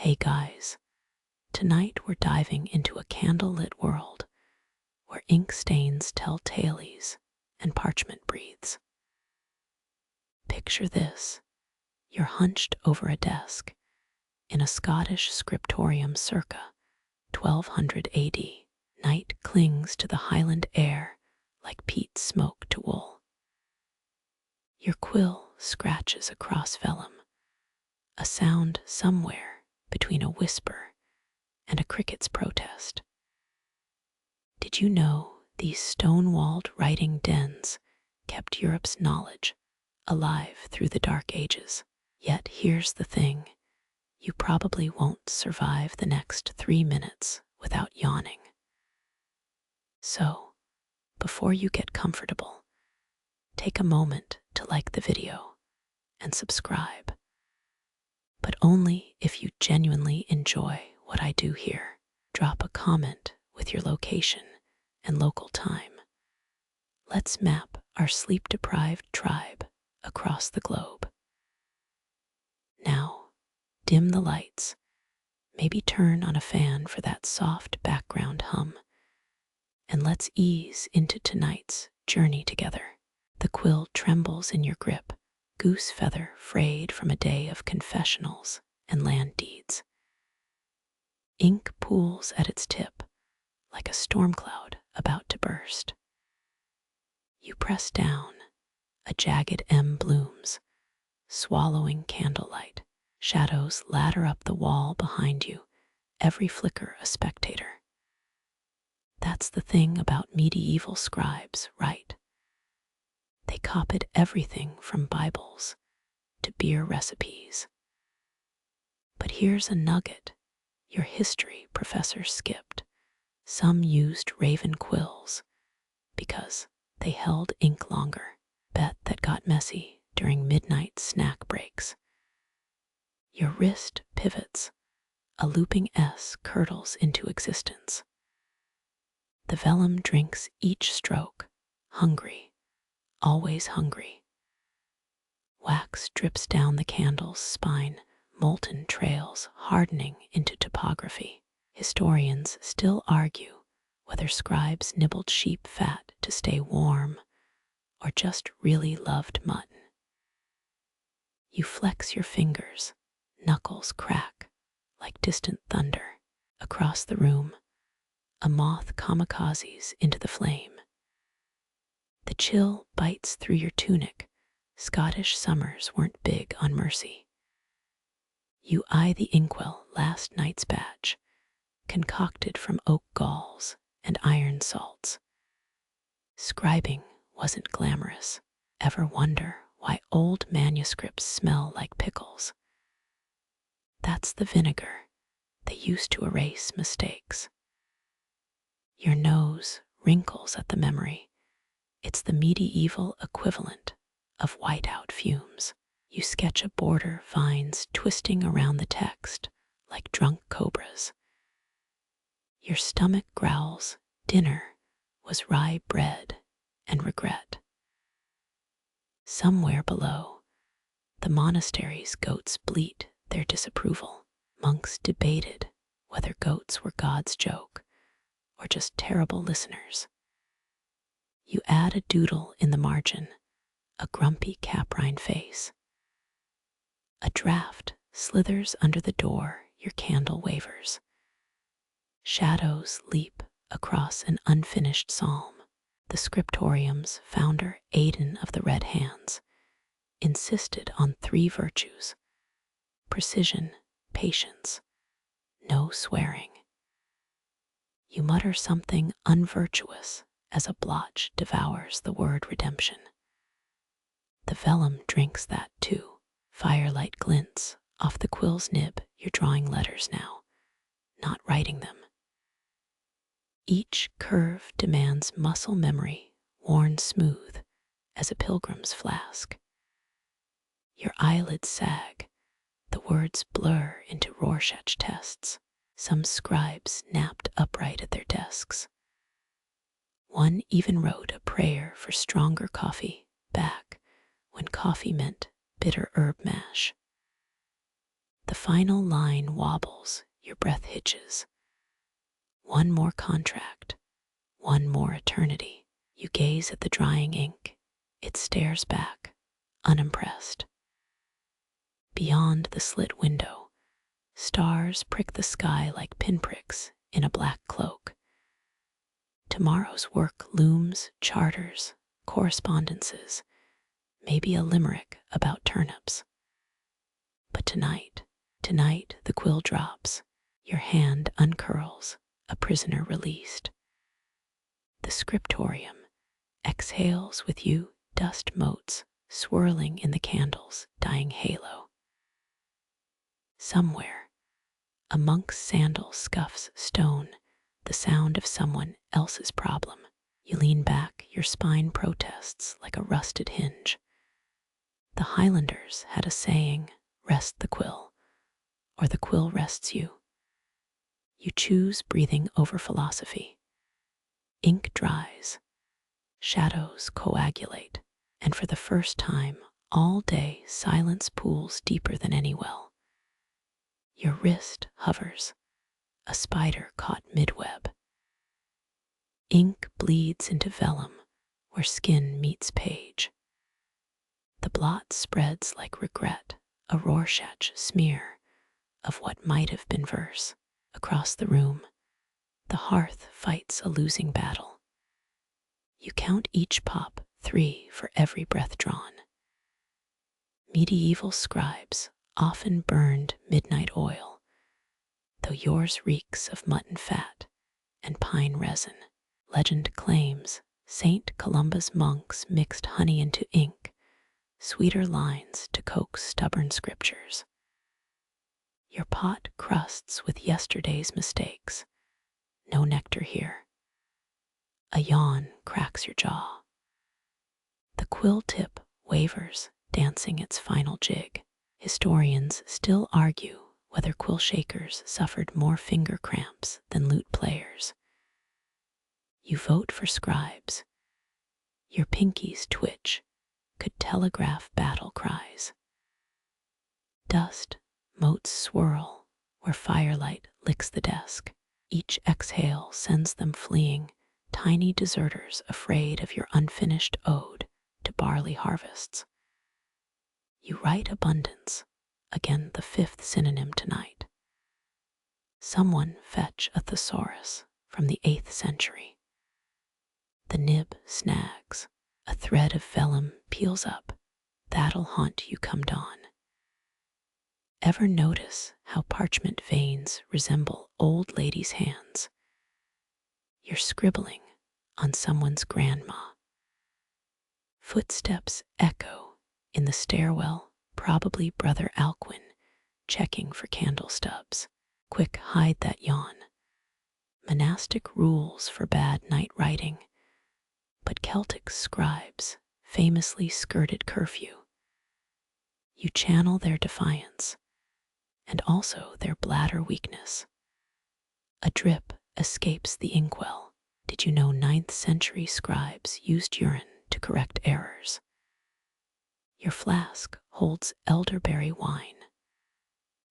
Hey guys, tonight we're diving into a candlelit world where ink stains tell tales and parchment breathes. Picture this: you're hunched over a desk in a Scottish scriptorium circa 1200 AD. Night clings to the Highland air like peat smoke to wool. Your quill scratches across vellum, a sound somewhere between a whisper and a cricket's protest. Did you know these stone-walled writing dens kept Europe's knowledge alive through the Dark Ages? Yet here's the thing: you probably won't survive the next 3 minutes without yawning. So, before you get comfortable, take a moment to like the video and subscribe. But only if you genuinely enjoy what I do here. Drop a comment with your location and local time. Let's map our sleep-deprived tribe across the globe. Now, dim the lights, maybe turn on a fan for that soft background hum, and let's ease into tonight's journey together. The quill trembles in your grip, goose feather frayed from a day of confessionals and land deeds. Ink pools at its tip, like a storm cloud about to burst. You press down, a jagged M blooms, swallowing candlelight. Shadows ladder up the wall behind you, every flicker a spectator. That's the thing about medieval scribes, right? They copied everything from Bibles to beer recipes. But here's a nugget your history professor skipped. Some used raven quills because they held ink longer. Bet that got messy during midnight snack breaks. Your wrist pivots, a looping S curdles into existence. The vellum drinks each stroke, hungry, always hungry. Wax drips down the candle's spine, molten trails hardening into topography. Historians still argue whether scribes nibbled sheep fat to stay warm or just really loved mutton. You flex your fingers, knuckles crack like distant thunder. Across the room, a moth kamikazes into the flame. The chill bites through your tunic. Scottish summers weren't big on mercy. You eye the inkwell last night's batch, concocted from oak galls and iron salts. Scribing wasn't glamorous. Ever wonder why old manuscripts smell like pickles? That's the vinegar they used to erase mistakes. Your nose wrinkles at the memory. It's the medieval equivalent of whiteout fumes. You sketch a border, vines twisting around the text like drunk cobras. Your stomach growls dinner was rye bread and regret. Somewhere below, the monastery's goats bleat their disapproval. Monks debated whether goats were God's joke or just terrible listeners. You add a doodle in the margin, a grumpy caprine face. A draft slithers under the door, your candle wavers. Shadows leap across an unfinished psalm. The Scriptorium's founder, Aidan of the Red Hands, insisted on 3 virtues: precision, patience, no swearing. You mutter something unvirtuous as a blotch devours the word redemption. The vellum drinks that too. Firelight glints off the quill's nib. You're drawing letters now, not writing them. Each curve demands muscle memory, worn smooth as a pilgrim's flask. Your eyelids sag, the words blur into Rorschach tests. Some scribes napped upright at their desks. One even wrote a prayer for stronger coffee back when coffee meant bitter herb mash. The final line wobbles, your breath hitches. One more contract, one more eternity. You gaze at the drying ink. It stares back, unimpressed. Beyond the slit window, stars prick the sky like pinpricks in a black cloak. Tomorrow's work looms, charters, correspondences, maybe a limerick about turnips. But tonight the quill drops, your hand uncurls, a prisoner released. The scriptorium exhales with you, dust motes swirling in the candle's dying halo. Somewhere, a monk's sandal scuffs stone, the sound of someone else's problem. You lean back, your spine protests like a rusted hinge. The Highlanders had a saying, rest the quill, or the quill rests you. You choose breathing over philosophy. Ink dries, shadows coagulate, and for the first time all day silence pools deeper than any well. Your wrist hovers, a spider caught midweb. Ink bleeds into vellum where skin meets page. The blot spreads like regret, a Rorschach smear of what might have been verse. Across the room, the hearth fights a losing battle. You count each pop, 3 for every breath drawn. Medieval scribes often burned midnight oil, though yours reeks of mutton fat and pine resin. Legend claims Saint Columba's monks mixed honey into ink, sweeter lines to coax stubborn scriptures. Your pot crusts with yesterday's mistakes. No nectar here. A yawn cracks your jaw. The quill tip wavers, dancing its final jig. Historians still argue whether quill shakers suffered more finger cramps than lute players. You vote for scribes. Your pinkies twitch, could telegraph battle cries. Dust motes swirl where firelight licks the desk. Each exhale sends them fleeing, tiny deserters afraid of your unfinished ode to barley harvests. You write abundance, again the 5th synonym tonight. Someone fetch a thesaurus from the 8th century. The nib snags, a thread of vellum peels up, that'll haunt you come dawn. Ever notice how parchment veins resemble old ladies' hands? You're scribbling on someone's grandma. Footsteps echo in the stairwell, probably Brother Alcuin, checking for candle stubs. Quick, hide that yawn. Monastic rules forbade night writing, but Celtic scribes famously skirted curfew. You channel their defiance, and also their bladder weakness. A drip escapes the inkwell. Did you know 9th century scribes used urine to correct errors? Your flask holds elderberry wine.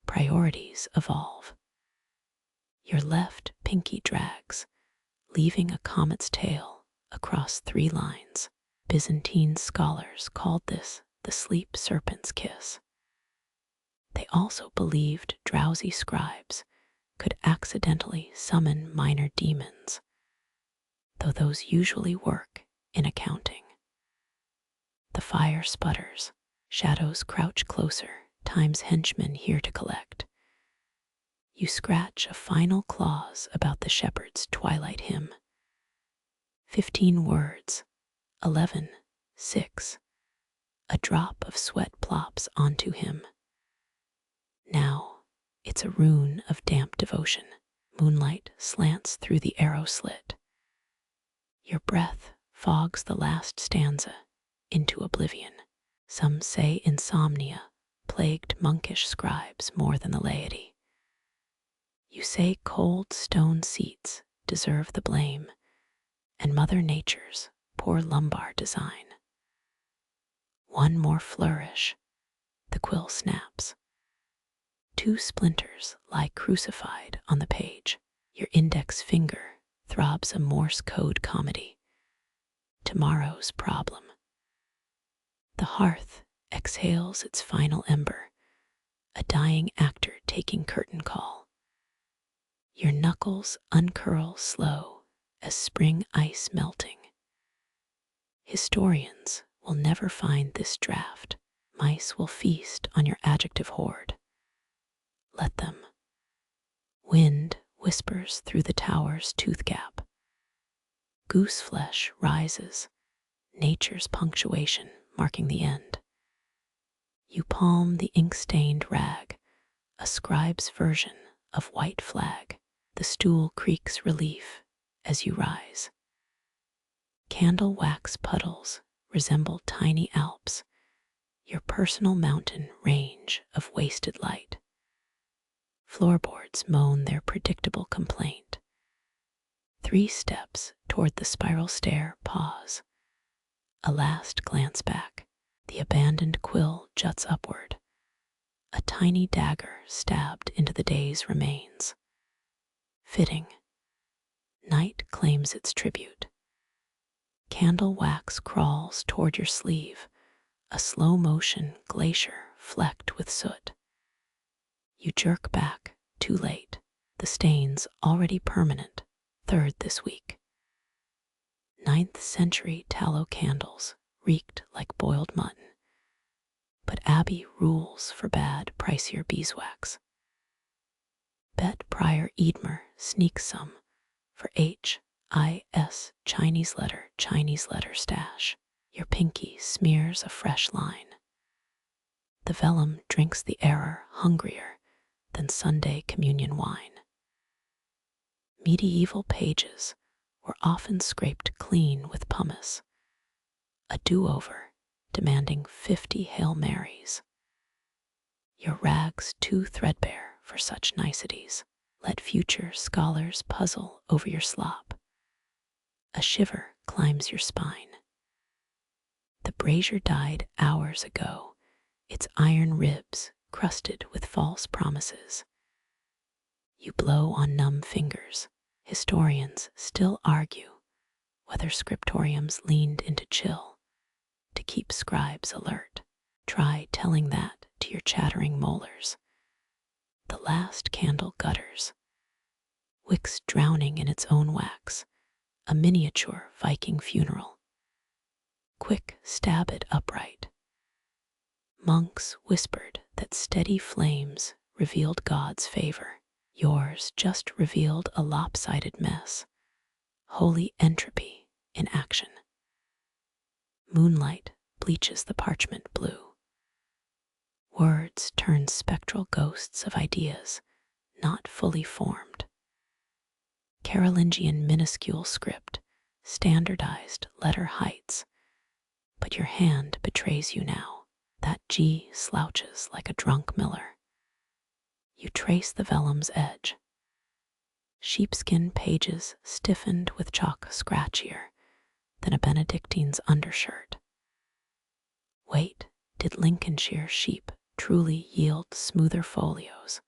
Priorities evolve. Your left pinky drags, leaving a comet's tail across 3 lines. Byzantine scholars called this the sleep serpent's kiss. They also believed drowsy scribes could accidentally summon minor demons, though those usually work in accounting. The fire sputters, shadows crouch closer, time's henchmen here to collect. You scratch a final clause about the shepherd's twilight hymn. 15 words, 11, 6. A drop of sweat plops onto him. Now it's a rune of damp devotion. Moonlight slants through the arrow slit. Your breath fogs the last stanza into oblivion. Some say insomnia plagued monkish scribes more than the laity. You say cold stone seats deserve the blame, and Mother Nature's poor lumbar design. One more flourish, the quill snaps. 2 splinters lie crucified on the page. Your index finger throbs a Morse code comedy. Tomorrow's problem. The hearth exhales its final ember, a dying actor taking curtain call. Your knuckles uncurl slow as spring ice melting. Historians will never find this draft. Mice will feast on your adjective hoard. Let them. Wind whispers through the tower's tooth gap. Goose flesh rises, nature's punctuation marking the end. You palm the ink-stained rag, a scribe's version of white flag. The stool creaks relief as you rise. Candle wax puddles resemble tiny Alps, your personal mountain range of wasted light. Floorboards moan their predictable complaint. 3 steps toward the spiral stair pause. A last glance back, the abandoned quill juts upward. A tiny dagger stabbed into the day's remains. Fitting. Night claims its tribute. Candle wax crawls toward your sleeve, a slow-motion glacier flecked with soot. You jerk back, too late, the stains already permanent, 3rd this week. 9th century tallow candles reeked like boiled mutton, but Abbey rules forbade pricier beeswax. Bet Prior Eadmer sneaks some for H.I.S. Chinese letter stash. Your pinky smears a fresh line. The vellum drinks the error hungrier than Sunday communion wine. Medieval pages were often scraped clean with pumice, a do-over demanding 50 Hail Marys. Your rags too threadbare for such niceties. Let future scholars puzzle over your slop. A shiver climbs your spine. The brazier died hours ago, its iron ribs crusted with false promises. You blow on numb fingers. Historians still argue whether scriptoriums leaned into chill to keep scribes alert. Try telling that to your chattering molars. The last candle gutters, wicks drowning in its own wax, a miniature Viking funeral. Quick stab it upright. Monks whispered that steady flames revealed God's favor. Yours just revealed a lopsided mess, holy entropy in action. Moonlight bleaches the parchment blue. Words turn spectral ghosts of ideas not fully formed. Carolingian minuscule script, standardized letter heights, but your hand betrays you now. That G slouches like a drunk miller. You trace the vellum's edge. Sheepskin pages stiffened with chalk scratchier than a Benedictine's undershirt. Wait, did Lincolnshire sheep truly yield smoother folios?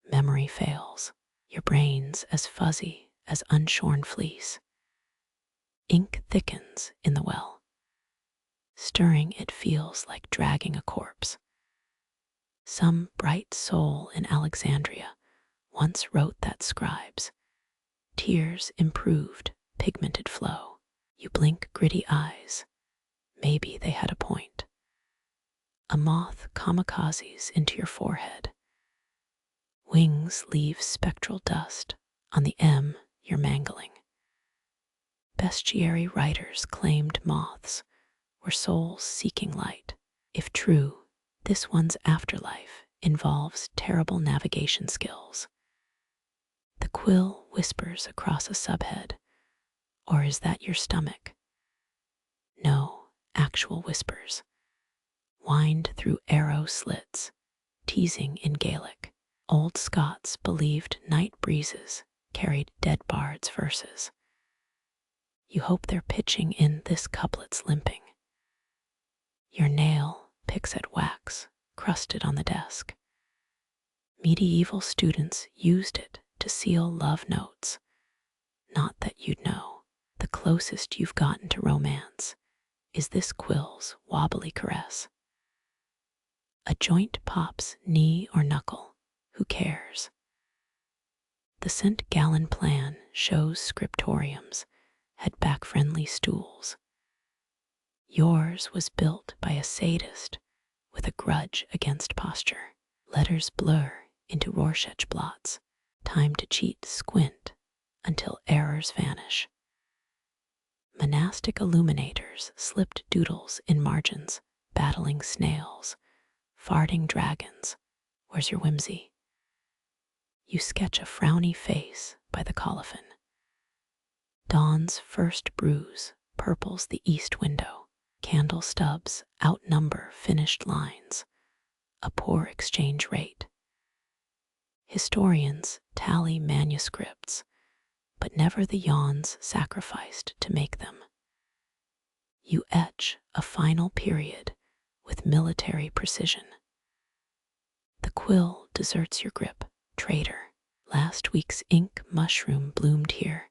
Memory fails, your brain's as fuzzy as unshorn fleece. Ink thickens in the well. Stirring it feels like dragging a corpse. Some bright soul in Alexandria once wrote that Scribes. Tears improved pigmented flow. You blink gritty eyes. Maybe they had a point. A moth kamikazes into your forehead. Wings leave spectral dust on the M you're mangling. Bestiary writers claimed moths were souls seeking light. If true, this one's afterlife involves terrible navigation skills. The quill whispers across a subhead, or is that your stomach? No, actual whispers. Wind through arrow slits, teasing in Gaelic. Old Scots believed night breezes carried dead bards' verses. You hope they're pitching in this couplet's limping. Your nail picks at wax crusted on the desk. Medieval students used it to seal love notes. Not that you'd know. The closest you've gotten to romance is this quill's wobbly caress. A joint pops knee or knuckle. Who cares? The St. Gallen plan shows scriptoriums had back-friendly stools. Yours was built by a sadist with a grudge against posture. Letters blur into Rorschach blots. Time to cheat, squint until errors vanish. Monastic illuminators slipped doodles in margins, battling snails, farting dragons. Where's your whimsy? You sketch a frowny face by the colophon. Dawn's first bruise purples the east window. Candle stubs outnumber finished lines. A poor exchange rate. Historians tally manuscripts, but never the yawns sacrificed to make them. You etch a final period with military precision. The quill deserts your grip, traitor. Last week's ink mushroom bloomed here.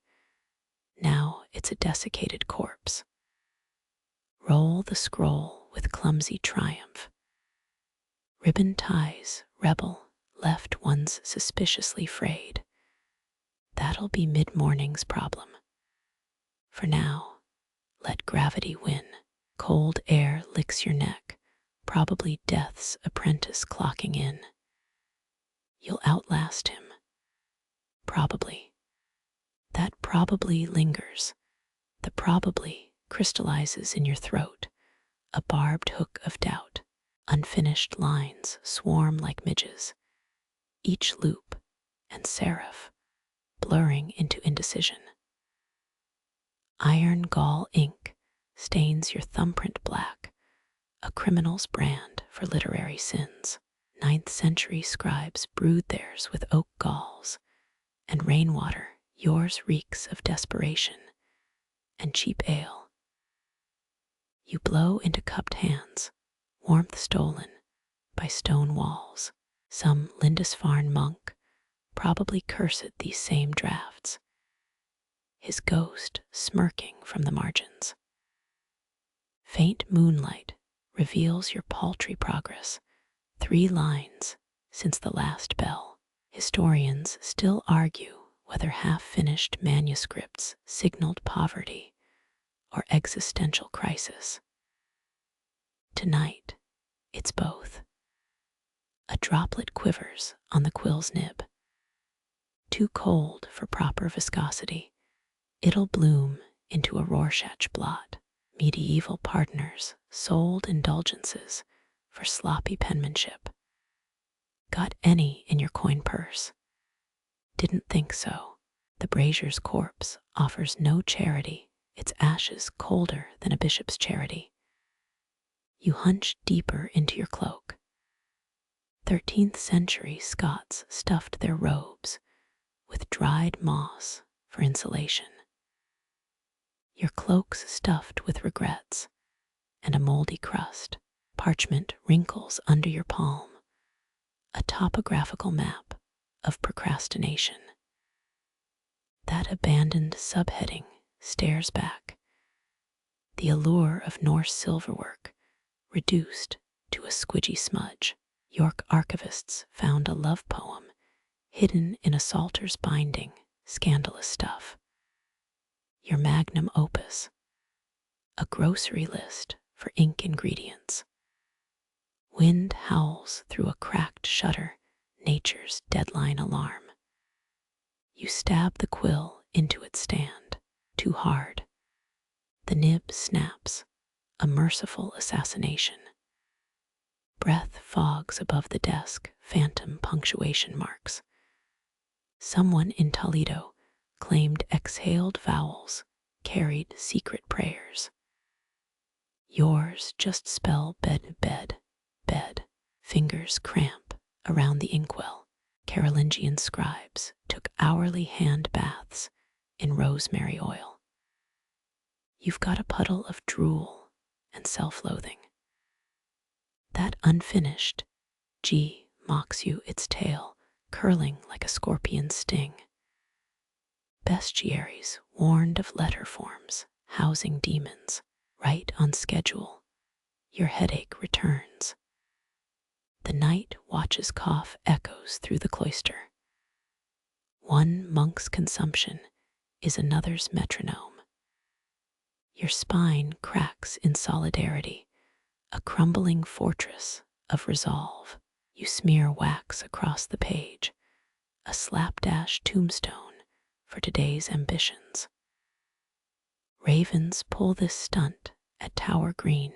Now it's a desiccated corpse. Roll the scroll with clumsy triumph. Ribbon ties, rebel, left ones suspiciously frayed. That'll be mid-morning's problem. For now, let gravity win. Cold air licks your neck, probably death's apprentice clocking in. You'll outlast him. Probably. That probably lingers. The probably crystallizes in your throat, a barbed hook of doubt. Unfinished lines swarm like midges, each loop and serif blurring into indecision. Iron gall ink stains your thumbprint black, a criminal's brand for literary sins. 9th century scribes brewed theirs with oak galls, and rainwater yours reeks of desperation and cheap ale. You blow into cupped hands, warmth stolen by stone walls. Some Lindisfarne monk probably cursed these same drafts, his ghost smirking from the margins. Faint moonlight reveals your paltry progress, 3 lines since the last bell. Historians still argue whether half-finished manuscripts signaled poverty or existential crisis. Tonight, it's both. A droplet quivers on the quill's nib. Too cold for proper viscosity, it'll bloom into a Rorschach blot. Medieval partners sold indulgences for sloppy penmanship. Got any in your coin purse? Didn't think so. The brazier's corpse offers no charity, its ashes colder than a bishop's charity. You hunch deeper into your cloak. 13th century Scots stuffed their robes with dried moss for insulation. Your cloak's stuffed with regrets and a moldy crust. Parchment wrinkles under your palm, a topographical map of procrastination. That abandoned subheading stares back, the allure of Norse silverwork reduced to a squidgy smudge. York archivists found a love poem hidden in a psalter's binding, scandalous stuff. Your magnum opus, a grocery list for ink ingredients. Wind howls through a cracked shutter, nature's deadline alarm. You stab the quill into its stand, too hard. The nib snaps, a merciful assassination. Breath fogs above the desk, phantom punctuation marks. Someone in Toledo claimed exhaled vowels carried secret prayers. Yours just spell bed, bed, bed. Fingers cramp around the inkwell. Carolingian scribes took hourly hand baths in rosemary oil. You've got a puddle of drool and self-loathing. That unfinished G mocks you its tail, curling like a scorpion's sting. Bestiaries warned of letterforms, housing demons, right on schedule. Your headache returns. The night watch's cough echoes through the cloister. One monk's consumption is another's metronome. Your spine cracks in solidarity, a crumbling fortress of resolve. You smear wax across the page, a slapdash tombstone for today's ambitions. Ravens pull this stunt at Tower Green,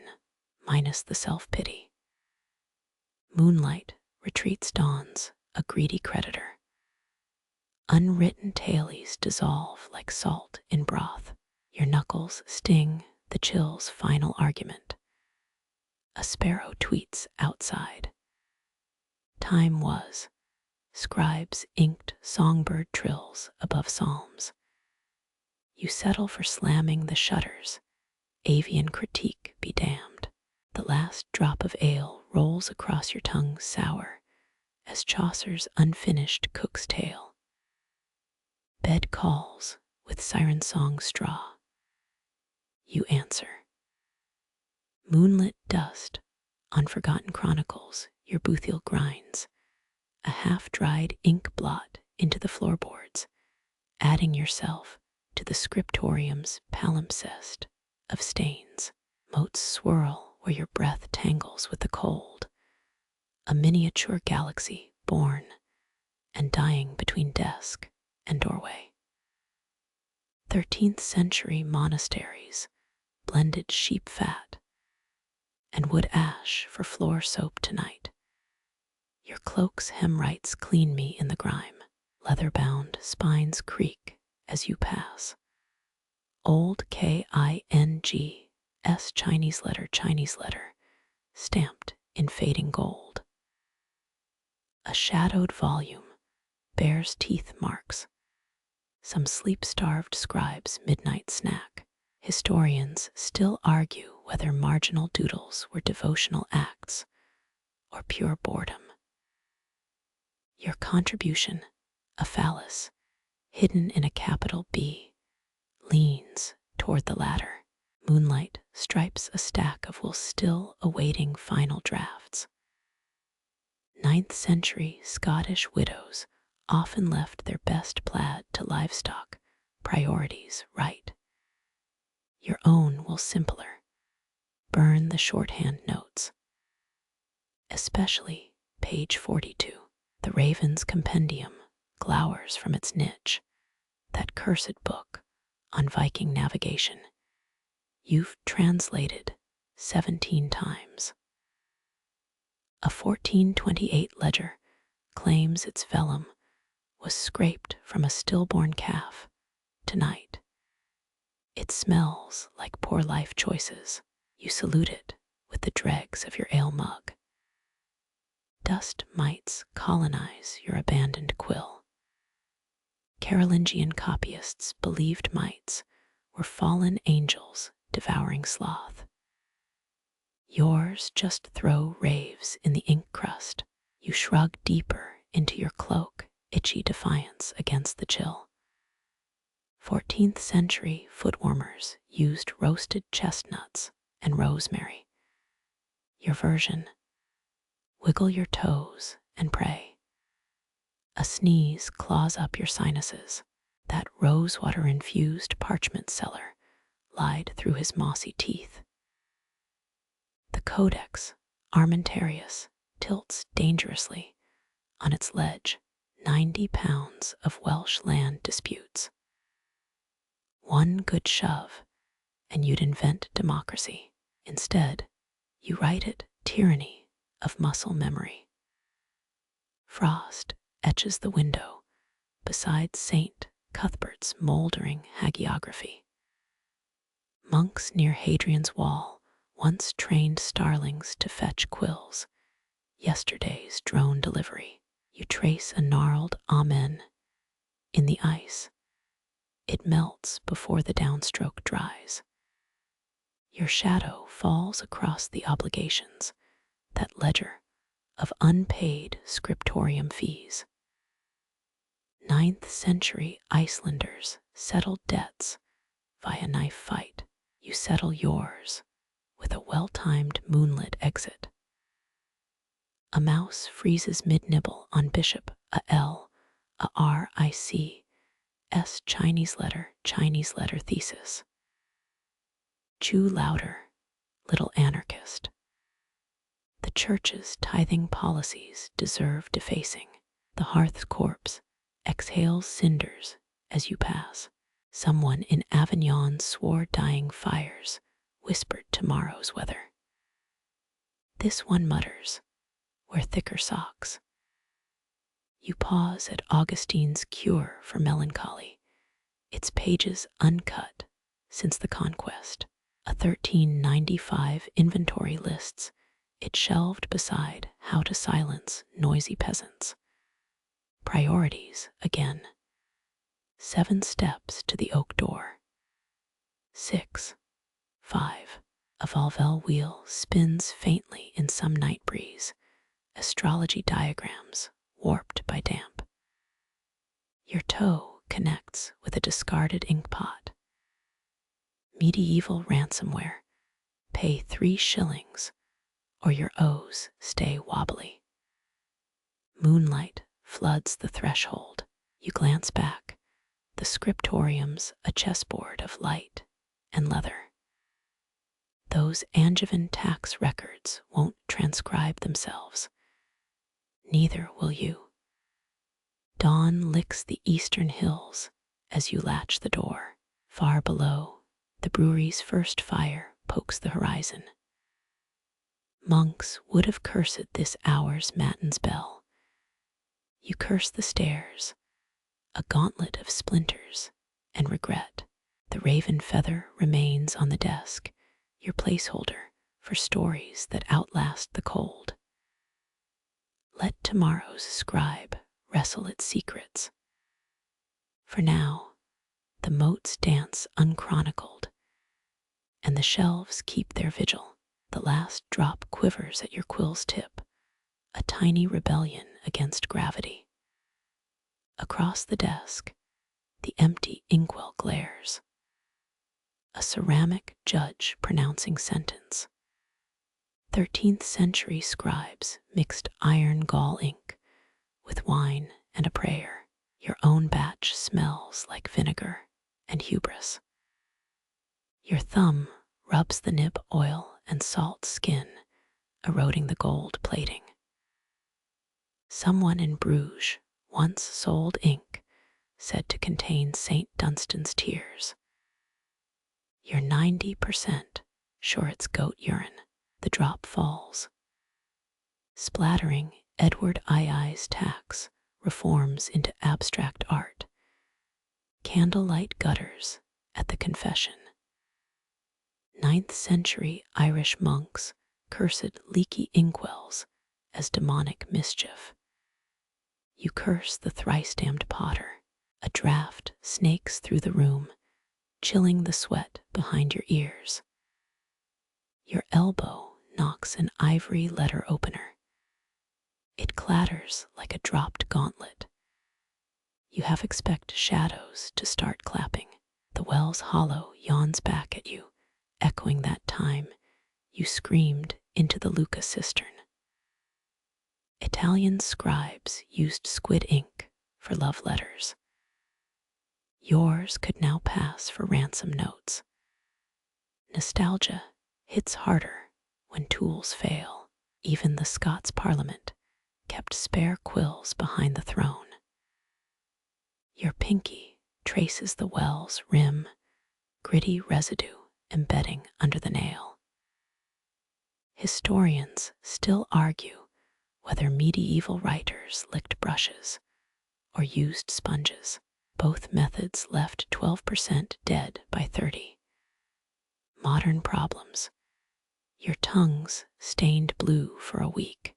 minus the self-pity. Moonlight retreats dawns, a greedy creditor. Unwritten tailies dissolve like salt in broth. Your knuckles sting the chill's final argument. A sparrow tweets outside. Time was. Scribes inked songbird trills above psalms. You settle for slamming the shutters. Avian critique be damned. The last drop of ale rolls across your tongue sour as Chaucer's unfinished cook's tale. Bed calls with siren song straw. You answer. Moonlit dust on forgotten chronicles your Boothiel grinds, a half-dried ink blot into the floorboards, adding yourself to the Scriptorium's palimpsest of stains. Motes swirl where your breath tangles with the cold, a miniature galaxy born and dying between desk and doorway. 13th century monasteries blended sheep fat and wood ash for floor soap tonight. Your cloak's hemrights clean me in the grime. Leather-bound spines creak as you pass. Old King's Chinese letter, stamped in fading gold. A shadowed volume bears teeth marks, some sleep-starved scribe's midnight snack. Historians still argue whether marginal doodles were devotional acts or pure boredom. Your contribution, a phallus, hidden in a capital B, leans toward the latter. Moonlight stripes a stack of will still awaiting final drafts. 9th century Scottish widows often left their best plaid to livestock, priorities right. Your own will simpler. Burn the shorthand notes. Especially page 42. The Raven's Compendium glowers from its niche, that cursed book on Viking navigation. You've translated 17 times. A 1428 ledger claims its vellum was scraped from a stillborn calf tonight. It smells like poor life choices. You salute it with the dregs of your ale mug. Dust mites colonize your abandoned quill. Carolingian copyists believed mites were fallen angels devouring sloth. Yours just throw raves in the ink crust. You shrug deeper into your cloak, itchy defiance against the chill. 14th century footwarmers used roasted chestnuts and rosemary. Your version, wiggle your toes and pray. A sneeze claws up your sinuses. That rosewater-infused parchment seller lied through his mossy teeth. The Codex Armentarius tilts dangerously on its ledge, 90 pounds of Welsh land disputes. One good shove, and you'd invent democracy. Instead, you write it tyranny of muscle memory. Frost etches the window beside St. Cuthbert's mouldering hagiography. Monks near Hadrian's Wall once trained starlings to fetch quills, yesterday's drone delivery. You trace a gnarled amen in the ice. It melts before the downstroke dries. Your shadow falls across the obligations, that ledger of unpaid Scriptorium fees. 9th-century Icelanders settled debts via knife fight. You settle yours with a well-timed moonlit exit. A mouse freezes mid-nibble on bishop, a L, a RIC, S Chinese letter thesis. Chew louder, little anarchist. The church's tithing policies deserve defacing. The hearth's corpse exhales cinders as you pass. Someone in Avignon swore dying fires whispered tomorrow's weather. This one mutters, wear thicker socks. You pause at Augustine's Cure for Melancholy, its pages uncut since the conquest. A 1395 inventory lists it shelved beside How to Silence Noisy Peasants. Priorities again. 7 steps to the oak door. 6, 5. A Volvel wheel spins faintly in some night breeze. Astrology diagrams warped by damp. Your toe connects with a discarded inkpot. Medieval ransomware. Pay 3 shillings or your O's stay wobbly. Moonlight floods the threshold. You glance back. The Scriptorium's a chessboard of light and leather. Those Angevin tax records won't transcribe themselves. Neither will you. Dawn licks the eastern hills as you latch the door. Far below, the brewery's first fire pokes the horizon. Monks would have cursed this hour's matins bell. You curse the stairs, a gauntlet of splinters and regret. The raven feather remains on the desk, your placeholder for stories that outlast the cold. Let tomorrow's scribe wrestle its secrets. For now, the moats dance unchronicled, and the shelves keep their vigil. The last drop quivers at your quill's tip, a tiny rebellion against gravity. Across the desk, the empty inkwell glares. A ceramic judge pronouncing sentence. 13th century scribes mixed iron Gall ink with wine and a prayer. Your own batch smells like vinegar and hubris. Your thumb rubs the nib oil and salt skin, eroding the gold plating. Someone in Bruges once sold ink said to contain St. Dunstan's tears. You're 90% sure it's goat urine. The drop falls, splattering Edward II's tax reforms into abstract art. Candlelit gutters at the confession. 9th century Irish monks cursed leaky inkwells as demonic mischief. You curse the thrice-damned potter. A draft snakes through the room, chilling the sweat behind your ears. Your elbow knocks an ivory letter opener. It clatters like a dropped gauntlet. You half expect shadows to start clapping. The well's hollow yawns back at you, echoing that time you screamed into the Lucca cistern. Italian scribes used squid ink for love letters. Yours could now pass for ransom notes. Nostalgia hits harder when tools fail. Even the Scots Parliament kept spare quills behind the throne. Your pinky traces the well's rim, gritty residue embedding under the nail. Historians still argue whether medieval writers licked brushes or used sponges. Both methods left 12% dead by 30. Modern problems. Your tongue's stained blue for a week.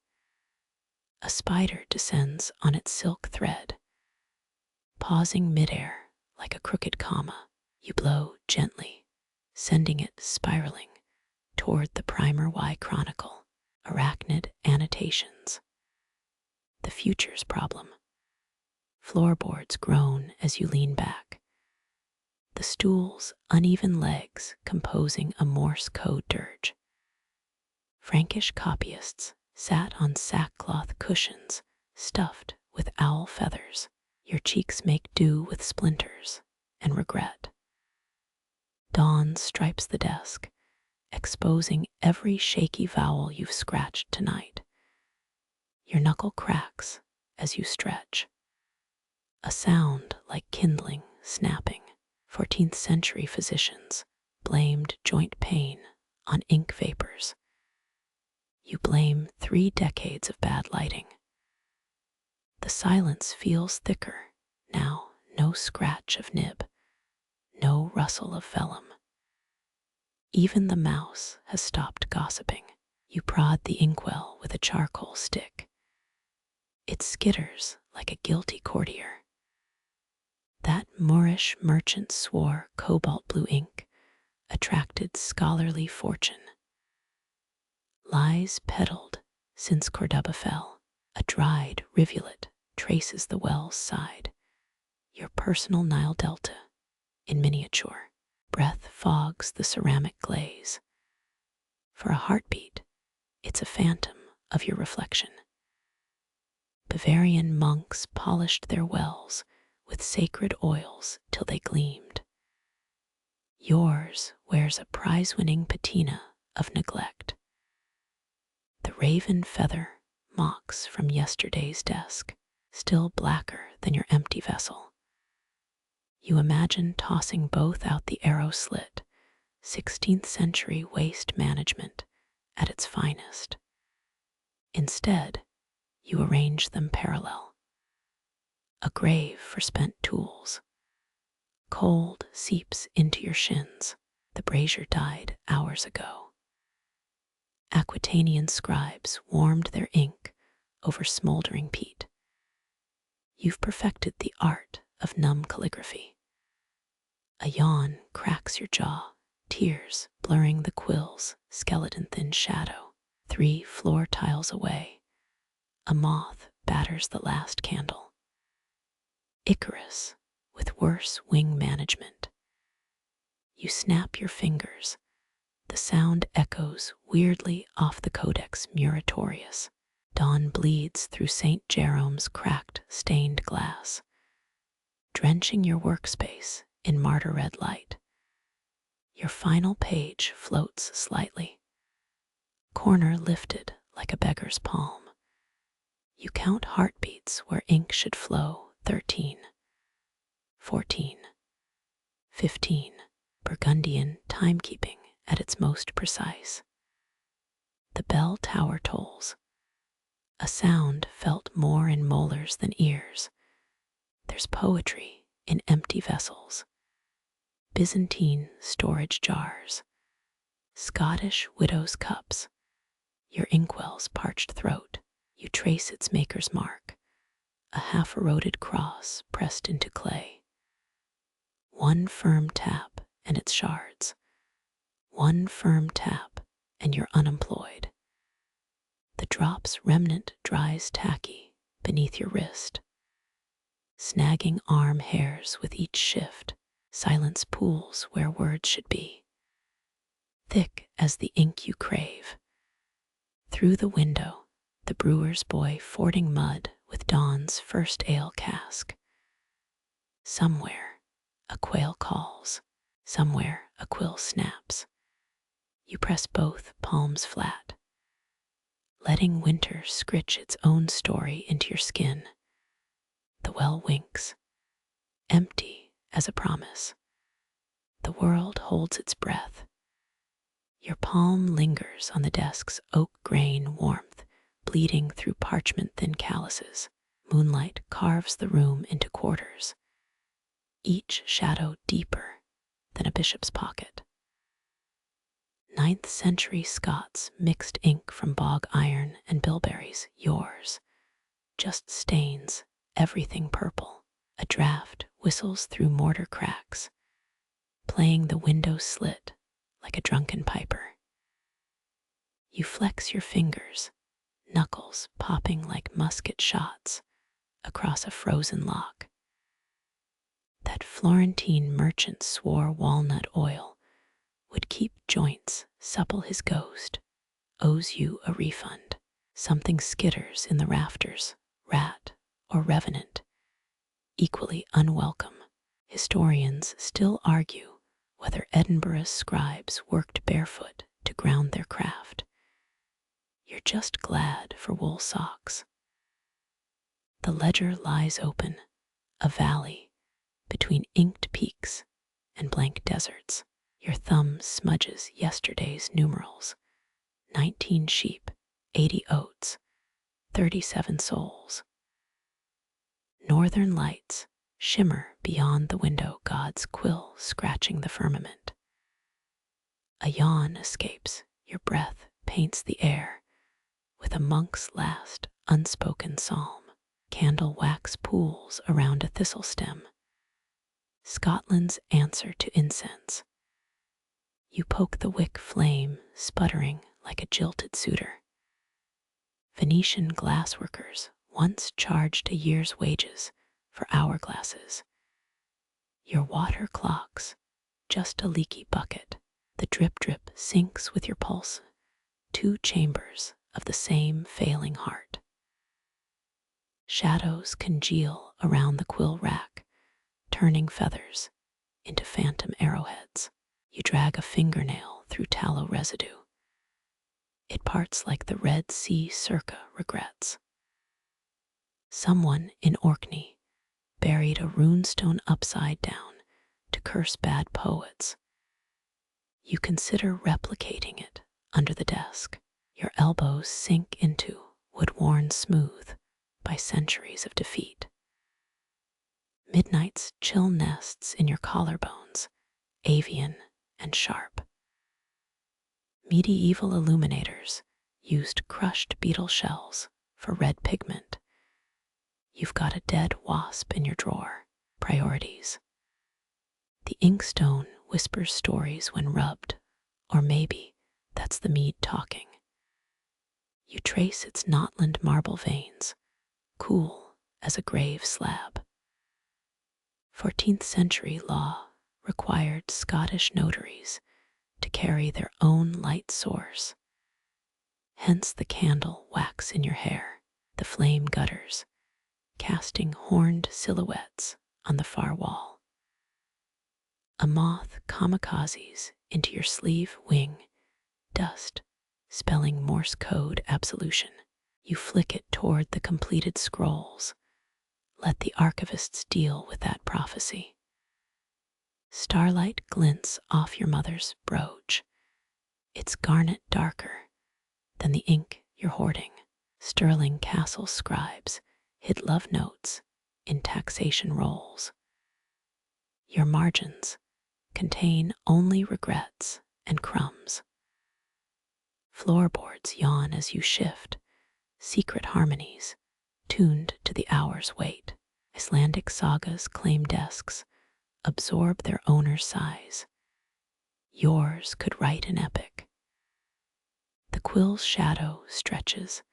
A spider descends on its silk thread, pausing midair like a crooked comma. You blow gently, sending it spiraling toward the Primer Y Chronicle. Arachnid annotations. The future's problem. Floorboards groan as you lean back, the stool's uneven legs composing a Morse code dirge. Frankish copyists sat on sackcloth cushions stuffed with owl feathers. Your cheeks make do with splinters and regret. Dawn stripes the desk, exposing every shaky vowel you've scratched tonight. Your knuckle cracks as you stretch, a sound like kindling snapping. 14th century physicians blamed joint pain on ink vapors. You blame 3 decades of bad lighting. The silence feels thicker now, no scratch of nib, no rustle of vellum. Even the mouse has stopped gossiping. You prod the inkwell with a charcoal stick. It skitters like a guilty courtier. That Moorish merchant swore cobalt blue ink attracted scholarly fortune. Lies peddled since Cordoba fell. A dried rivulet traces the well's side. Your personal Nile Delta in miniature. Breath fogs the ceramic glaze. For a heartbeat, it's a phantom of your reflection. Bavarian monks polished their wells with sacred oils till they gleamed. Yours wears a prize-winning patina of neglect. The raven feather mocks from yesterday's desk, still blacker than your empty vessel. You imagine tossing both out the arrow slit, 16th century waste management at its finest. Instead, you arrange them parallel. A grave for spent tools. Cold seeps into your shins. The brazier died hours ago. Aquitanian scribes warmed their ink over smoldering peat. You've perfected the art of numb calligraphy. A yawn cracks your jaw, tears blurring the quill's skeleton-thin shadow. 3 floor tiles away, a moth batters the last candle. Icarus with worse wing management. You snap your fingers. The sound echoes weirdly off the Codex Muratorius. Dawn bleeds through St. Jerome's cracked, stained glass, drenching your workspace in martyr red light. Your final page floats slightly, corner lifted like a beggar's palm. You count heartbeats where ink should flow. 13, 14, 15. Burgundian timekeeping at its most precise. The bell tower tolls, a sound felt more in molars than ears. There's poetry in empty vessels, Byzantine storage jars, Scottish widow's cups, your inkwell's parched throat. You trace its maker's mark, a half-eroded cross pressed into clay. One firm tap and its shards. One firm tap and you're unemployed. The drop's remnant dries tacky beneath your wrist, snagging arm hairs with each shift. Silence pools where words should be, thick as the ink you crave. Through the window, the brewer's boy fording mud with dawn's first ale cask. Somewhere, a quail calls. Somewhere, a quill snaps. You press both palms flat, letting winter scritch its own story into your skin. The well winks, empty as a promise. The world holds its breath. Your palm lingers on the desk's oak grain warmth, bleeding through parchment-thin calluses. Moonlight carves the room into quarters, each shadow deeper than a bishop's pocket. 9th century Scots mixed ink from bog iron and bilberries. Yours just stains everything purple. A draft whistles through mortar cracks, playing the window slit like a drunken piper. You flex your fingers, knuckles popping like musket shots, across a frozen lock. That Florentine merchant swore walnut oil would keep joints supple. His ghost owes you a refund. Something skitters in the rafters, rat or revenant, equally unwelcome. Historians still argue whether Edinburgh's scribes worked barefoot to ground their craft. You're just glad for wool socks. The ledger lies open, a valley between inked peaks and blank deserts. Your thumb smudges yesterday's numerals: 19 sheep, 80 oats, 37 souls. Northern lights shimmer beyond the window, God's quill scratching the firmament. A yawn escapes, your breath paints the air with a monk's last unspoken psalm. Candle wax pools around a thistle stem, Scotland's answer to incense. You poke the wick flame, sputtering like a jilted suitor. Venetian glassworkers once charged a year's wages for hourglasses. Your water clocks just a leaky bucket. The drip sinks with your pulse, 2 chambers of the same failing heart. Shadows congeal around the quill rack, turning feathers into phantom arrowheads. You drag a fingernail through tallow residue. It parts like the Red Sea circa regrets. Someone in Orkney buried a runestone upside down to curse bad poets. You consider replicating it under the desk. Your elbows sink into wood worn smooth by centuries of defeat. Midnight's chill nests in your collarbones, avian and sharp. Medieval illuminators used crushed beetle shells for red pigment. You've got a dead wasp in your drawer. Priorities. The inkstone whispers stories when rubbed, or maybe that's the mead talking. You trace its Notland marble veins, cool as a grave slab. 14th century law required Scottish notaries to carry their own light source. Hence the candle wax in your hair, the flame gutters, casting horned silhouettes on the far wall. A moth kamikazes into your sleeve wing, dust spelling Morse code absolution. You flick it toward the completed scrolls. Let the archivists deal with that prophecy. Starlight glints off your mother's brooch. It's garnet darker than the ink you're hoarding. Stirling Castle scribes hid love notes in taxation rolls. Your margins contain only regrets and crumbs. Floorboards yawn as you shift, secret harmonies tuned to the hour's weight. Icelandic sagas claim desks, absorb their owner's size. Yours could write an epic. The quill's shadow stretches,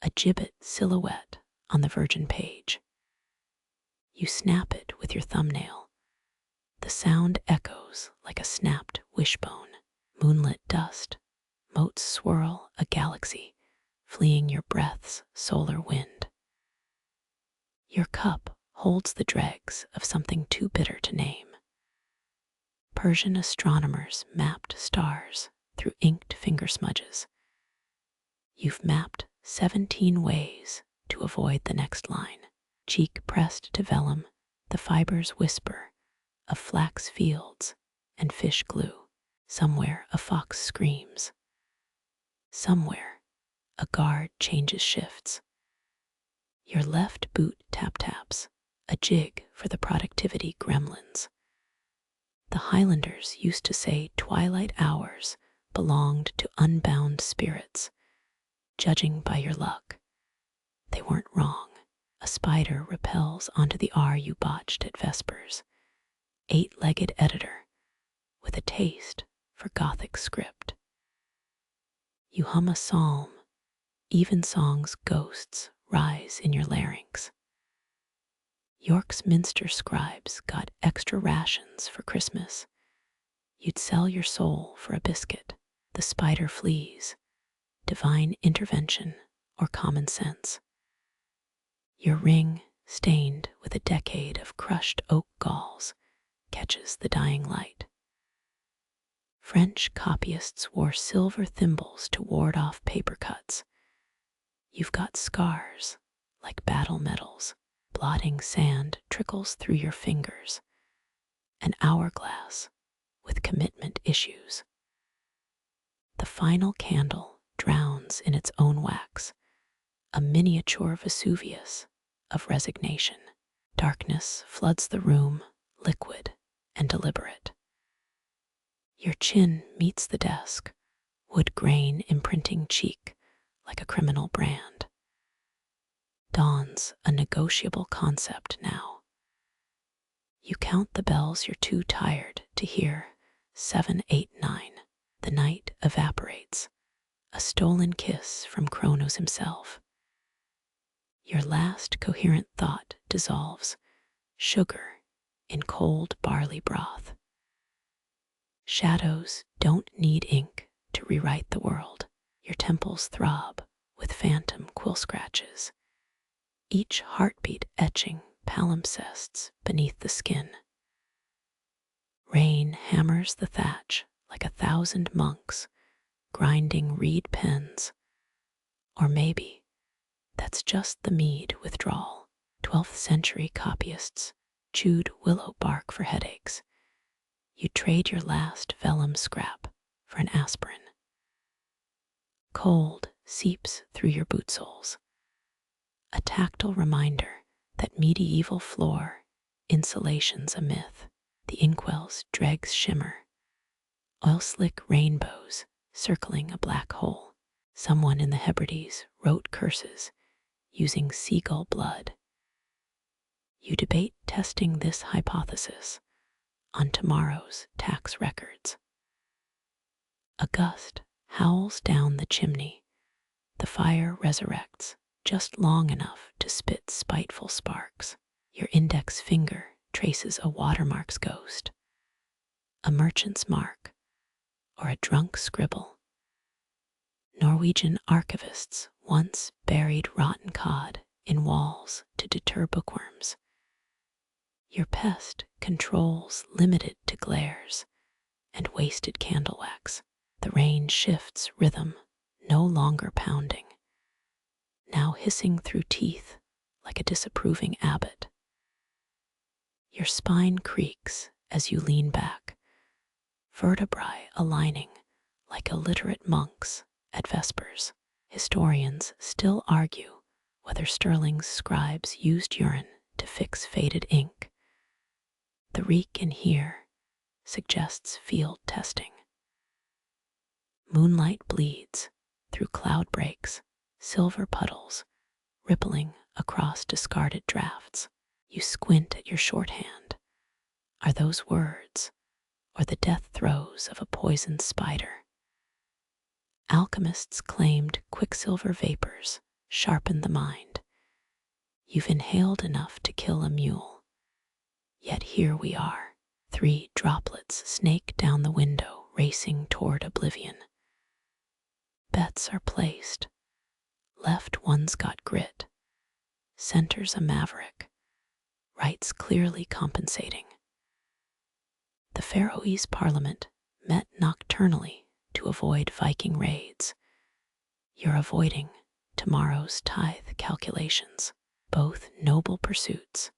a gibbet silhouette on the virgin page. You snap it with your thumbnail. The sound echoes like a snapped wishbone. Moonlit dust, motes swirl a galaxy, fleeing your breath's solar wind. Your cup holds the dregs of something too bitter to name. Persian astronomers mapped stars through inked finger smudges. You've mapped 17 ways to avoid the next line. Cheek pressed to vellum, the fibers whisper of flax fields and fish glue. Somewhere a fox screams. Somewhere a guard changes shifts. Your left boot tap-taps, a jig for the productivity gremlins. The Highlanders used to say twilight hours belonged to unbound spirits. Judging by your luck, they weren't wrong. A spider repels onto the R you botched at Vespers. 8-legged editor with a taste for Gothic script. You hum a psalm, evensong's ghosts rise in your larynx. York's Minster scribes got extra rations for Christmas. You'd sell your soul for a biscuit. The spider flees, divine intervention or common sense. Your ring, stained with a decade of crushed oak galls, catches the dying light. French copyists wore silver thimbles to ward off paper cuts. You've got scars, like battle medals. Blotting sand trickles through your fingers. An hourglass with commitment issues. The final candle drowns in its own wax, a miniature Vesuvius of resignation. Darkness floods the room, liquid and deliberate. Your chin meets the desk, wood grain imprinting cheek like a criminal brand. Dawns a negotiable concept now. You count the bells you're too tired to hear. 7, 8, 9. The night evaporates, a stolen kiss from Kronos himself. Your last coherent thought dissolves, sugar in cold barley broth. Shadows don't need ink to rewrite the world. Your temples throb with phantom quill scratches, each heartbeat etching palimpsests beneath the skin. Rain hammers the thatch like 1,000 monks grinding reed pens. Or maybe that's just the mead withdrawal. 12th century copyists chewed willow bark for headaches. You trade your last vellum scrap for an aspirin. Cold seeps through your boot soles, a tactile reminder that medieval floor insulation's a myth. The inkwell's dregs shimmer, oil-slick rainbows circling a black hole. Someone in the Hebrides wrote curses using seagull blood. You debate testing this hypothesis on tomorrow's tax records. A gust howls down the chimney. The fire resurrects just long enough to spit spiteful sparks. Your index finger traces a watermark's ghost, a merchant's mark, or a drunk scribble. Norwegian archivists once buried rotten cod in walls to deter bookworms. Your pest controls limited to glares and wasted candle wax. The rain shifts rhythm, no longer pounding, now hissing through teeth like a disapproving abbot. Your spine creaks as you lean back, vertebrae aligning like illiterate monks at vespers. Historians still argue whether Sterling's scribes used urine to fix faded ink. The reek in here suggests field testing. Moonlight bleeds through cloud breaks, silver puddles rippling across discarded drafts. You squint at your shorthand. Are those words, or the death throes of a poisoned spider? Alchemists claimed quicksilver vapors sharpen the mind. You've inhaled enough to kill a mule. Yet here we are, 3 droplets snake down the window, racing toward oblivion. Bets are placed. Left one's got grit. Center's a maverick. Right's clearly compensating. The Faroese parliament met nocturnally to avoid Viking raids. You're avoiding tomorrow's tithe calculations, both noble pursuits.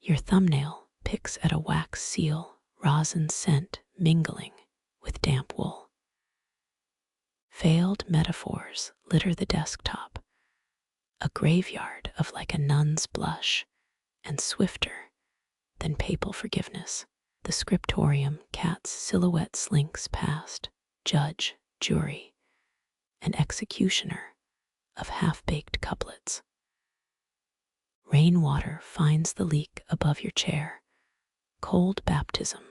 Your thumbnail picks at a wax seal, rosin scent mingling with damp wool. Failed metaphors litter the desktop, a graveyard of like a nun's blush, and swifter than papal forgiveness. The Scriptorium cat's silhouette slinks past judge, jury, and executioner of half-baked couplets. Rainwater finds the leak above your chair, cold baptism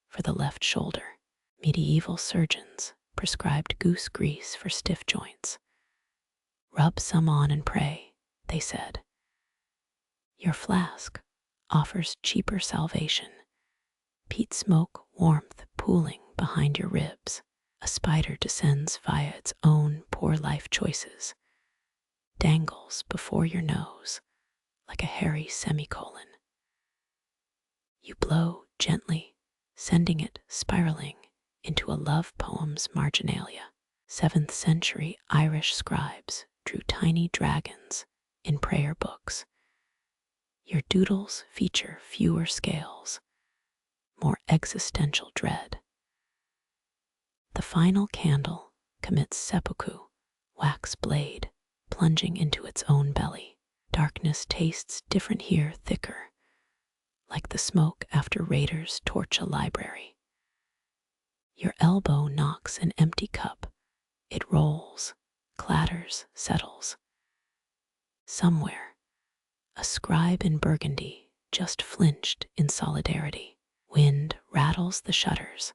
for the left shoulder. Medieval surgeons prescribed goose grease for stiff joints. Rub some on and pray, they said. Your flask offers cheaper salvation, peat smoke warmth pooling behind your ribs. A spider descends via its own poor life choices, dangles before your nose like a hairy semicolon. You blow gently, sending it spiraling into a love poem's marginalia. 7th century Irish scribes drew tiny dragons in prayer books. Your doodles feature fewer scales, more existential dread. The final candle commits seppuku, wax blade plunging into its own belly. Darkness tastes different here, thicker, like the smoke after raiders torch a library. Your elbow knocks an empty cup. It rolls, clatters, settles. Somewhere, a scribe in Burgundy just flinched in solidarity. Wind rattles the shutters,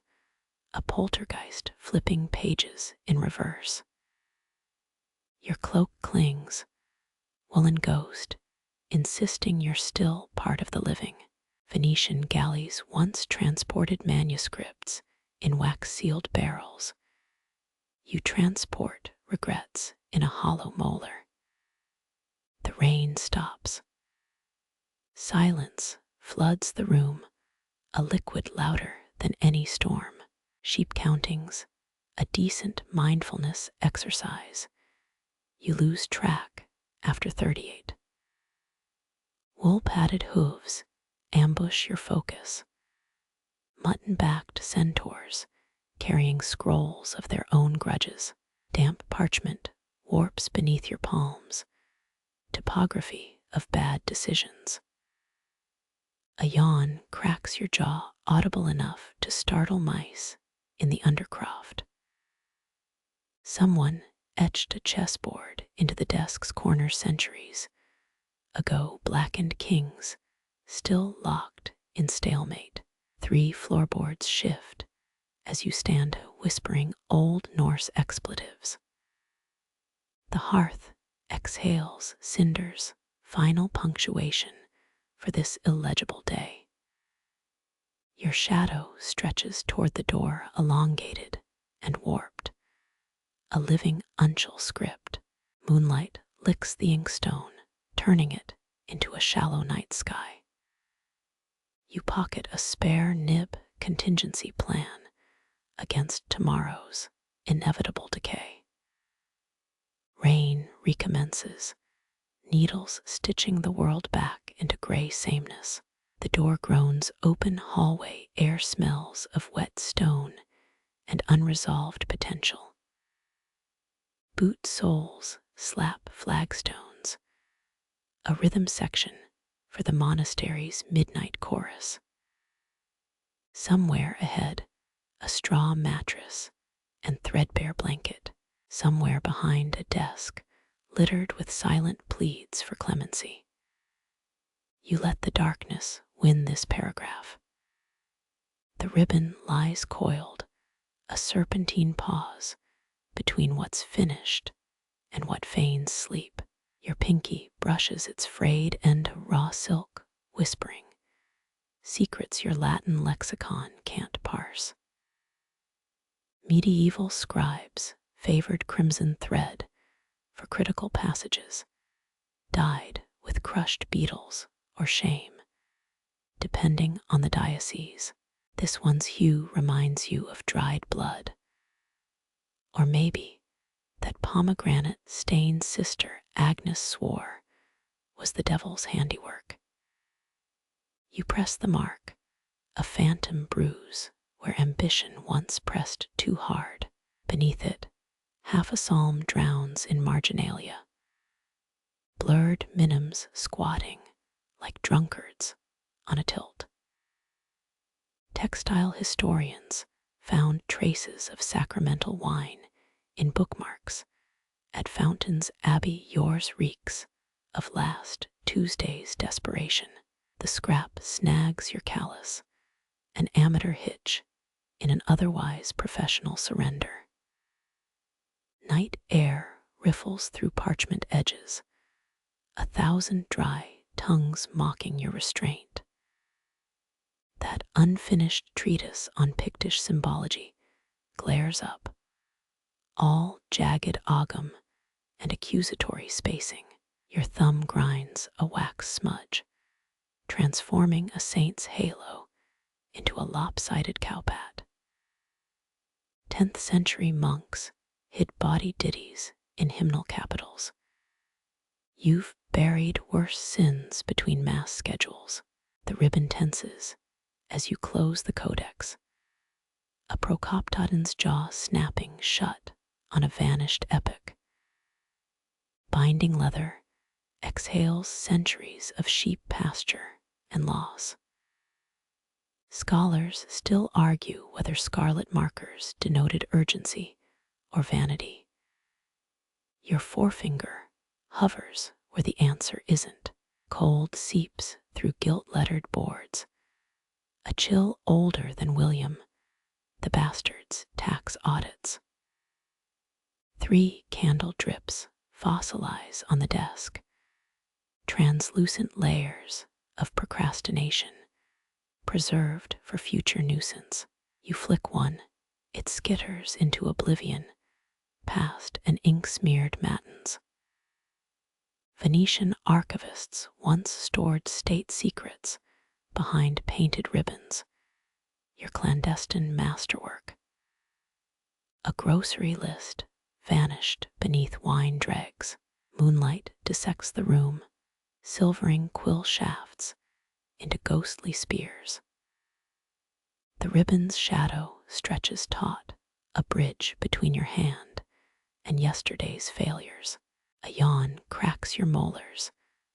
a poltergeist flipping pages in reverse. Your cloak clings, woolen ghost, insisting you're still part of the living. Venetian galleys once transported manuscripts in wax-sealed barrels. You transport regrets in a hollow molar. The rain stops. Silence floods the room, a liquid louder than any storm. Sheep countings, a decent mindfulness exercise. You lose track after 38. Wool-padded hooves ambush your focus. Mutton-backed centaurs carrying scrolls of their own grudges. Damp parchment warps beneath your palms, topography of bad decisions. A yawn cracks your jaw, audible enough to startle mice in the undercroft. Someone etched a chessboard into the desk's corner centuries ago, blackened kings still locked in stalemate. 3 floorboards shift as you stand whispering Old Norse expletives. The hearth exhales cinders, final punctuation for this illegible day. Your shadow stretches toward the door, elongated and warped, a living uncial script. Moonlight licks the inkstone, turning it into a shallow night sky. You pocket a spare nib contingency plan against tomorrow's inevitable decay. Rain recommences, needles stitching the world back into gray sameness. The door groans open, hallway air smells of wet stone and unresolved potential. Boot soles slap flagstones, a rhythm section for the monastery's midnight chorus. Somewhere ahead, a straw mattress and threadbare blanket. Somewhere behind, a desk littered with silent pleads for clemency. You let the darkness win this paragraph. The ribbon lies coiled, a serpentine pause between what's finished and what feigns sleep. Your pinky brushes its frayed end of raw silk, whispering secrets your Latin lexicon can't parse. Medieval scribes favored crimson thread for critical passages, dyed with crushed beetles or shame, depending on the diocese. This one's hue reminds you of dried blood. Or maybe that pomegranate-stained sister Agnes swore was the devil's handiwork. You press the mark, a phantom bruise where ambition once pressed too hard. Beneath it, half a psalm drowns in marginalia. Blurred minims squatting like drunkards on a tilt. Textile historians found traces of sacramental wine in bookmarks at Fountains Abbey. Yours reeks of last Tuesday's desperation. The scrap snags your callus, an amateur hitch in an otherwise professional surrender. Night air riffles through parchment edges, 1,000 dry tongues mocking your restraint. That unfinished treatise on Pictish symbology glares up, all jagged ogam and accusatory spacing. Your thumb grinds a wax smudge, transforming a saint's halo into a lopsided cowpat. 10th century monks hid bawdy ditties in hymnal capitals. You've buried worse sins between mass schedules. The ribbon tenses as you close the codex, a Procoptodon's jaw snapping shut on a vanished epic. Binding leather exhales centuries of sheep pasture and loss. Scholars still argue whether scarlet markers denoted urgency or vanity. Your forefinger hovers where the answer isn't. Cold seeps through gilt-lettered boards. A chill older than William, the bastard's tax audits. 3 candle drips fossilize on the desk, translucent layers of procrastination, preserved for future nuisance. You flick one, it skitters into oblivion, past an ink-smeared matins. Venetian archivists once stored state secrets behind painted ribbons, your clandestine masterwork. A grocery list vanished beneath wine dregs. Moonlight dissects the room, silvering quill shafts into ghostly spears. The ribbon's shadow stretches taut, a bridge between your hand and yesterday's failures. A yawn cracks your molars,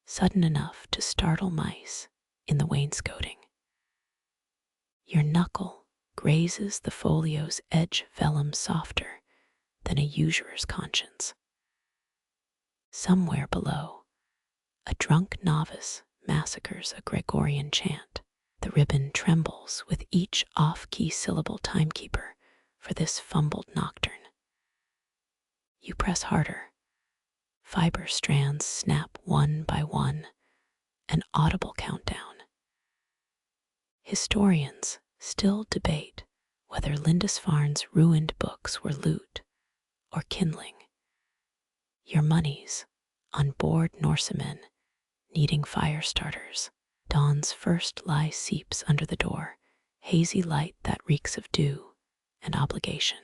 sudden enough to startle mice in the wainscoting. Your knuckle grazes the folio's edge vellum softer than a usurer's conscience. Somewhere below, a drunk novice massacres a Gregorian chant. The ribbon trembles with each off-key syllable timekeeper for this fumbled nocturne. You press harder. Fiber strands snap one by one, an audible countdown. Historians still debate whether Lindisfarne's ruined books were loot or kindling. Your money's on board Norsemen needing fire starters. Dawn's first lie seeps under the door, hazy light that reeks of dew and obligation.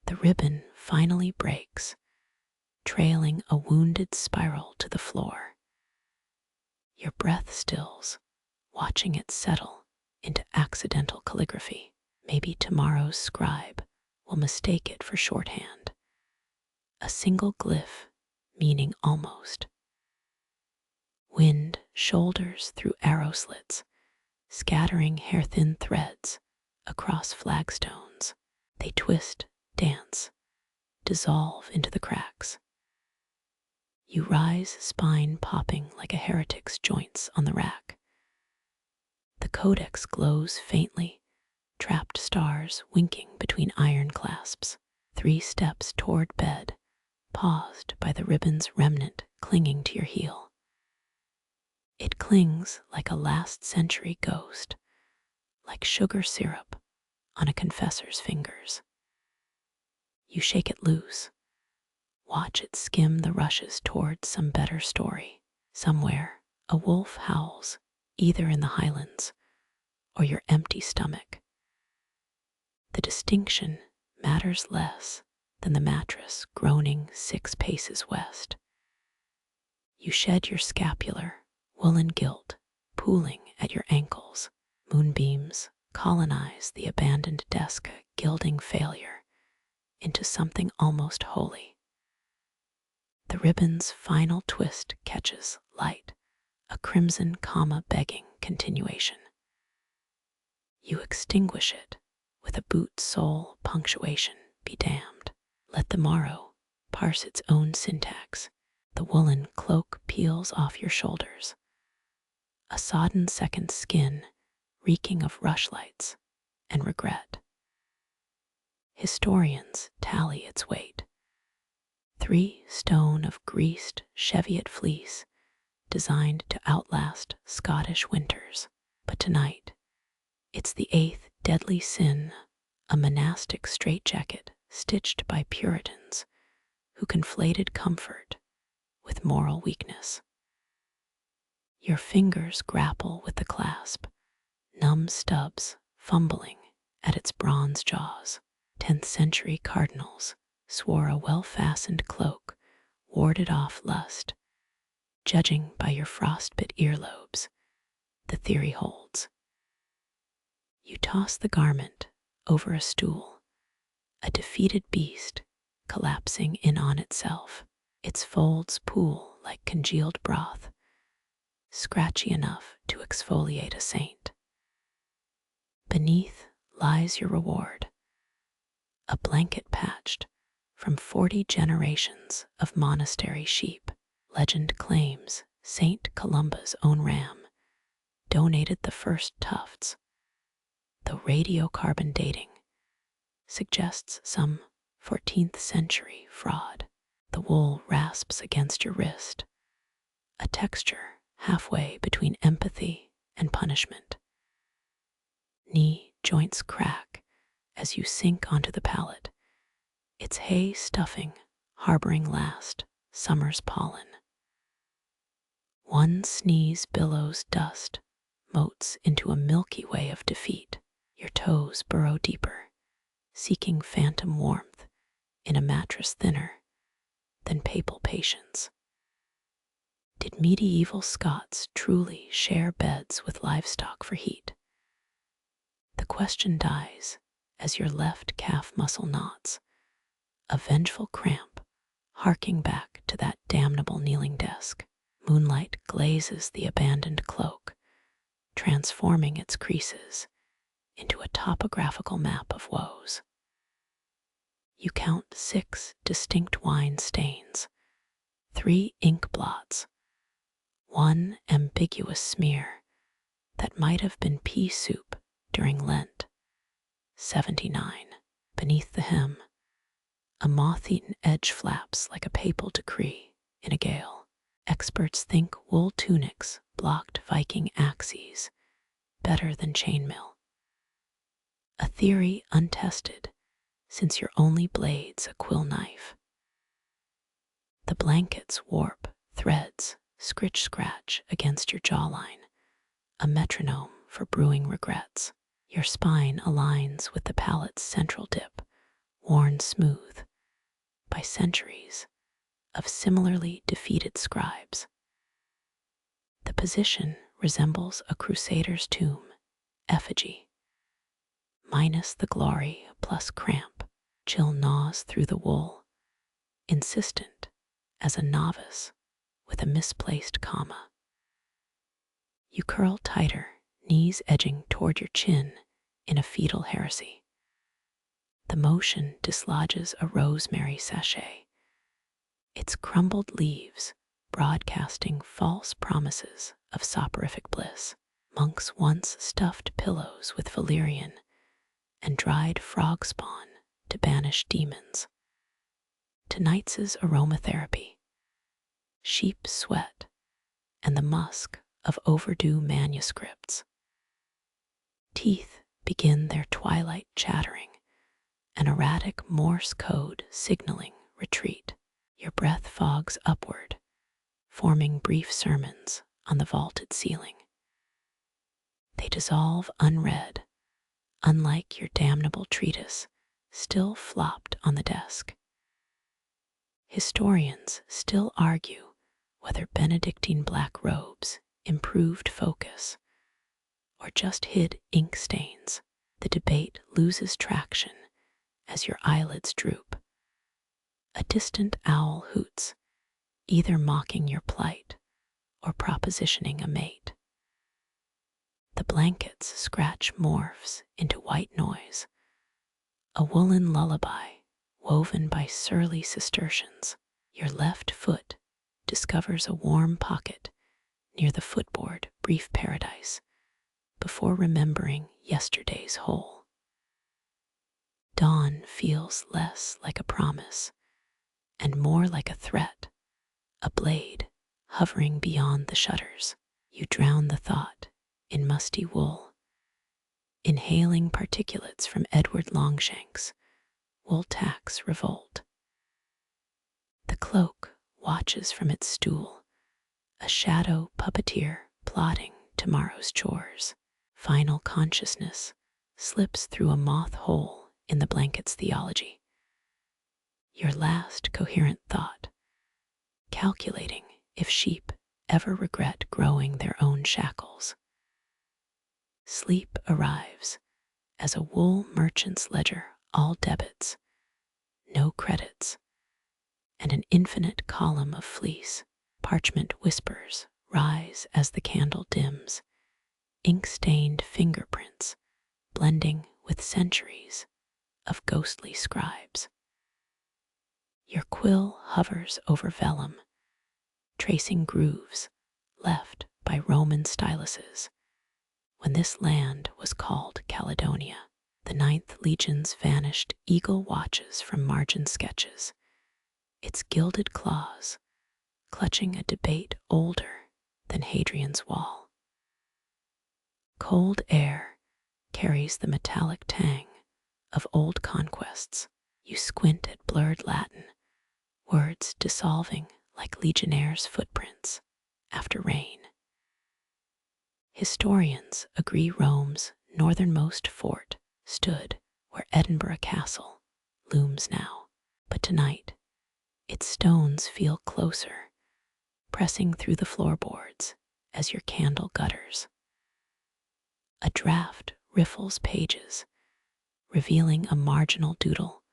The ribbon finally breaks, trailing a wounded spiral to the floor. Your breath stills, watching it settle into accidental calligraphy. Maybe tomorrow's scribe will mistake it for shorthand. A single glyph meaning almost. Wind shoulders through arrow slits, scattering hair-thin threads across flagstones. They twist, dance, dissolve into the cracks. You rise, spine popping like a heretic's joints on the rack. The codex glows faintly, trapped stars winking between iron clasps. 3 steps toward bed, paused by the ribbon's remnant clinging to your heel. It clings like a last-century ghost, like sugar syrup on a confessor's fingers. You shake it loose, watch it skim the rushes toward some better story. Somewhere, a wolf howls, either in the highlands or your empty stomach. The distinction matters less than the mattress groaning 6 paces west. You shed your scapular, woolen guilt pooling at your ankles. Moonbeams colonize the abandoned desk, gilding failure into something almost holy. The ribbon's final twist catches light, a crimson comma begging continuation. You extinguish it with a boot sole punctuation. Be damned. Let the morrow parse its own syntax. The woolen cloak peels off your shoulders. A sodden second skin reeking of rushlights and regret. Historians tally its weight. 3 stone of greased Cheviot fleece designed to outlast Scottish winters. But tonight, it's the eighth deadly sin, a monastic straitjacket stitched by Puritans who conflated comfort with moral weakness. Your fingers grapple with the clasp, numb stubs fumbling at its bronze jaws. 10th century cardinals swore a well-fastened cloak warded off lust. Judging by your frostbit earlobes, the theory holds. You toss the garment over a stool, a defeated beast collapsing in on itself. Its folds pool like congealed broth, scratchy enough to exfoliate a saint. Beneath lies your reward, a blanket patched from 40 generations of monastery sheep. Legend claims Saint Columba's own ram donated the first tufts, though radiocarbon dating suggests some 14th century fraud. The wool rasps against your wrist, a texture halfway between empathy and punishment. Knee joints crack as you sink onto the pallet, its hay stuffing harboring last summer's pollen. One sneeze billows dust, motes into a Milky Way of defeat. Your toes burrow deeper, seeking phantom warmth in a mattress thinner than papal patience. Did medieval Scots truly share beds with livestock for heat? The question dies as your left calf muscle knots, a vengeful cramp harking back to that damnable kneeling desk. Moonlight glazes the abandoned cloak, transforming its creases into a topographical map of woes. You count 6 distinct wine stains, 3 ink blots, 1 ambiguous smear that might have been pea soup during Lent. 79. Beneath the hem, a moth-eaten edge flaps like a papal decree in a gale. Experts think wool tunics blocked Viking axes better than chainmail. A theory untested since your only blade's a quill knife. The blankets warp threads scratch against your jawline, a metronome for brewing regrets. Your spine aligns with the pallet's central dip, worn smooth by centuries of similarly defeated scribes. The position resembles a crusader's tomb effigy, minus the glory plus cramp. Chill gnaws through the wool, insistent as a novice with a misplaced comma. You curl tighter, knees edging toward your chin in a fetal heresy. The motion dislodges a rosemary sachet, its crumbled leaves broadcasting false promises of soporific bliss. Monks once stuffed pillows with valerian and dried frog spawn to banish demons. Tonight's aromatherapy, sheep sweat, and the musk of overdue manuscripts. Teeth begin their twilight chattering, an erratic Morse code signaling retreat. Your breath fogs upward, forming brief sermons on the vaulted ceiling. They dissolve unread, unlike your damnable treatise still flopped on the desk. Historians still argue whether Benedictine black robes improved focus or just hid ink stains. The debate loses traction as your eyelids droop. A distant owl hoots, either mocking your plight or propositioning a mate. The blanket's scratch morphs into white noise, a woolen lullaby woven by surly Cistercians. Your left foot discovers a warm pocket near the footboard brief paradise before remembering yesterday's hole. Dawn feels less like a promise and more like a threat, a blade hovering beyond the shutters. You drown the thought in musty wool, inhaling particulates from Edward Longshanks. Wool tax revolt. The cloak watches from its stool, a shadow puppeteer plotting tomorrow's chores. Final consciousness slips through a moth hole in the blanket's theology. Your last coherent thought, calculating if sheep ever regret growing their own shackles. Sleep arrives as a wool merchant's ledger, all debits, no credits, and an infinite column of fleece. Parchment whispers rise as the candle dims, ink-stained fingerprints blending with centuries of ghostly scribes. Your quill hovers over vellum, tracing grooves left by Roman styluses when this land was called Caledonia. The Ninth Legion's vanished eagle watches from margin sketches, its gilded claws clutching a debate older than Hadrian's Wall. Cold air carries the metallic tang of old conquests. You squint at blurred Latin, words dissolving like legionnaires' footprints after rain. Historians agree Rome's northernmost fort stood where Edinburgh Castle looms now, but tonight its stones feel closer, pressing through the floorboards as your candle gutters. A draft riffles pages, revealing a marginal doodle,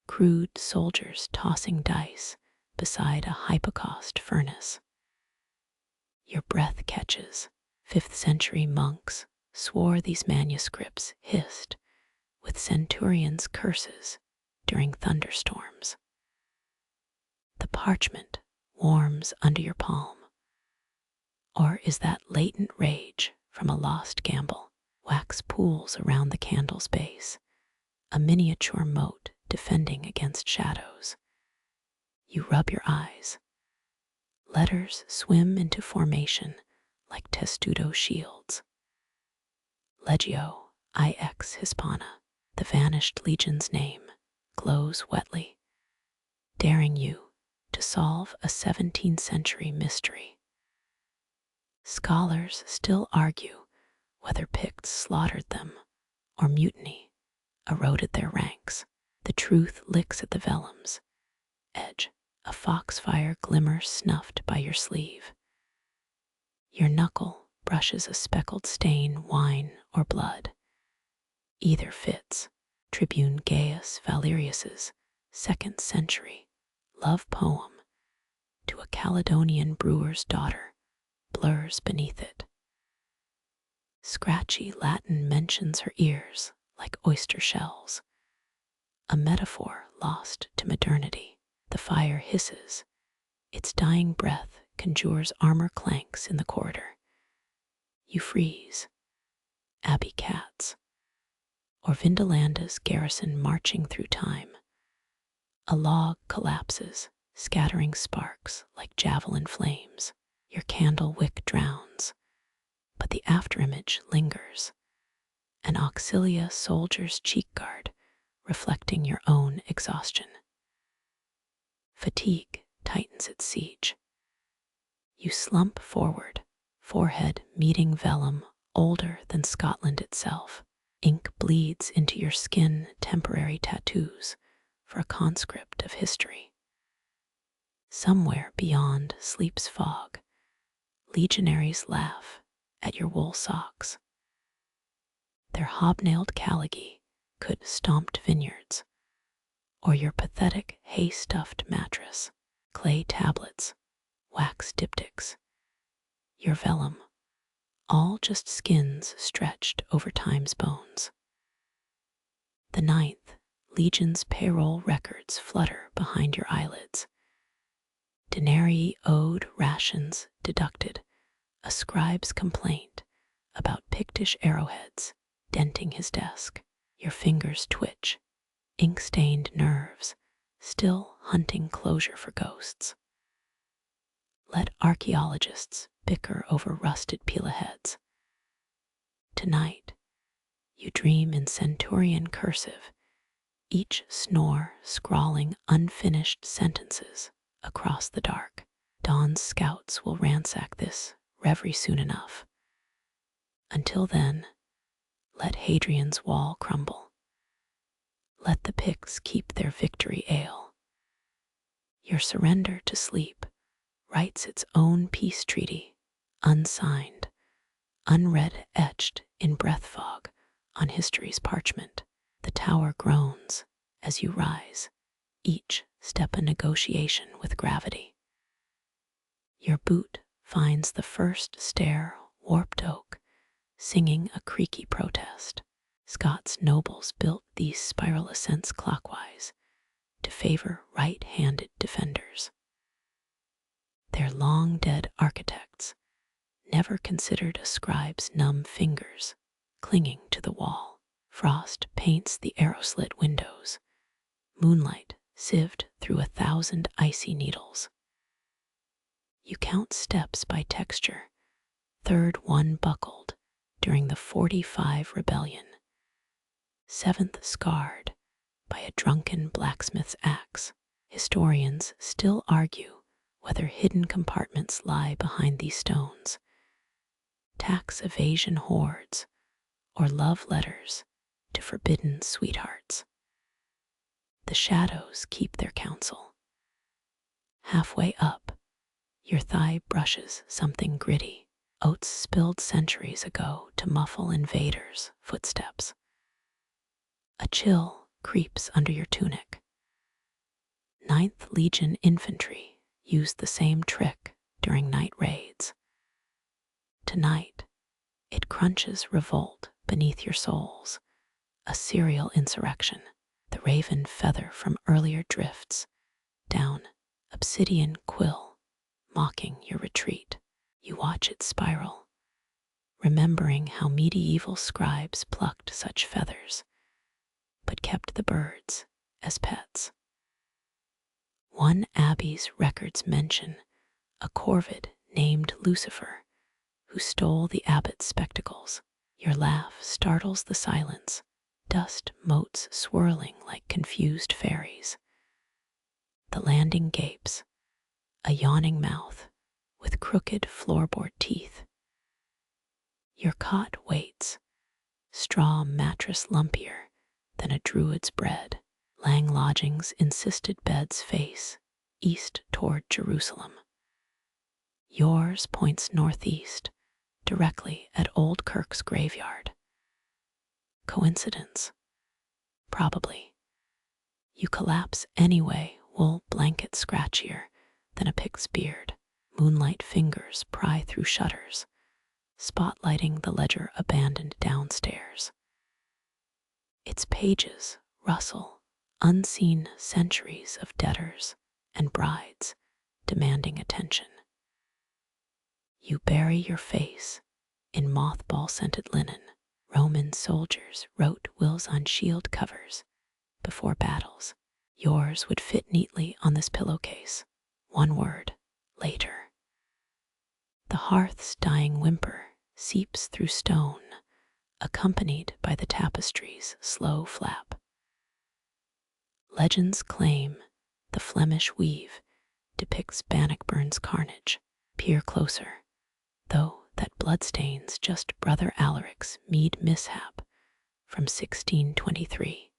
crude soldiers tossing dice beside a hypocaust furnace. Your breath catches. 5th century monks swore these manuscripts hissed with centurions' curses during thunderstorms. The parchment warms under your palm. Or is that latent rage from a lost gamble? Wax pools around the candle's base, a miniature moat defending against shadows. You rub your eyes. Letters swim into formation like testudo shields. Legio IX Hispana, the vanished legion's name, glows wetly, daring you to solve a 17th century mystery. Scholars still argue whether Picts slaughtered them or mutiny eroded their ranks. The truth licks at the vellum's edge, a foxfire glimmer snuffed by your sleeve. Your knuckle brushes a speckled stain, wine or blood. Either fits. Tribune Gaius Valerius's 2nd century love poem to a Caledonian brewer's daughter blurs beneath it. Scratchy Latin mentions her ears like oyster shells, a metaphor lost to modernity. The fire hisses, its dying breath conjures armor clanks in the corridor. You freeze. Abbey cats, or Vindelanda's garrison marching through time. A log collapses, scattering sparks like javelin flames. Your candle wick drowns, but the afterimage lingers. An auxilia soldier's cheek guard, reflecting your own exhaustion. Fatigue tightens its siege. You slump forward, forehead meeting vellum older than Scotland itself. Ink bleeds into your skin, temporary tattoos for a conscript of history. Somewhere beyond sleep's fog, legionaries laugh at your wool socks. Their hobnailed caligy could stomped vineyards, or your pathetic hay-stuffed mattress, clay tablets, wax diptychs, your vellum, all just skins stretched over time's bones. The 9th Legion's payroll records flutter behind your eyelids. Denarii owed, rations deducted, a scribe's complaint about Pictish arrowheads denting his desk. Your fingers twitch, ink-stained nerves, still hunting closure for ghosts. Let archaeologists bicker over rusted pila-heads. Tonight, you dream in centurion cursive, each snore scrawling unfinished sentences across the dark. Dawn's scouts will ransack this reverie soon enough. Until then, let Hadrian's wall crumble. Let the Picts keep their victory ale. Your surrender to sleep writes its own peace treaty, unsigned, unread, etched in breath fog on history's parchment. The tower groans as you rise, each step a negotiation with gravity. Your boot finds the first stair warped oak, singing a creaky protest. Scots nobles built these spiral ascents clockwise to favor right-handed defenders. Their long-dead architects never considered a scribe's numb fingers clinging to the wall. Frost paints the arrow-slit windows, moonlight sieved through 1,000 icy needles. You count steps by texture, third one buckled during the 45 rebellion, seventh scarred by a drunken blacksmith's axe. Historians still argue whether hidden compartments lie behind these stones, tax evasion hoards, or love letters to forbidden sweethearts. The shadows keep their counsel. Halfway up, your thigh brushes something gritty, oats spilled centuries ago to muffle invaders' footsteps. A chill creeps under your tunic. 9th Legion infantry used the same trick during night raids. Tonight, it crunches revolt beneath your soles, a serial insurrection. The raven feather from earlier drifts down, obsidian quill, mocking your retreat. You watch it spiral, remembering how medieval scribes plucked such feathers, but kept the birds as pets. One abbey's records mention a corvid named Lucifer, who stole the abbot's spectacles. Your laugh startles the silence, dust motes swirling like confused fairies. The landing gapes, a yawning mouth with crooked floorboard teeth. Your cot waits, straw mattress lumpier than a druid's bread. Lang lodgings' insisted beds face east toward Jerusalem. Yours points northeast, directly at Old Kirk's graveyard. Coincidence? Probably. You collapse anyway, wool blanket scratchier than a Pict's beard. Moonlight fingers pry through shutters, spotlighting the ledger abandoned downstairs. Its pages rustle, unseen centuries of debtors and brides demanding attention. You bury your face in mothball-scented linen. Roman soldiers wrote wills on shield covers before battles. Yours would fit neatly on this pillowcase. One word, later. The hearth's dying whimper seeps through stone, accompanied by the tapestry's slow flap. Legends claim the Flemish weave depicts Bannockburn's carnage. Peer closer, though that bloodstain's just Brother Alaric's mead mishap from 1623.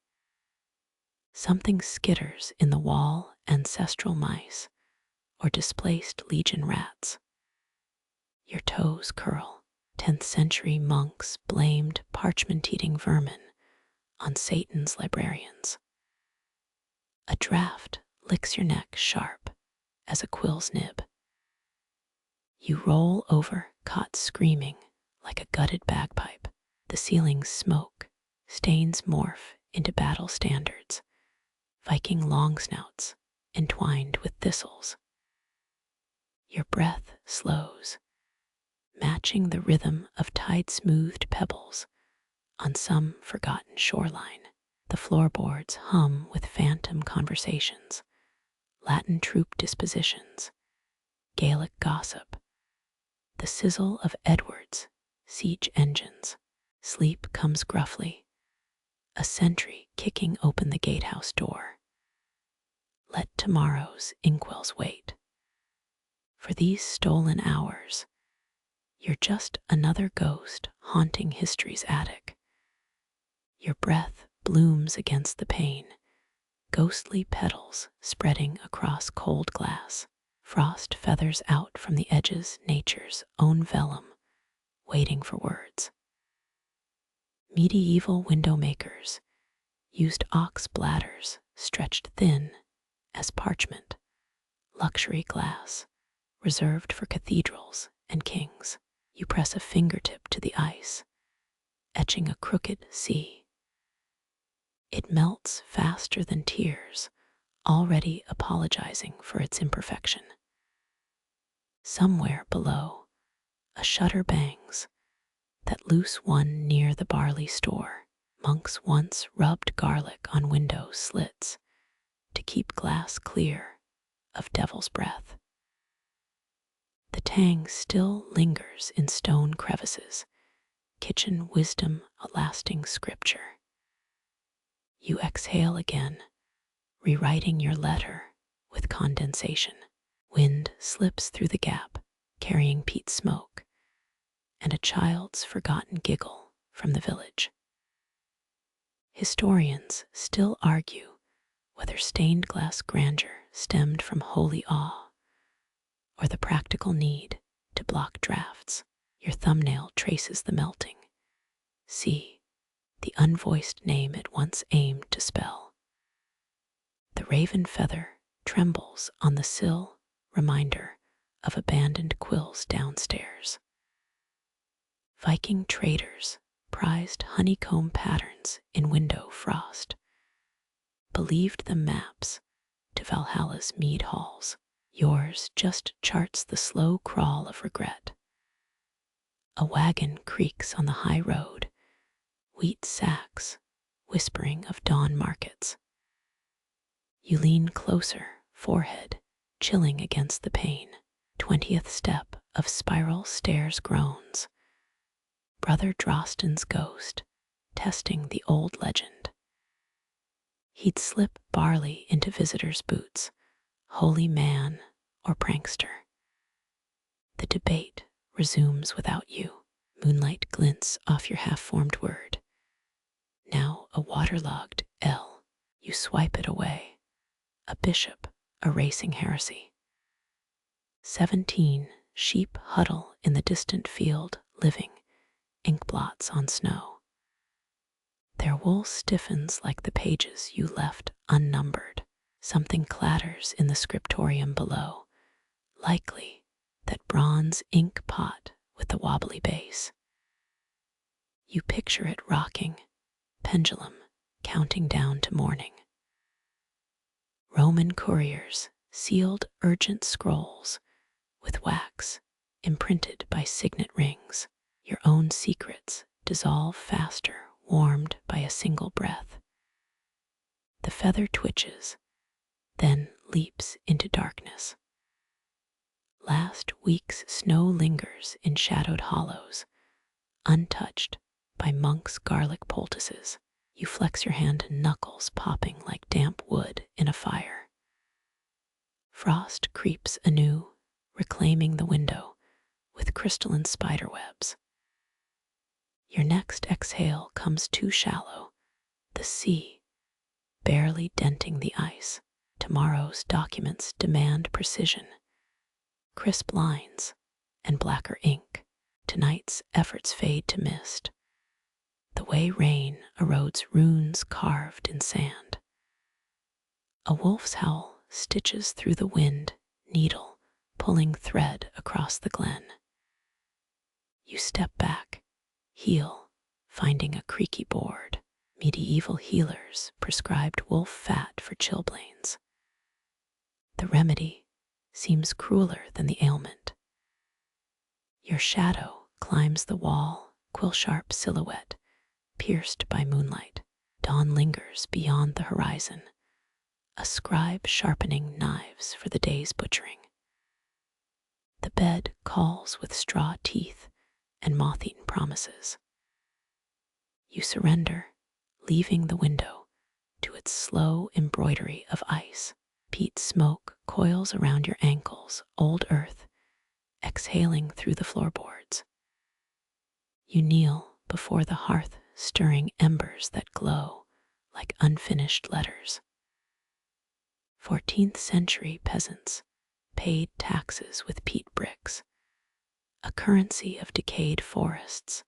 Something skitters in the wall, ancestral mice, or displaced legion rats. Your toes curl. 10th century monks blamed parchment-eating vermin on Satan's librarians. A draft licks your neck sharp as a quill's nib. You roll over, caught screaming like a gutted bagpipe. The ceiling's smoke stains morph into battle standards, Viking longsnouts entwined with thistles. Your breath slows, matching the rhythm of tide-smoothed pebbles on some forgotten shoreline. The floorboards hum with phantom conversations, Latin troop dispositions, Gaelic gossip, the sizzle of Edward's siege engines. Sleep comes gruffly, a sentry kicking open the gatehouse door. Let tomorrow's inkwells wait. For these stolen hours, you're just another ghost haunting history's attic. Your breath blooms against the pane, ghostly petals spreading across cold glass. Frost feathers out from the edges nature's own vellum, waiting for words. Medieval window makers used ox bladders stretched thin as parchment, luxury glass reserved for cathedrals and kings. You press a fingertip to the ice, etching a crooked C. It melts faster than tears, already apologizing for its imperfection. Somewhere below, a shutter bangs, that loose one near the barley store. Monks once rubbed garlic on window slits to keep glass clear of devil's breath. The tang still lingers in stone crevices, kitchen wisdom a lasting scripture. You exhale again, rewriting your letter with condensation. Wind slips through the gap, carrying peat smoke, and a child's forgotten giggle from the village. Historians still argue whether stained glass grandeur stemmed from holy awe or the practical need to block drafts. Your thumbnail traces the melting. See, the unvoiced name it once aimed to spell. The raven feather trembles on the sill, reminder of abandoned quills downstairs. Viking traders prized honeycomb patterns in window frost, believed them maps to Valhalla's mead halls. Yours just charts the slow crawl of regret. A wagon creaks on the high road, wheat sacks whispering of dawn markets. You lean closer, forehead chilling against the pane. 20th step of spiral stairs groans. Brother Drosten's ghost testing the old legend. He'd slip barley into visitors' boots, holy man or prankster. The debate resumes without you. Moonlight glints off your half-formed word. Now a waterlogged L. You swipe it away. A bishop erasing heresy. 17 sheep huddle in the distant field, living, inkblots on snow. Their wool stiffens like the pages you left unnumbered. Something clatters in the scriptorium below, likely that bronze ink pot with the wobbly base. You picture it rocking, pendulum counting down to morning. Roman couriers sealed urgent scrolls with wax imprinted by signet rings. Your own secrets dissolve faster, warmed by a single breath. The feather twitches, then leaps into darkness. Last week's snow lingers in shadowed hollows, untouched by monks' garlic poultices. You flex your hand, knuckles popping like damp wood in a fire. Frost creeps anew, reclaiming the window with crystalline spiderwebs. Your next exhale comes too shallow, the sea barely denting the ice. Tomorrow's documents demand precision, crisp lines and blacker ink. Tonight's efforts fade to mist, the way rain erodes runes carved in sand. A wolf's howl stitches through the wind, needle pulling thread across the glen. You step back, heel finding a creaky board. Medieval healers prescribed wolf fat for chilblains. The remedy seems crueler than the ailment. Your shadow climbs the wall, quill-sharp silhouette, pierced by moonlight. Dawn lingers beyond the horizon, a scribe sharpening knives for the day's butchering. The bed calls with straw teeth and moth-eaten promises. You surrender, leaving the window to its slow embroidery of ice. Peat smoke coils around your ankles, old earth exhaling through the floorboards. You kneel before the hearth, stirring embers that glow like unfinished letters. 14th century peasants paid taxes with peat bricks, a currency of decayed forests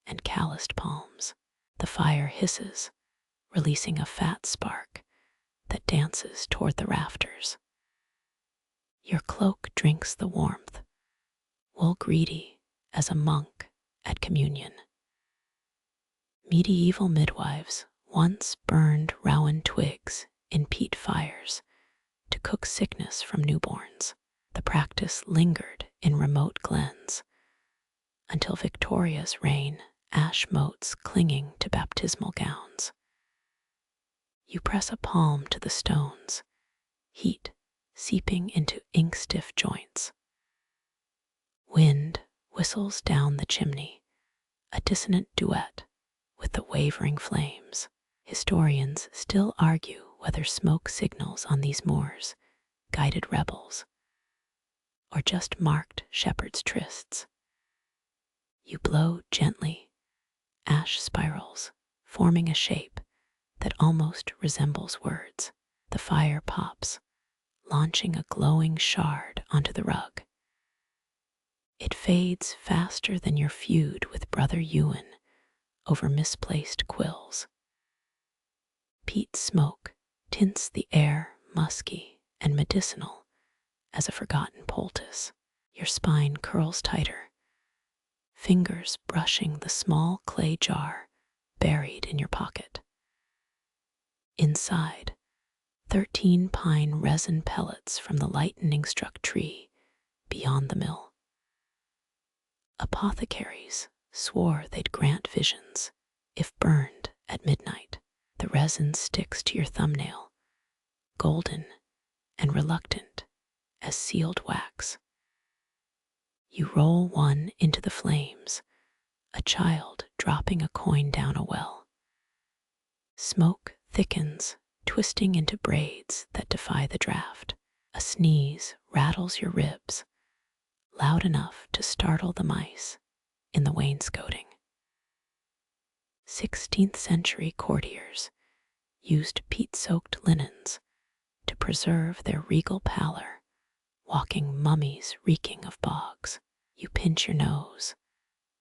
and calloused palms. The fire hisses, releasing a fat spark that dances toward the rafters. Your cloak drinks the warmth, wool greedy as a monk at communion. Medieval midwives once burned rowan twigs in peat fires to cook sickness from newborns. The practice lingered in remote glens until Victoria's reign, ash motes clinging to baptismal gowns. You press a palm to the stones, heat seeping into ink-stiff joints. Wind whistles down the chimney, a dissonant duet with the wavering flames. Historians still argue whether smoke signals on these moors guided rebels or just marked shepherds' trysts. You blow gently, ash spirals, forming a shape that almost resembles words. The fire pops, launching a glowing shard onto the rug. It fades faster than your feud with Brother Ewan over misplaced quills. Peat smoke tints the air musky and medicinal as a forgotten poultice. Your spine curls tighter, fingers brushing the small clay jar buried in your pocket. Inside, 13 pine resin pellets from the lightning-struck tree beyond the mill. Apothecaries swore they'd grant visions if burned at midnight. The resin sticks to your thumbnail, golden and reluctant as sealed wax. You roll one into the flames, a child dropping a coin down a well. Smoke thickens, twisting into braids that defy the draft. A sneeze rattles your ribs, loud enough to startle the mice in the wainscoting. 16th century courtiers used peat-soaked linens to preserve their regal pallor, walking mummies reeking of bogs. You pinch your nose,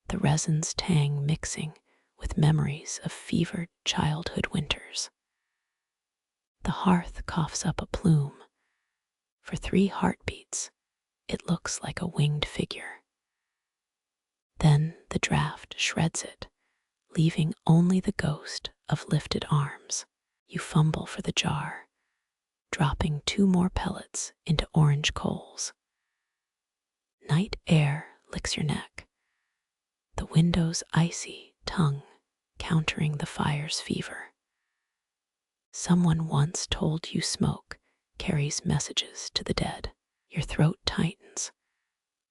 the resin's tang mixing with memories of fevered childhood winters. The hearth coughs up a plume. For 3 heartbeats, it looks like a winged figure. Then the draft shreds it, leaving only the ghost of lifted arms. You fumble for the jar, dropping 2 more pellets into orange coals. Night air licks your neck, the window's icy tongue countering the fire's fever. Someone once told you smoke carries messages to the dead. Your throat tightens,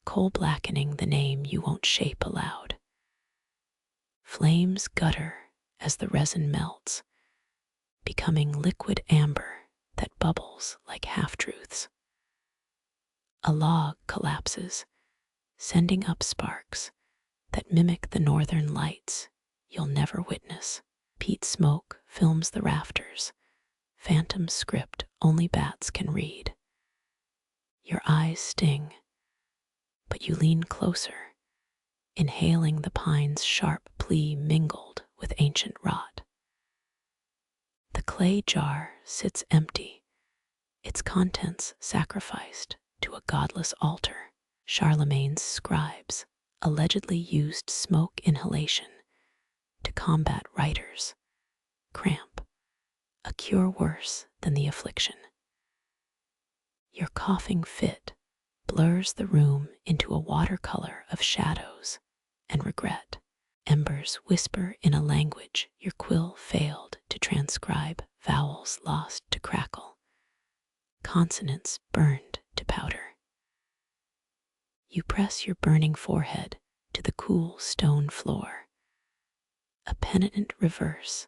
coal blackening the name you won't shape aloud. Flames gutter as the resin melts, becoming liquid amber that bubbles like half-truths. A log collapses, sending up sparks that mimic the northern lights you'll never witness. Peat smoke films the rafters, phantom script only bats can read. Your eyes sting, but you lean closer, inhaling the pine's sharp plea mingled with ancient rot. The clay jar sits empty, its contents sacrificed to a godless altar. Charlemagne's scribes allegedly used smoke inhalation to combat writers' cramp, a cure worse than the affliction. Your coughing fit blurs the room into a watercolor of shadows and regret. Embers whisper in a language your quill failed to transcribe, vowels lost to crackle, consonants burned to powder. You press your burning forehead to the cool stone floor, a penitent reverse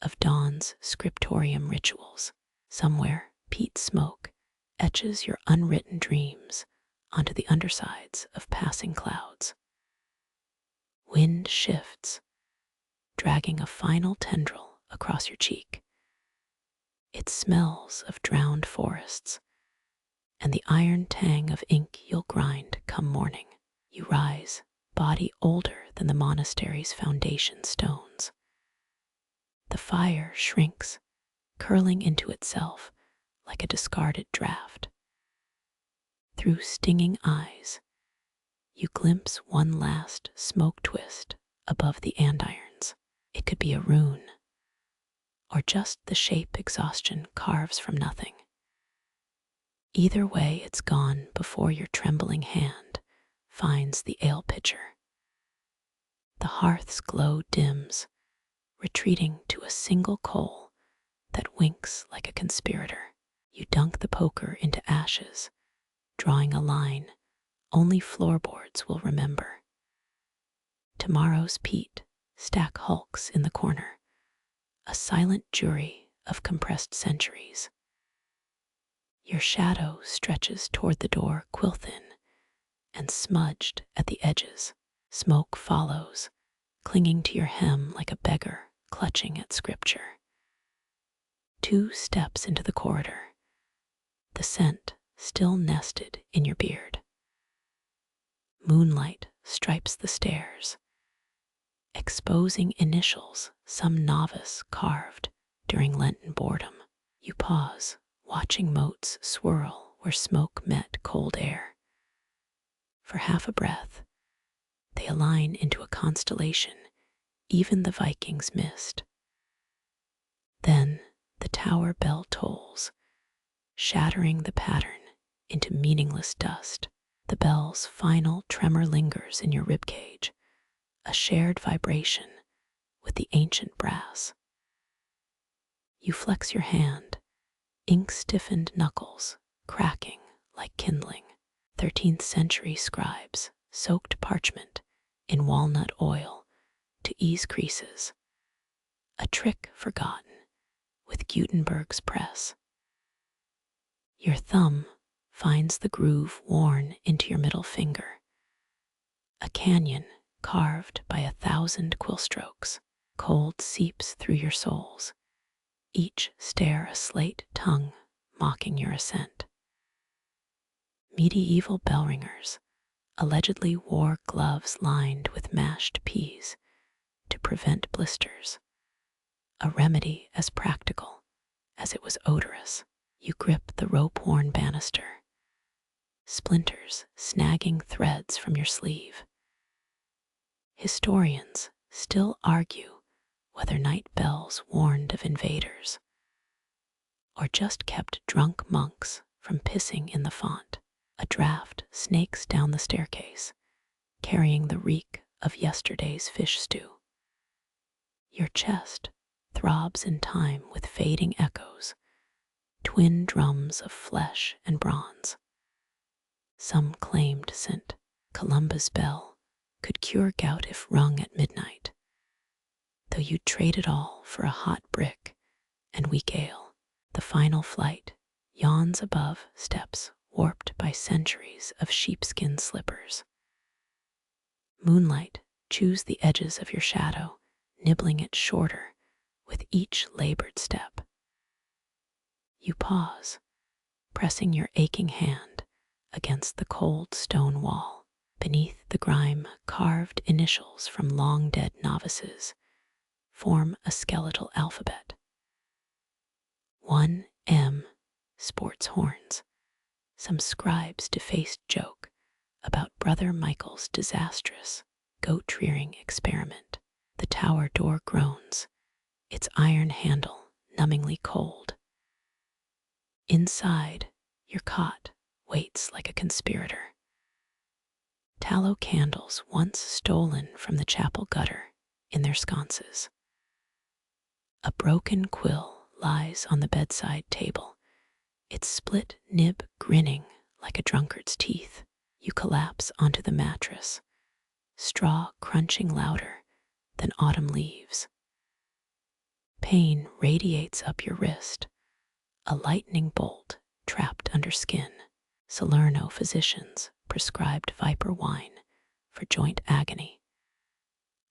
of dawn's Scriptorium rituals. Somewhere, peat smoke etches your unwritten dreams onto the undersides of passing clouds. Wind shifts, dragging a final tendril across your cheek. It smells of drowned forests and the iron tang of ink you'll grind come morning. You rise, body older than the monastery's foundation stones. The fire shrinks, curling into itself like a discarded draft. Through stinging eyes, you glimpse one last smoke twist above the andirons. It could be a rune, or just the shape exhaustion carves from nothing. Either way, it's gone before your trembling hand finds the ale pitcher. The hearth's glow dims, retreating to a single coal that winks like a conspirator. You dunk the poker into ashes, drawing a line only floorboards will remember. Tomorrow's peat stack hulks in the corner, a silent jury of compressed centuries. Your shadow stretches toward the door quill thin and smudged at the edges. Smoke follows, clinging to your hem like a beggar clutching at scripture. 2 steps into the corridor, the scent still nested in your beard. Moonlight stripes the stairs, exposing initials some novice carved during Lenten boredom. You pause, watching motes swirl where smoke met cold air. For half a breath, they align into a constellation even the Vikings missed. Then the tower bell tolls, shattering the pattern into meaningless dust. The bell's final tremor lingers in your ribcage, a shared vibration with the ancient brass. You flex your hand, ink-stiffened knuckles cracking like kindling. 13th century scribes soaked parchment in walnut oil to ease creases, a trick forgotten with Gutenberg's press. Your thumb finds the groove worn into your middle finger, a canyon carved by 1,000 quill strokes. Cold seeps through your soles, each stare a slate tongue mocking your ascent. Medieval bell ringers allegedly wore gloves lined with mashed peas to prevent blisters, a remedy as practical as it was odorous. You grip the rope-worn banister, splinters snagging threads from your sleeve. Historians still argue whether night bells warned of invaders or just kept drunk monks from pissing in the font. A draft snakes down the staircase, carrying the reek of yesterday's fish stew. Your chest throbs in time with fading echoes, twin drums of flesh and bronze. Some claimed St. Columba's bell could cure gout if rung at midnight, though you'd trade it all for a hot brick and weak ale. The final flight yawns above steps warped by centuries of sheepskin slippers. Moonlight chews the edges of your shadow, nibbling it shorter with each labored step. You pause, pressing your aching hand against the cold stone wall. Beneath the grime, carved initials from long-dead novices form a skeletal alphabet. 1M sports horns, some scribe's defaced joke about Brother Michael's disastrous goat-rearing experiment. The tower door groans, its iron handle numbingly cold. Inside, your cot waits like a conspirator. Tallow candles once stolen from the chapel gutter in their sconces. A broken quill lies on the bedside table, its split nib grinning like a drunkard's teeth. You collapse onto the mattress, straw crunching louder than autumn leaves. Pain radiates up your wrist, a lightning bolt trapped under skin. Salerno physicians prescribed viper wine for joint agony,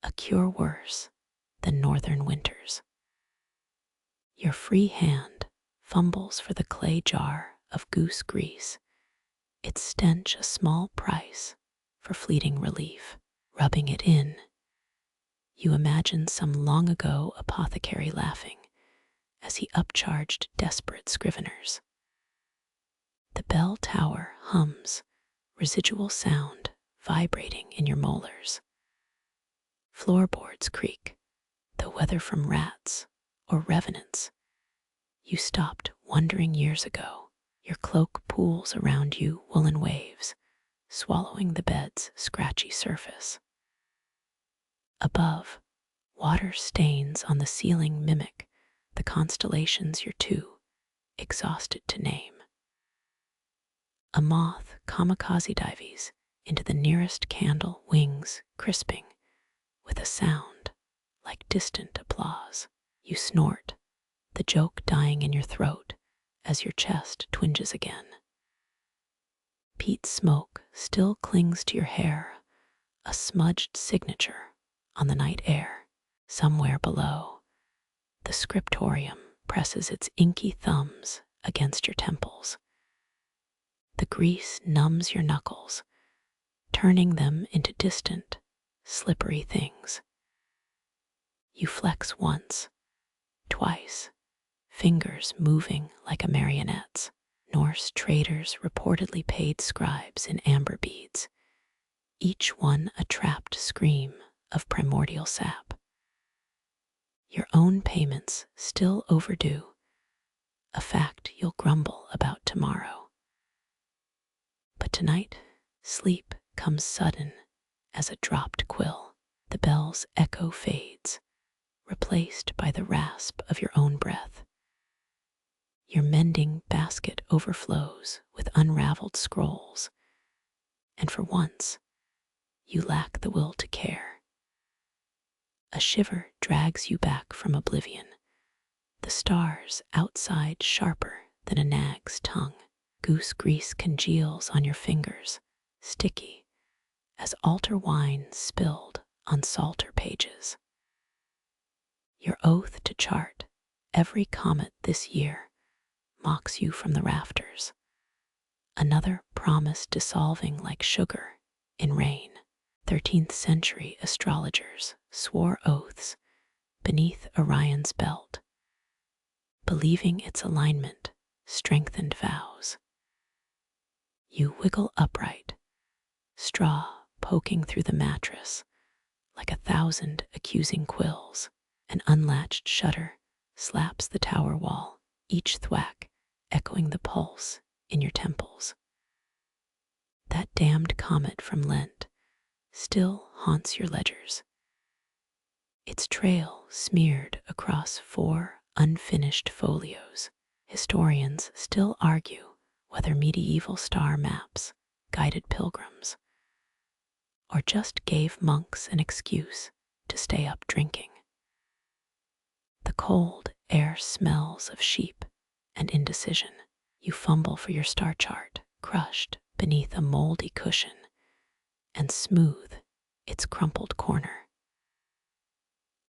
a cure worse than northern winters. Your free hand fumbles for the clay jar of goose grease, its stench a small price for fleeting relief. Rubbing it in, you imagine some long ago apothecary laughing as he upcharged desperate scriveners. The bell tower hums, residual sound vibrating in your molars. Floorboards creak, though whether from rats or revenants you stopped wondering years ago. Your cloak pools around you woolen waves, swallowing the bed's scratchy surface. Above, water stains on the ceiling mimic the constellations you're too exhausted to name. A moth kamikaze dives into the nearest candle, wings crisping with a sound like distant applause. You snort, the joke dying in your throat as your chest twinges again. Peat smoke still clings to your hair, a smudged signature on the night air. Somewhere below, the Scriptorium presses its inky thumbs against your temples. The grease numbs your knuckles, turning them into distant, slippery things. You flex once, twice, fingers moving like a marionette's. Norse traders reportedly paid scribes in amber beads, each one a trapped scream of primordial sap. Your own payments still overdue, a fact you'll grumble about tomorrow. But tonight, sleep comes sudden as a dropped quill. The bell's echo fades, replaced by the rasp of your own breath. Your mending basket overflows with unraveled scrolls, and for once, you lack the will to care. A shiver drags you back from oblivion, the stars outside sharper than a nag's tongue. Goose grease congeals on your fingers, sticky as altar wine spilled on psalter pages. Your oath to chart every comet this year mocks you from the rafters, another promise dissolving like sugar in rain. 13th century astrologers swore oaths beneath Orion's belt, believing its alignment strengthened vows. You wiggle upright, straw poking through the mattress like 1,000 accusing quills. An unlatched shutter slaps the tower wall, each thwack echoing the pulse in your temples. That damned comet from Lent still haunts your ledgers, its trail smeared across 4 unfinished folios. Historians still argue whether medieval star maps guided pilgrims or just gave monks an excuse to stay up drinking. The cold air smells of sheep and indecision. You fumble for your star chart, crushed beneath a moldy cushion, and smooth its crumpled corner.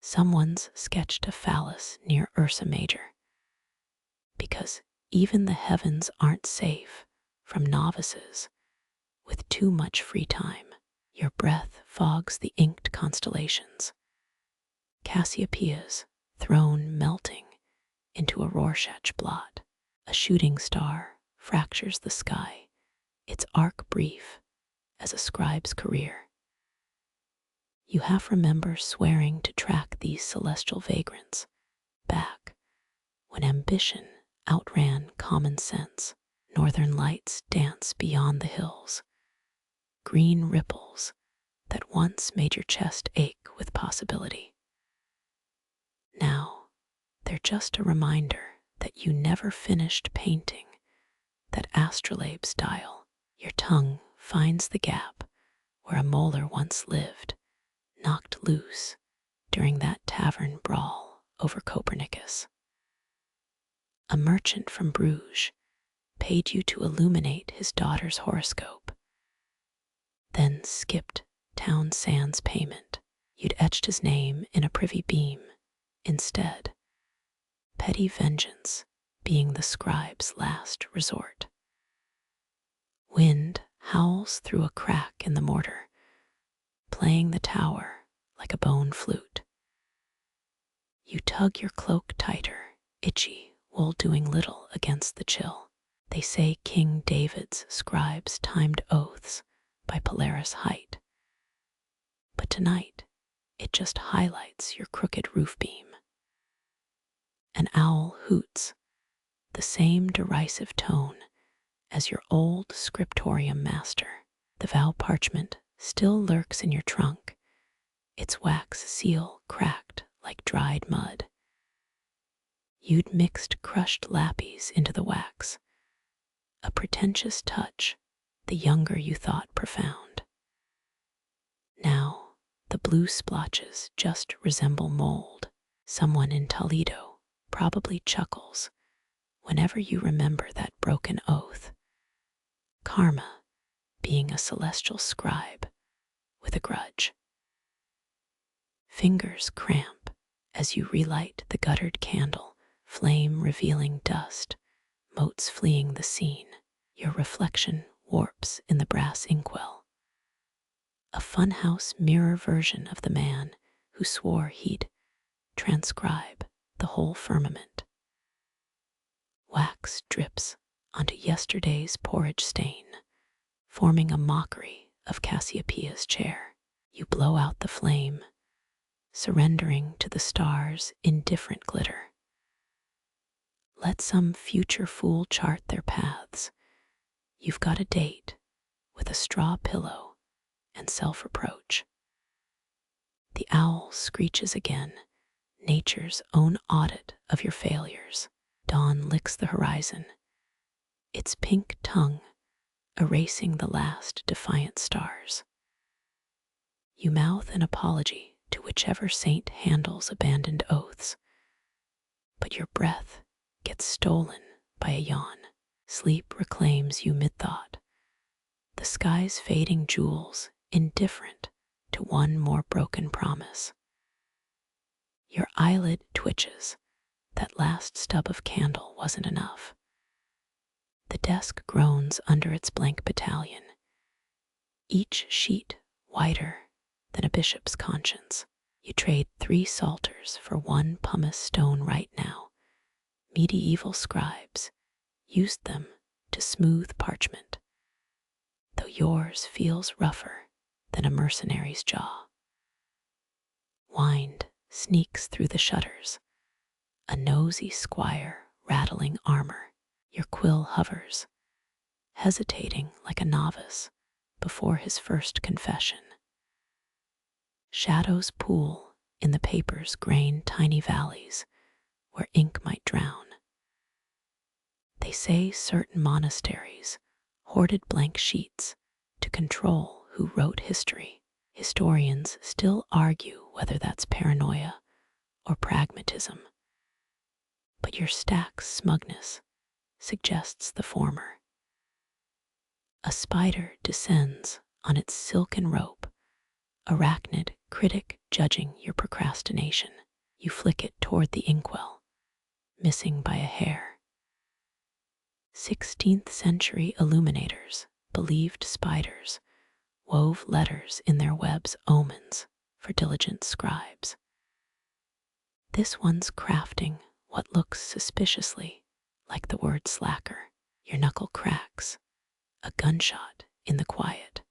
Someone's sketched a phallus near Ursa Major, because even the heavens aren't safe from novices with too much free time. Your breath fogs the inked constellations, Cassiopeia's throne melting into a Rorschach blot. A shooting star fractures the sky, its arc brief as a scribe's career. You half remember swearing to track these celestial vagrants back when ambition outran common sense. Northern lights dance beyond the hills, green ripples that once made your chest ache with possibility. Now, they're just a reminder that you never finished painting that astrolabe's dial. Your tongue finds the gap where a molar once lived, knocked loose during that tavern brawl over Copernicus. A merchant from Bruges paid you to illuminate his daughter's horoscope, then skipped town sans payment. You'd etched his name in a privy beam instead, petty vengeance being the scribe's last resort. Wind howls through a crack in the mortar, playing the tower like a bone flute. You tug your cloak tighter, itchy, wool doing little against the chill. They say King David's scribes timed oaths by Polaris height. But tonight, it just highlights your crooked roof beam. An owl hoots, the same derisive tone as your old Scriptorium master. The vow parchment still lurks in your trunk, its wax seal cracked like dried mud. You'd mixed crushed lappies into the wax, a pretentious touch the younger you thought profound. Now, the blue splotches just resemble mold. Someone in Toledo probably chuckles whenever you remember that broken oath. Karma being a celestial scribe with a grudge. Fingers cramp as you relight the guttered candle, flame revealing dust, motes fleeing the scene. Your reflection warps in the brass inkwell. A funhouse mirror version of the man who swore he'd transcribe the whole firmament. Wax drips onto yesterday's porridge stain, forming a mockery of Cassiopeia's chair. You blow out the flame, surrendering to the stars' indifferent glitter. Let some future fool chart their paths. You've got a date with a straw pillow and self-reproach. The owl screeches again, nature's own audit of your failures. Dawn licks the horizon, its pink tongue erasing the last defiant stars. You mouth an apology to whichever saint handles abandoned oaths, but your breath gets stolen by a yawn. Sleep reclaims you mid-thought, the sky's fading jewels indifferent to one more broken promise. Your eyelid twitches. That last stub of candle wasn't enough. The desk groans under its blank battalion, each sheet whiter than a bishop's conscience. You trade 3 psalters for 1 pumice stone right now. Medieval scribes used them to smooth parchment, though yours feels rougher than a mercenary's jaw. Wind sneaks through the shutters, a nosy squire rattling armor. Your quill hovers, hesitating like a novice before his first confession. Shadows pool in the paper's grain tiny valleys where ink might drown. They say certain monasteries hoarded blank sheets to control who wrote history. Historians still argue whether that's paranoia or pragmatism, but your stack's smugness suggests the former. A spider descends on its silken rope, arachnid critic judging your procrastination. You flick it toward the inkwell, missing by a hair. 16th century illuminators believed spiders wove letters in their webs, omens for diligent scribes. This one's crafting what looks suspiciously like the word slacker. Your knuckle cracks, a gunshot in the quiet.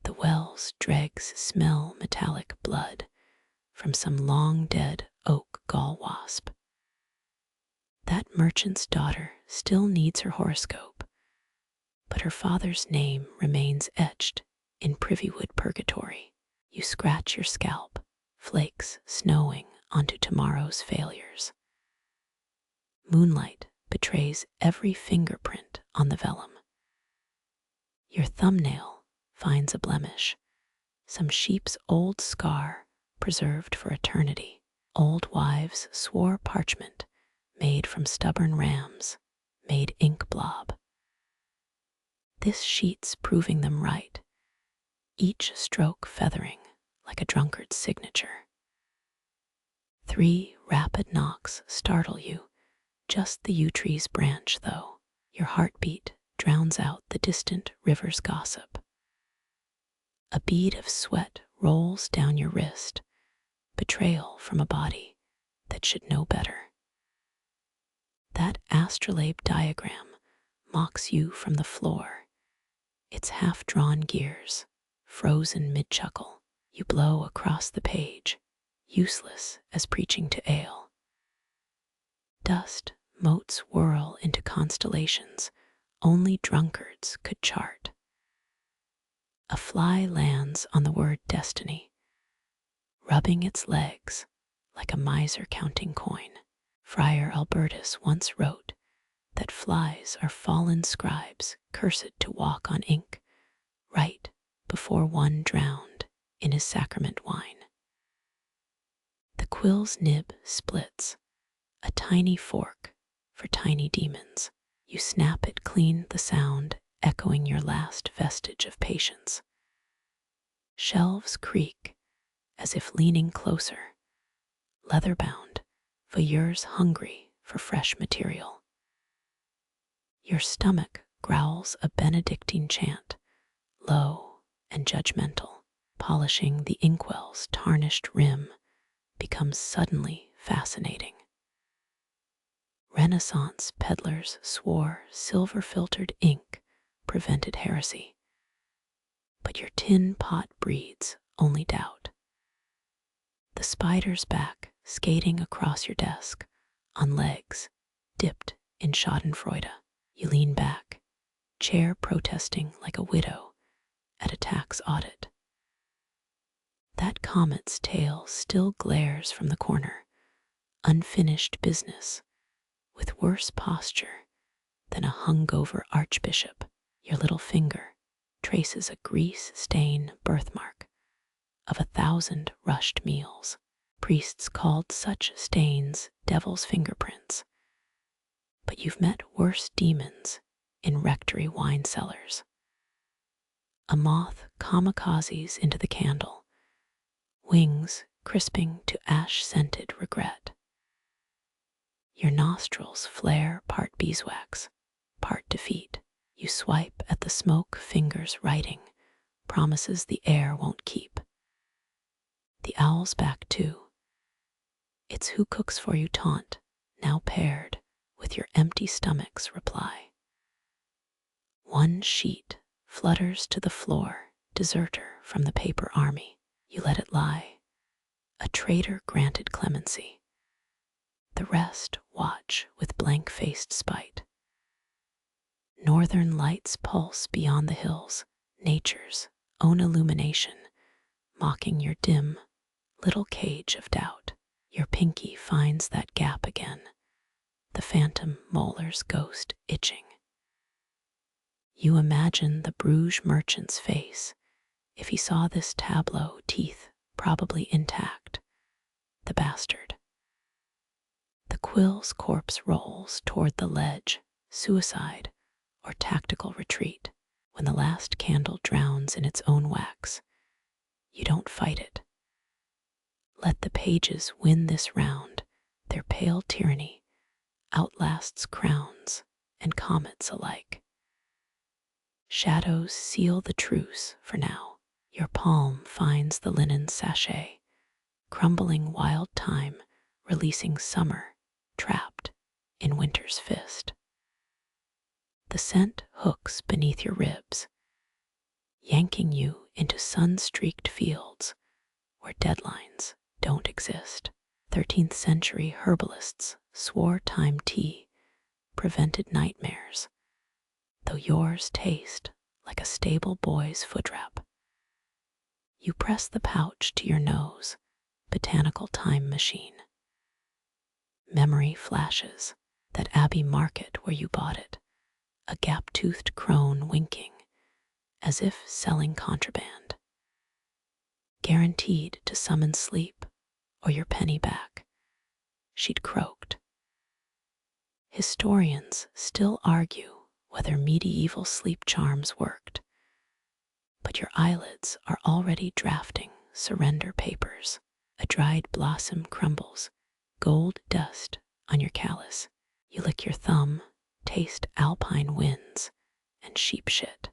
The well's dregs smell metallic blood from some long-dead oak gall wasp. That merchant's daughter still needs her horoscope, but her father's name remains etched in privywood purgatory. You scratch your scalp, flakes snowing onto tomorrow's failures. Moonlight betrays every fingerprint on the vellum. Your thumbnail finds a blemish, some sheep's old scar preserved for eternity. Old wives swore parchment made from stubborn rams made ink blob. This sheet's proving them right, each stroke feathering like a drunkard's signature. 3 rapid knocks startle you, just the yew tree's branch though. Your heartbeat drowns out the distant river's gossip. A bead of sweat rolls down your wrist, betrayal from a body that should know better. That astrolabe diagram mocks you from the floor, its half-drawn gears frozen mid-chuckle. You blow across the page, useless as preaching to ale. Dust motes whirl into constellations only drunkards could chart. A fly lands on the word destiny, rubbing its legs like a miser counting coin. Friar Albertus once wrote that flies are fallen scribes cursed to walk on ink right before one drowned in his sacrament wine. The quill's nib splits, a tiny fork for tiny demons. You snap it clean, the sound echoing your last vestige of patience. Shelves creak as if leaning closer, leather-bound, voyeurs hungry for fresh material. Your stomach growls a Benedictine chant, low and judgmental. Polishing the inkwell's tarnished rim becomes suddenly fascinating. Renaissance peddlers swore silver-filtered ink prevented heresy, but your tin pot breeds only doubt. The spider's back skating across your desk on legs dipped in schadenfreude. You lean back, chair protesting like a widow at a tax audit. That comet's tail still glares from the corner, unfinished business, with worse posture than a hungover archbishop. Your little finger traces a grease-stained birthmark of 1,000 rushed meals. Priests called such stains devil's fingerprints, but you've met worse demons in rectory wine cellars. A moth kamikazes into the candle, wings crisping to ash-scented regret. Your nostrils flare part beeswax, part defeat. You swipe at the smoke, fingers writing promises the air won't keep. The owl's back too. It's who cooks for you taunt, now paired with your empty stomach's reply. One sheet flutters to the floor, deserter from the paper army. You let it lie, a traitor granted clemency. The rest watch with blank-faced spite. Northern lights pulse beyond the hills, nature's own illumination, mocking your dim little cage of doubt. Your pinky finds that gap again, the phantom molar's ghost itching. You imagine the Bruges merchant's face if he saw this tableau, teeth probably intact, the bastard. The quill's corpse rolls toward the ledge, suicide or tactical retreat. When the last candle drowns in its own wax, you don't fight it. Let the pages win this round. Their pale tyranny outlasts crowns and comets alike. Shadows seal the truce for now. Your palm finds the linen sachet, crumbling wild time, releasing summer, trapped in winter's fist. The scent hooks beneath your ribs, yanking you into sun-streaked fields where deadlines don't exist. 13th century herbalists swore time tea prevented nightmares, though yours taste like a stable boy's footwrap. You press the pouch to your nose, botanical time machine. Memory flashes, that Abbey market where you bought it, a gap-toothed crone winking, as if selling contraband. Guaranteed to summon sleep or your penny back, she'd croaked. Historians still argue whether medieval sleep charms worked, but your eyelids are already drafting surrender papers. A dried blossom crumbles, gold dust on your callus. You lick your thumb, taste alpine winds and sheep shit.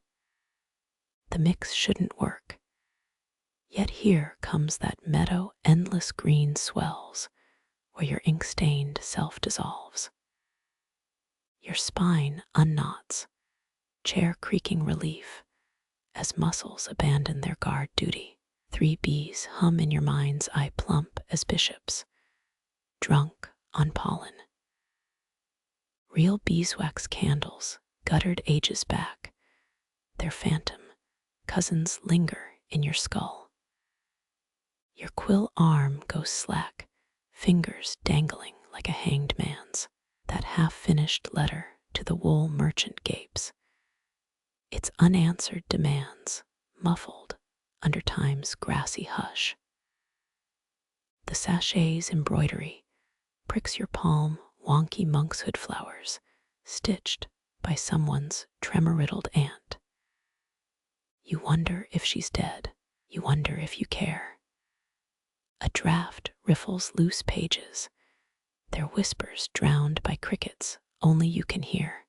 The mix shouldn't work. Yet here comes that meadow endless green swells where your ink-stained self dissolves. Your spine unknots, chair creaking relief as muscles abandon their guard duty. 3 bees hum in your mind's eye plump as bishops, drunk on pollen. Real beeswax candles guttered ages back, their phantom cousins linger in your skull. Your quill arm goes slack, fingers dangling like a hanged man's. That half-finished letter to the wool merchant gapes, its unanswered demands muffled under time's grassy hush. The sachet's embroidery pricks your palm wonky monkshood flowers, stitched by someone's tremor-riddled aunt. You wonder if she's dead, you wonder if you care. A draft riffles loose pages, their whispers drowned by crickets only you can hear.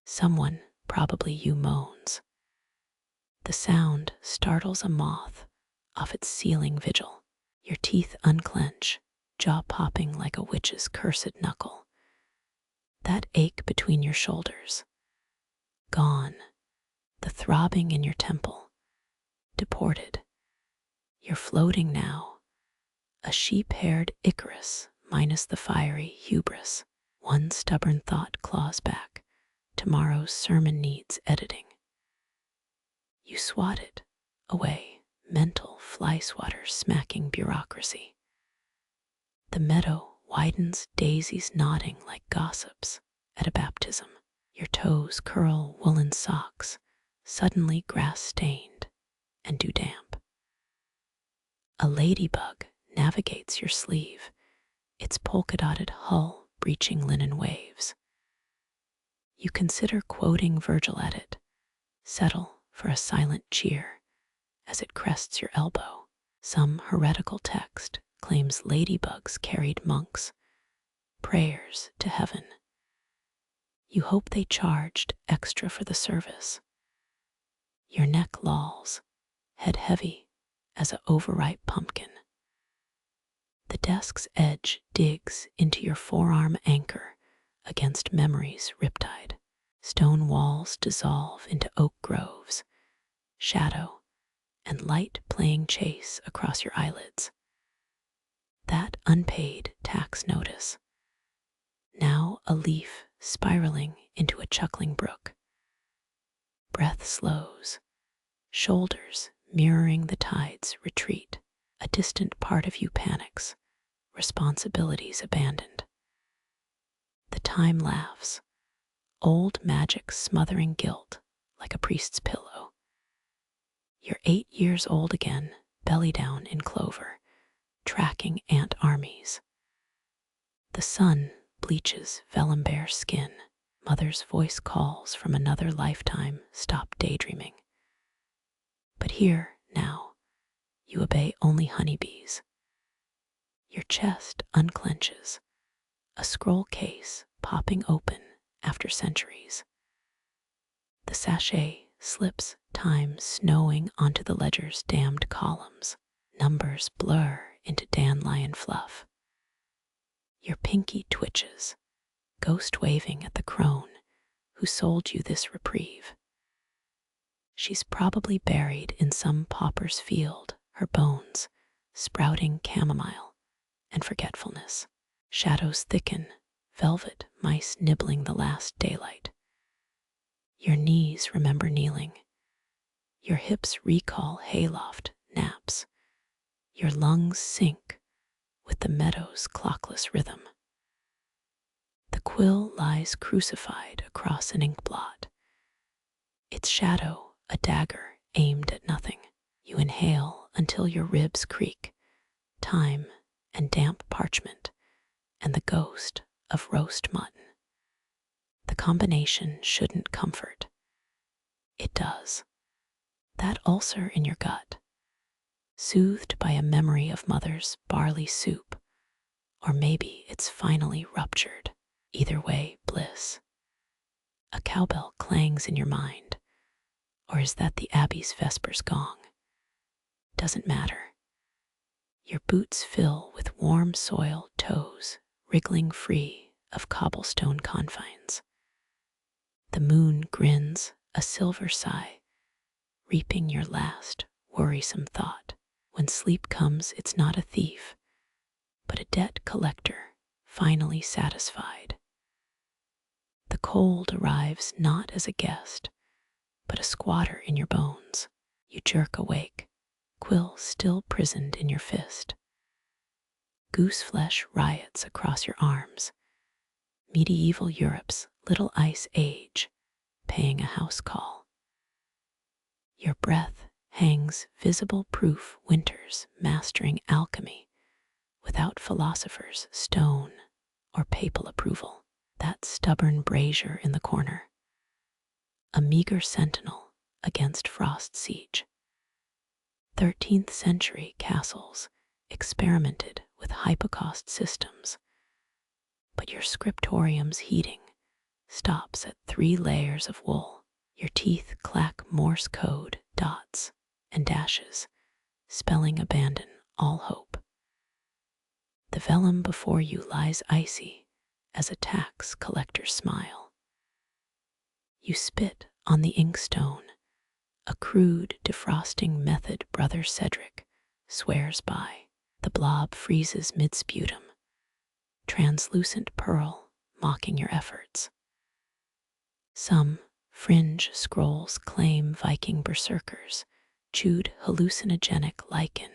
Someone, probably you, moans. The sound startles a moth off its sealing vigil. Your teeth unclench, jaw popping like a witch's cursed knuckle. That ache between your shoulders, gone. The throbbing in your temple, deported. You're floating now, a sheep-haired Icarus minus the fiery hubris. One stubborn thought claws back. Tomorrow's sermon needs editing. You swat it away, mental fly swatter smacking bureaucracy. The meadow widens, daisies nodding like gossips at a baptism. Your toes curl woolen socks, suddenly grass-stained and dew damp. A ladybug navigates your sleeve, its polka-dotted hull breaching linen waves. You consider quoting Virgil at it, settle for a silent cheer as it crests your elbow. Some heretical text claims ladybugs carried monks' prayers to heaven. You hope they charged extra for the service. Your neck lolls, head heavy as a overripe pumpkin. The desk's edge digs into your forearm anchor against memory's riptide. Stone walls dissolve into oak groves, shadow and light playing chase across your eyelids. That unpaid tax notice. Now a leaf spiraling into a chuckling brook. Breath slows, shoulders mirroring the tide's retreat. A distant part of you panics, responsibilities abandoned. The time laughs, old magic smothering guilt like a priest's pillow. You're 8 years old again, belly down in clover, tracking ant armies. The sun bleaches vellum bare skin. Mother's voice calls from another lifetime, stop daydreaming. But here, now, you obey only honeybees. Your chest unclenches, a scroll case popping open after centuries. The sachet slips, time snowing onto the ledger's damned columns. Numbers blur into dandelion fluff. Your pinky twitches, ghost waving at the crone who sold you this reprieve. She's probably buried in some pauper's field, her bones sprouting chamomile and forgetfulness. Shadows thicken, velvet mice nibbling the last daylight. Your knees remember kneeling. Your hips recall hayloft naps. Your lungs sink with the meadow's clockless rhythm. The quill lies crucified across an inkblot, its shadow a dagger aimed at nothing. You inhale until your ribs creak, thyme and damp parchment, and the ghost of roast mutton. The combination shouldn't comfort. It does. That ulcer in your gut, soothed by a memory of mother's barley soup, or maybe it's finally ruptured. Either way, bliss. A cowbell clangs in your mind, or is that the abbey's vespers gong? Doesn't matter. Your boots fill with warm soil toes, wriggling free of cobblestone confines. The moon grins a silver sigh, reaping your last worrisome thought. When sleep comes, it's not a thief, but a debt collector finally satisfied. The cold arrives not as a guest, but a squatter in your bones. You jerk awake, quill still prisoned in your fist. Goose flesh riots across your arms. Medieval Europe's little ice age, paying a house call. Your breath hangs visible proof winter's mastering alchemy without philosophers, stone, or papal approval. That stubborn brazier in the corner, a meager sentinel against frost siege. 13th century castles experimented with hypocaust systems, but your scriptorium's heating stops at 3 layers of wool. Your teeth clack Morse code dots and dashes, spelling abandon all hope. The vellum before you lies icy as a tax collector's smile. You spit on the inkstone, a crude defrosting method Brother Cedric swears by. The blob freezes mid-sputum, translucent pearl mocking your efforts. Some fringe scrolls claim Viking berserkers chewed hallucinogenic lichen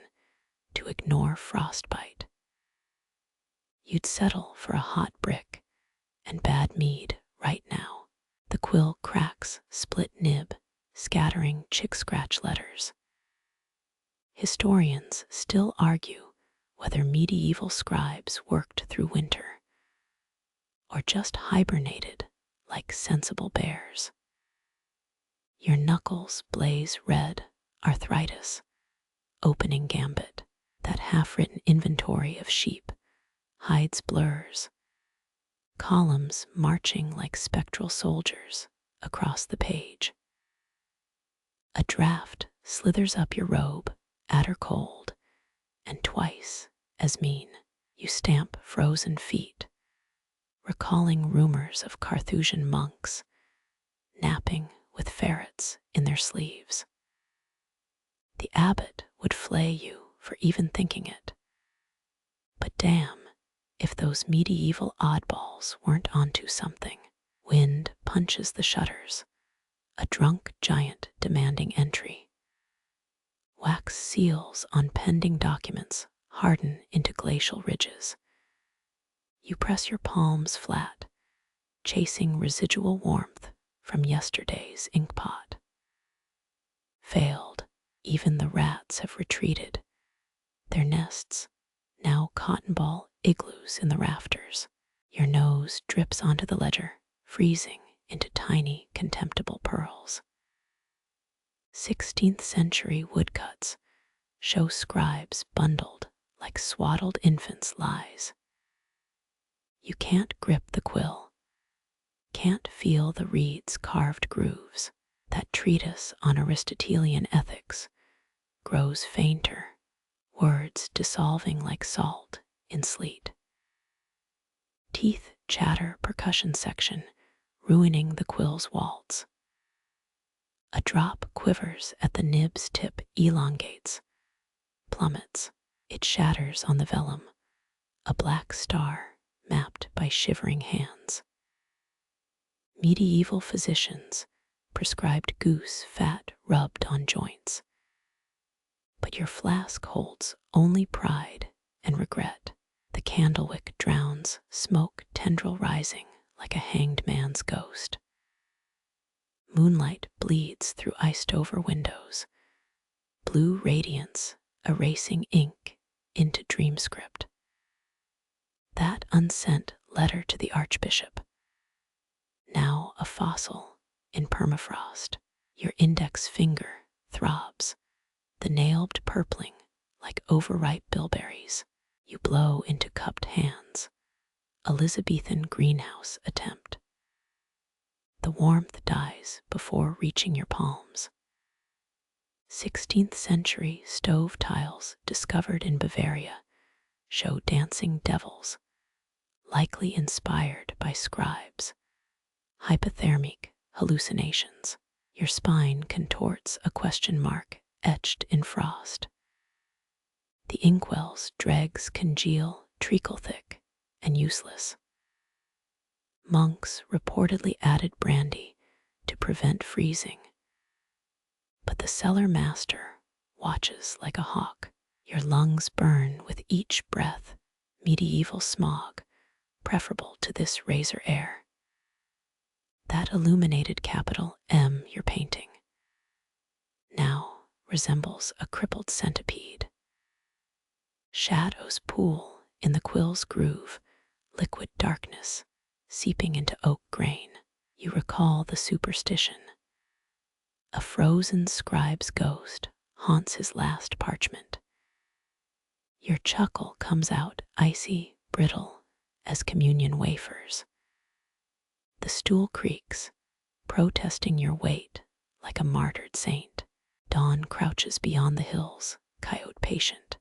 to ignore frostbite. You'd settle for a hot brick and bad mead right now. The quill cracks split nib, scattering chick-scratch letters. Historians still argue whether medieval scribes worked through winter or just hibernated like sensible bears. Your knuckles blaze red, arthritis, opening gambit, that half-written inventory of sheep hides blurs, columns marching like spectral soldiers across the page. A draft slithers up your robe, adder cold, and twice as mean. You stamp frozen feet, recalling rumors of Carthusian monks napping with ferrets in their sleeves. The abbot would flay you for even thinking it. But damn if those medieval oddballs weren't onto something. Wind punches the shutters, a drunk giant demanding entry. Wax seals on pending documents harden into glacial ridges. You press your palms flat, chasing residual warmth from yesterday's inkpot. Failed, even the rats have retreated, their nests now cotton ball igloos in the rafters. Your nose drips onto the ledger, freezing into tiny, contemptible pearls. 16th century woodcuts show scribes bundled like swaddled infants' lies. You can't grip the quill, can't feel the reed's carved grooves. That treatise on Aristotelian ethics grows fainter, words dissolving like salt in sleet. Teeth chatter percussion section, ruining the quill's waltz. A drop quivers at the nib's tip, elongates, plummets. It shatters on the vellum, a black star mapped by shivering hands. Medieval physicians prescribed goose fat rubbed on joints. But your flask holds only pride and regret. The candlewick drowns, smoke tendril rising like a hanged man's ghost. Moonlight bleeds through iced-over windows, blue radiance erasing ink into dream script. That unsent letter to the Archbishop, now a fossil in permafrost. Your index finger throbs, the nailed purpling like overripe bilberries. You blow into cupped hands, Elizabethan greenhouse attempt. The warmth dies before reaching your palms. 16th century stove tiles discovered in Bavaria show dancing devils, likely inspired by scribes. Hypothermic hallucinations. Your spine contorts a question mark etched in frost. The inkwell's dregs congeal treacle thick and useless. Monks reportedly added brandy to prevent freezing, but the cellar master watches like a hawk. Your lungs burn with each breath, medieval smog, preferable to this razor air. That illuminated capital M you're painting now resembles a crippled centipede. Shadows pool in the quill's groove, liquid darkness seeping into oak grain. You recall the superstition. A frozen scribe's ghost haunts his last parchment. Your chuckle comes out icy, brittle as communion wafers. The stool creaks, protesting your weight like a martyred saint. Dawn crouches beyond the hills, coyote patient.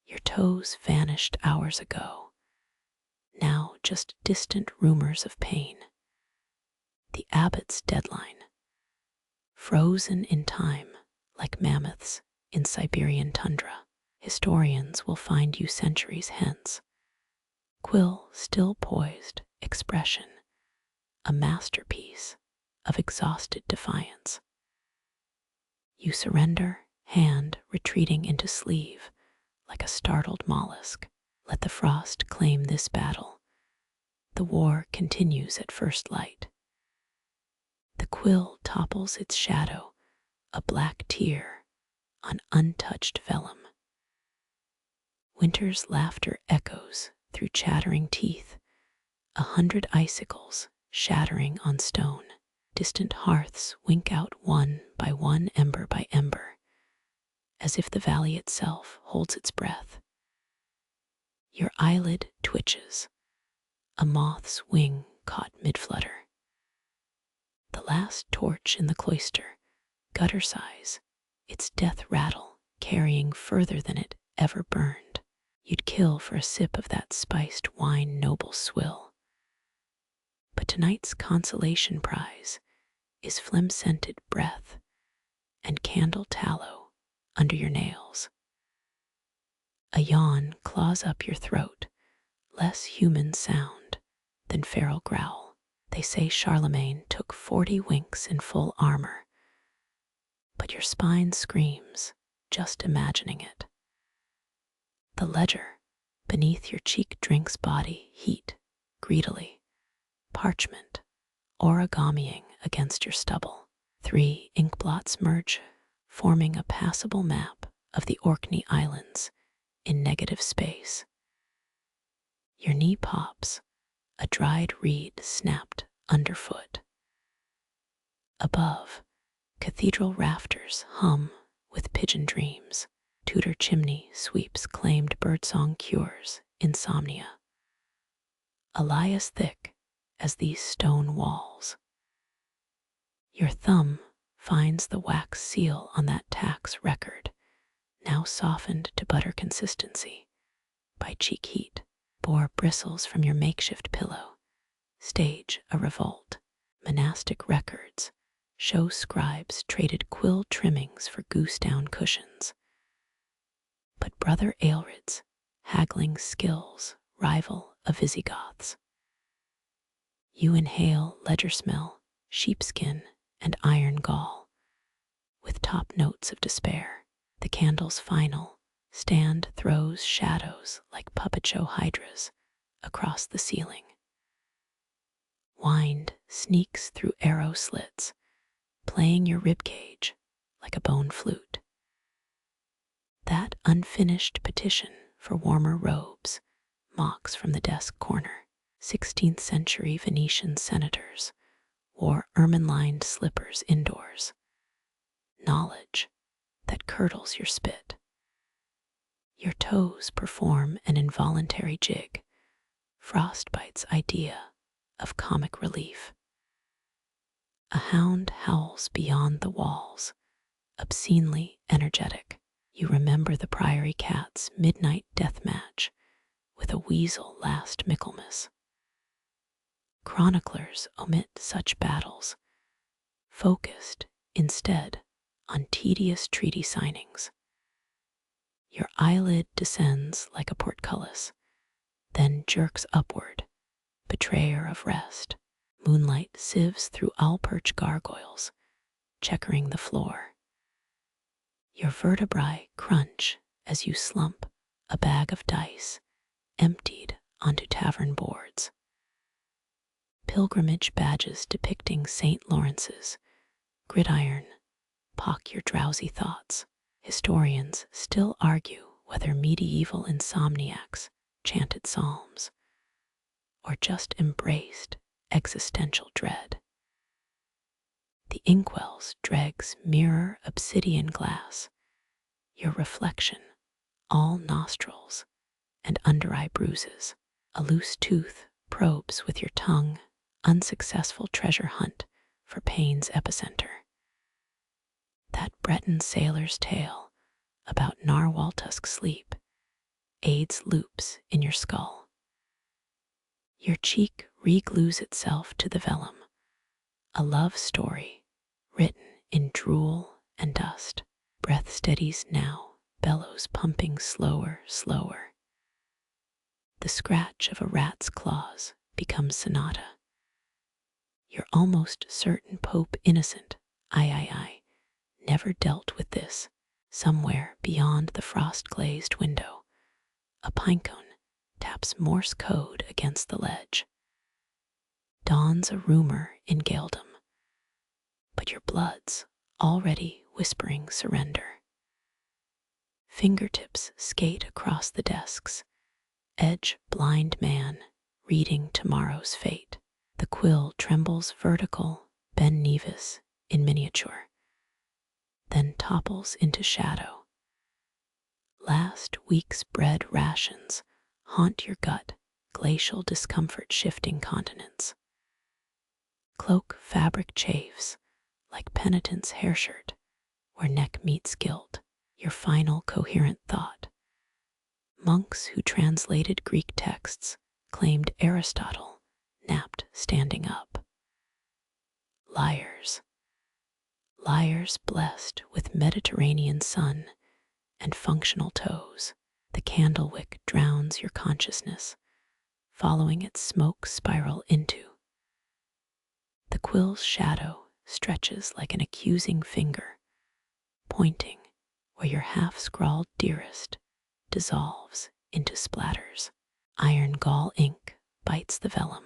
Your toes vanished hours ago, now just distant rumors of pain. The abbot's deadline, frozen in time like mammoths in Siberian tundra. Historians will find you centuries hence. Quill still poised, expression, a masterpiece of exhausted defiance. You surrender, hand retreating into sleeve like a startled mollusk. Let the frost claim this battle. The war continues at first light. The quill topples its shadow, a black tear on untouched vellum. Winter's laughter echoes through chattering teeth, 100 icicles shattering on stone. Distant hearths wink out one by one, ember by ember, as if the valley itself holds its breath. Your eyelid twitches, a moth's wing caught mid-flutter. The last torch in the cloister, gutter size, its death rattle carrying further than it ever burned. You'd kill for a sip of that spiced wine noble swill. But tonight's consolation prize is phlegm-scented breath and candle tallow under your nails. A yawn claws up your throat, less human sound than feral growl. They say Charlemagne took 40 winks in full armor, but your spine screams just imagining it. The ledger beneath your cheek drinks body heat greedily, parchment origamying against your stubble. 3 inkblots merge, forming a passable map of the Orkney Islands in negative space. Your knee pops, a dried reed snapped underfoot. Above, cathedral rafters hum with pigeon dreams. Tudor chimney sweeps claimed birdsong cures insomnia. A lie as thick as these stone walls. Your thumb finds the wax seal on that tax record, now softened to butter consistency by cheek heat. Boar bristles from your makeshift pillow, stage a revolt. Monastic records show scribes traded quill trimmings for goose-down cushions. But Brother Aelred's haggling skills rival a Visigoth's. You inhale ledger smell, sheepskin, and iron gall, with top notes of despair. The candle's final stand throws shadows like puppet show hydras across the ceiling. Wind sneaks through arrow slits, playing your ribcage like a bone flute. That unfinished petition for warmer robes mocks from the desk corner. 16th century Venetian senators wore ermine-lined slippers indoors. Knowledge that curdles your spit. Your toes perform an involuntary jig, frostbite's idea of comic relief. A hound howls beyond the walls, obscenely energetic. You remember the Priory cat's midnight death match with a weasel last Michaelmas. Chroniclers omit such battles, focused instead on tedious treaty signings. Your eyelid descends like a portcullis, then jerks upward, betrayer of rest. Moonlight sieves through perch gargoyles, checkering the floor. Your vertebrae crunch as you slump a bag of dice emptied onto tavern boards. Pilgrimage badges depicting St. Lawrence's gridiron pock your drowsy thoughts. Historians still argue whether medieval insomniacs chanted psalms or just embraced existential dread. The inkwell's dregs mirror obsidian glass, your reflection all nostrils and under-eye bruises. A loose tooth probes with your tongue, unsuccessful treasure hunt for pain's epicenter. That Breton sailor's tale about narwhal tusk sleep aids loops in your skull. Your cheek re-glues itself to the vellum, a love story written in drool and dust. Breath steadies now, bellows pumping slower. The scratch of a rat's claws becomes sonata. You're almost certain Pope Innocent, I, never dealt with this. Somewhere beyond the frost-glazed window, a pinecone taps Morse code against the ledge. Dawns a rumor in Galldom, but your blood's already whispering surrender. Fingertips skate across the desks, edge blind man reading tomorrow's fate. The quill trembles vertical, Ben Nevis in miniature, then topples into shadow. Last week's bread rations haunt your gut, glacial discomfort shifting continents. Cloak fabric chafes like penitent's hair shirt where neck meets guilt, your final coherent thought. Monks who translated Greek texts claimed Aristotle napped standing up. Liars blessed with Mediterranean sun and functional toes. The candlewick drowns your consciousness, following its smoke spiral into. The quill's shadow stretches like an accusing finger, pointing where your half-scrawled dearest dissolves into splatters. Iron Gall ink bites the vellum.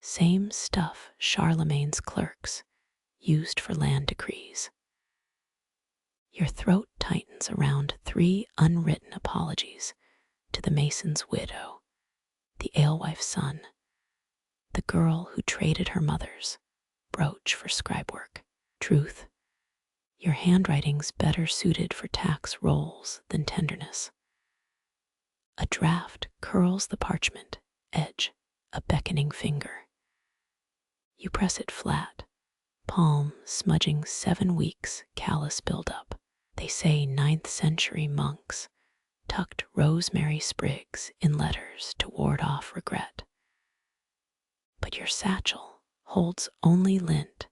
Same stuff Charlemagne's clerks used for land decrees. Your throat tightens around 3 unwritten apologies to the mason's widow, the alewife's son, the girl who traded her mother's brooch for scribe work. Truth, your handwriting's better suited for tax rolls than tenderness. A draft curls the parchment edge, a beckoning finger. You press it flat, palm smudging 7 weeks callus buildup. They say 9th century monks tucked rosemary sprigs in letters to ward off regret. But your satchel holds only lint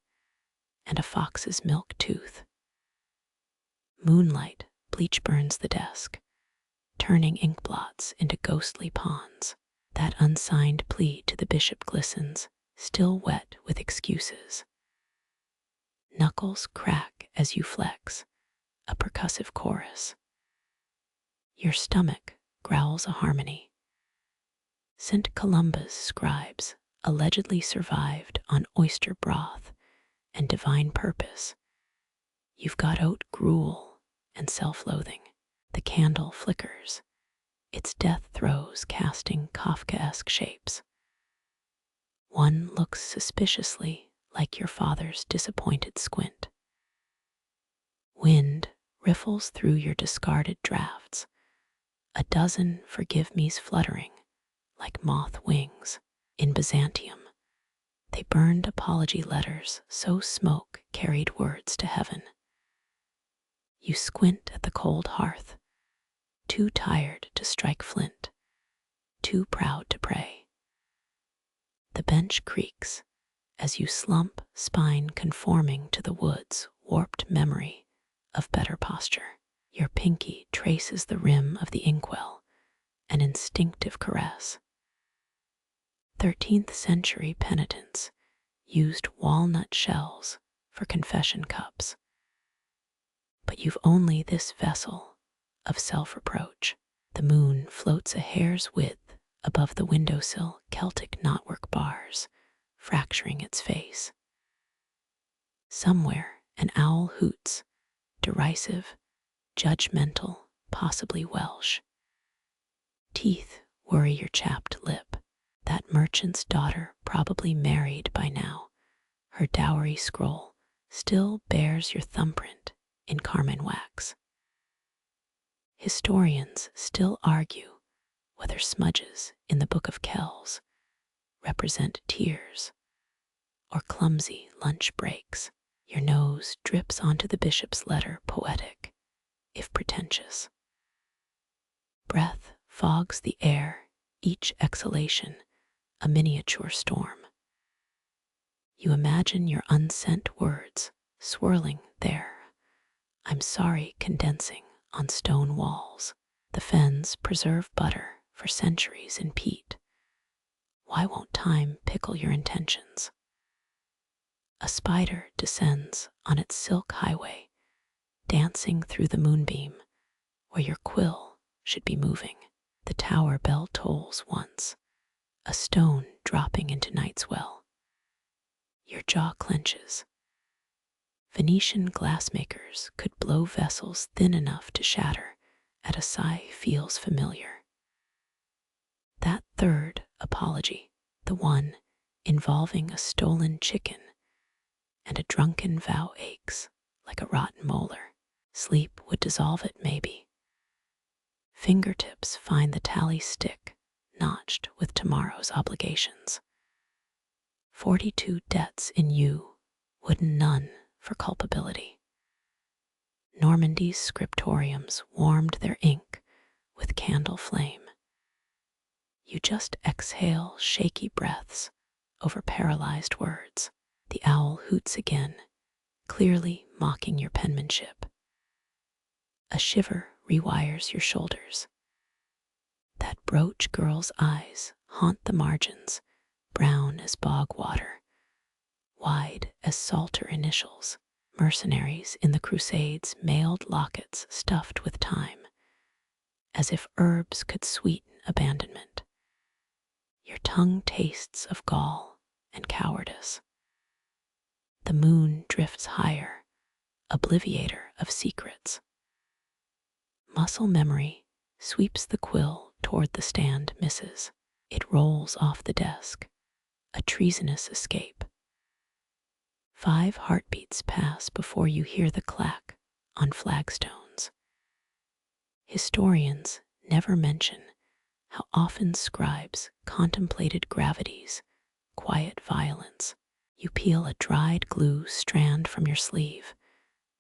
and a fox's milk tooth. Moonlight bleach burns the desk, turning inkblots into ghostly ponds. That unsigned plea to the bishop glistens, still wet with excuses. Knuckles crack as you flex, a percussive chorus. Your stomach growls a harmony. St. Columba's scribes allegedly survived on oyster broth and divine purpose. You've got oat gruel and self-loathing. The candle flickers, its death throes casting Kafkaesque shapes. One looks suspiciously like your father's disappointed squint. Wind riffles through your discarded drafts, a dozen forgive-me's fluttering like moth-wings. In Byzantium, they burned apology letters so smoke carried words to heaven. You squint at the cold hearth, too tired to strike flint, too proud to pray. The bench creaks as you slump, spine conforming to the wood's warped memory of better posture. Your pinky traces the rim of the inkwell, an instinctive caress. 13th century penitents used walnut shells for confession cups. But you've only this vessel of self-reproach. The moon floats a hair's width above the windowsill Celtic knotwork bars, fracturing its face. Somewhere an owl hoots, derisive, judgmental, possibly Welsh. Teeth worry your chapped lip. That merchant's daughter, probably married by now, her dowry scroll still bears your thumbprint in carmine wax. Historians still argue whether smudges in the Book of Kells represent tears or clumsy lunch breaks. Your nose drips onto the bishop's letter, poetic, if pretentious. Breath fogs the air, each exhalation a miniature storm. You imagine your unsent words swirling there, I'm sorry, condensing on stone walls. The fens preserve butter for centuries in peat. Why won't time pickle your intentions? A spider descends on its silk highway, dancing through the moonbeam where your quill should be moving. The tower bell tolls once, a stone dropping into night's well. Your jaw clenches. Venetian glassmakers could blow vessels thin enough to shatter at a sigh feels familiar. That third apology, the one involving a stolen chicken and a drunken vow, aches like a rotten molar. Sleep would dissolve it, maybe. Fingertips find the tally stick, notched with tomorrow's obligations. 42 debts in you, wooden none for culpability. Normandy's scriptoriums warmed their ink with candle flame. You just exhale shaky breaths over paralyzed words. The owl hoots again, clearly mocking your penmanship. A shiver rewires your shoulders. That brooch girl's eyes haunt the margins, brown as bog water, wide as salter initials. Mercenaries in the Crusades mailed lockets stuffed with thyme, as if herbs could sweeten abandonment. Your tongue tastes of gall and cowardice. The moon drifts higher, obliviator of secrets. Muscle memory sweeps the quill toward the stand, misses. It rolls off the desk, a treasonous escape. 5 heartbeats pass before you hear the clack on flagstones. Historians never mention how often scribes contemplated gravity's quiet violence. You peel a dried glue strand from your sleeve.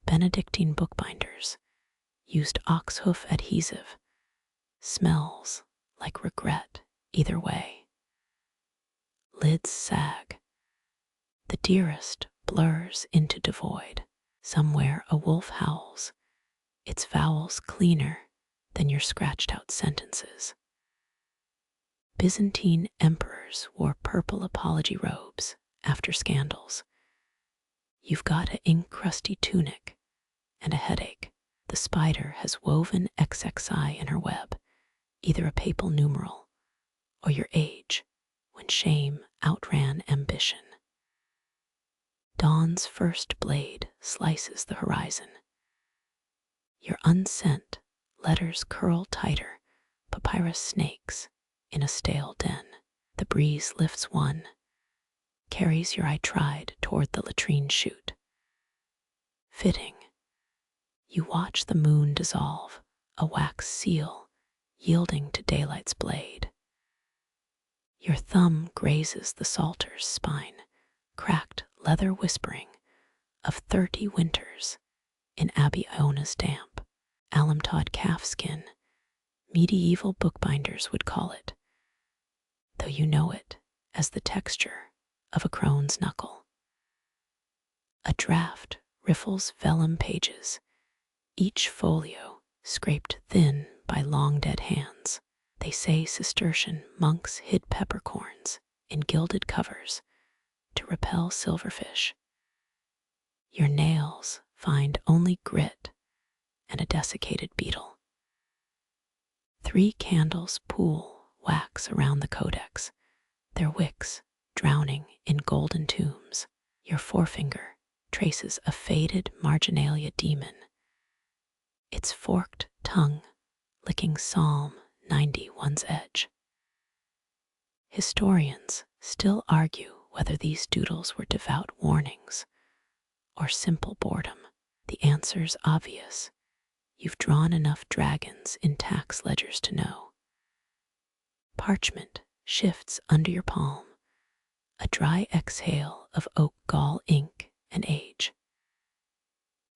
Benedictine bookbinders used oxhoof adhesive. Smells like regret either way. Lids sag. The dearest blurs into devoid. Somewhere a wolf howls, its vowels cleaner than your scratched out sentences. Byzantine emperors wore purple apology robes after scandals. You've got an ink-crusty tunic and a headache. The spider has woven XXI in her web, either a papal numeral or your age when shame outran ambition. Dawn's first blade slices the horizon. Your unsent letters curl tighter, papyrus snakes in a stale den. The breeze lifts one, carries your I tried toward the latrine chute. Fitting, you watch the moon dissolve, a wax seal yielding to daylight's blade. Your thumb grazes the psalter's spine, cracked leather whispering of 30 winters in Abbey Iona's damp. Alum-tawed calfskin, medieval bookbinders would call it, though you know it as the texture of a crone's knuckle. A draft riffles vellum pages, each folio scraped thin by long-dead hands. They say Cistercian monks hid peppercorns in gilded covers to repel silverfish. Your nails find only grit and a desiccated beetle. 3 candles pool wax around the codex, their wicks drowning in golden tombs. Your forefinger traces a faded marginalia demon, its forked tongue licking Psalm 91's edge. Historians still argue whether these doodles were devout warnings or simple boredom. The answer's obvious. You've drawn enough dragons in tax ledgers to know. Parchment shifts under your palm, a dry exhale of oak gall ink and age.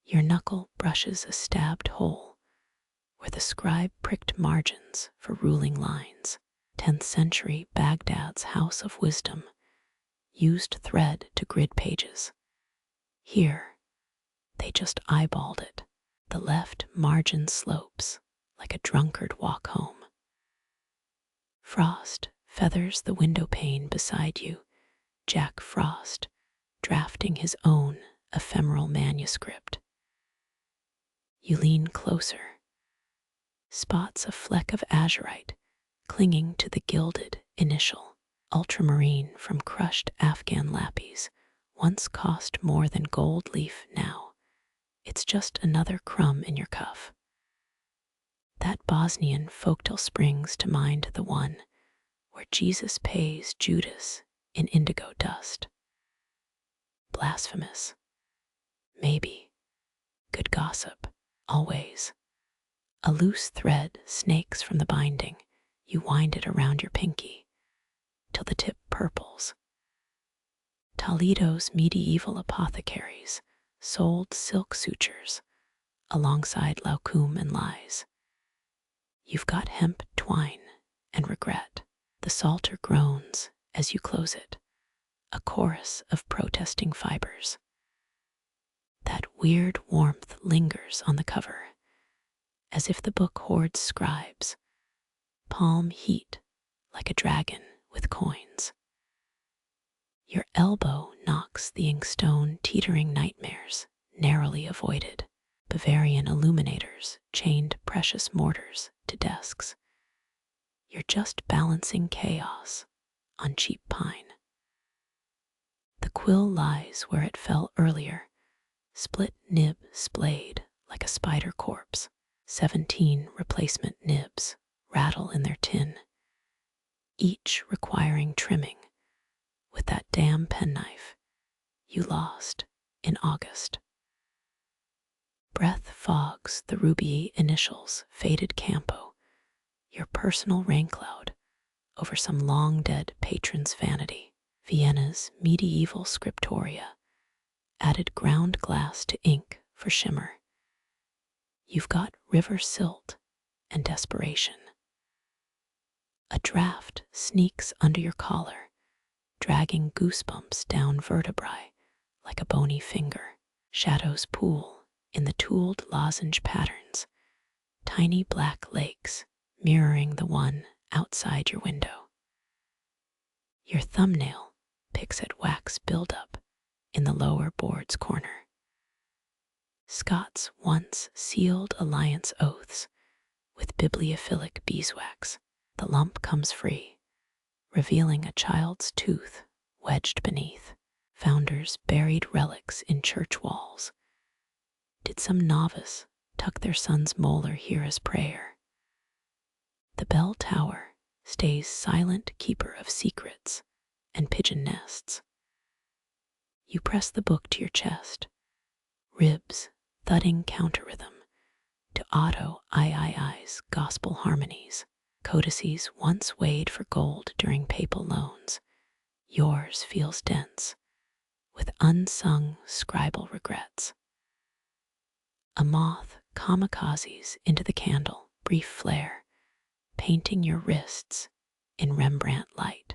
Your knuckle brushes a stabbed hole where the scribe pricked margins for ruling lines. 10th century Baghdad's house of wisdom used thread to grid pages. Here, they just eyeballed it. The left margin slopes like a drunkard walk home. Frost feathers the window pane beside you, Jack Frost drafting his own ephemeral manuscript. You lean closer, spots a fleck of azurite clinging to the gilded initial. Ultramarine from crushed Afghan lapis once cost more than gold leaf now. It's just another crumb in your cuff. That Bosnian folktale springs to mind, the one where Jesus pays Judas in indigo dust. Blasphemous. Maybe. Good gossip. Always. A loose thread snakes from the binding. You wind it around your pinky till the tip purples. Toledo's medieval apothecaries sold silk sutures alongside laucum and lies. You've got hemp twine and regret. The psalter groans as you close it, a chorus of protesting fibers. That weird warmth lingers on the cover, as if the book hoards scribes, palm heat like a dragon with coins. Your elbow knocks the inkstone teetering nightmares narrowly avoided. Bavarian illuminators chained precious mortars to desks. You're just balancing chaos on cheap pine. The quill lies where it fell earlier, split nib splayed like a spider corpse. 17 replacement nibs rattle in their tin, each requiring trimming with that damn penknife you lost in August. Breath fogs the ruby initials, faded campo, your personal rain cloud over some long-dead patron's vanity. Vienna's medieval scriptoria added ground glass to ink for shimmer. You've got river silt and desperation. A draft sneaks under your collar, dragging goosebumps down vertebrae like a bony finger. Shadows pool in the tooled lozenge patterns, tiny black lakes mirroring the one outside your window. Your thumbnail picks at wax buildup in the lower board's corner. Scots once sealed alliance oaths with bibliophilic beeswax. The lump comes free, revealing a child's tooth wedged beneath. Founders buried relics in church walls. Did some novice tuck their son's molar here as prayer? The bell tower stays silent keeper of secrets and pigeon nests. You press the book to your chest, ribs thudding counter rhythm to Otto III's gospel harmonies. Codices once weighed for gold during papal loans. Yours feels dense with unsung scribal regrets. A moth kamikazes into the candle, brief flare, painting your wrists in Rembrandt light.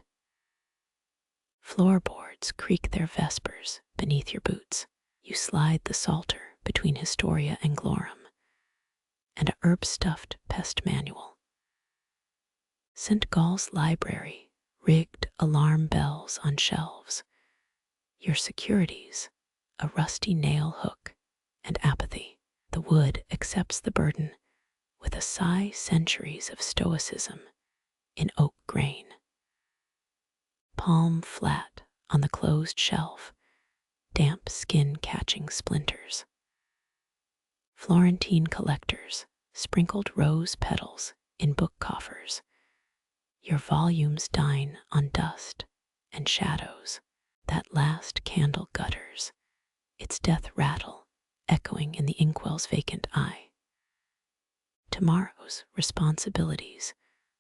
Floorboards creak their vespers beneath your boots. You slide the psalter between Historia and Glorum and a herb-stuffed pest manual. St. Gall's library rigged alarm bells on shelves. Your securities, a rusty nail hook and apathy. The wood accepts the burden with a sigh, centuries of stoicism in oak grain. Palm flat on the closed shelf, damp skin catching splinters. Florentine collectors sprinkled rose petals in book coffers. Your volumes dine on dust and shadows. That last candle gutters, its death rattle echoing in the inkwell's vacant eye. Tomorrow's responsibilities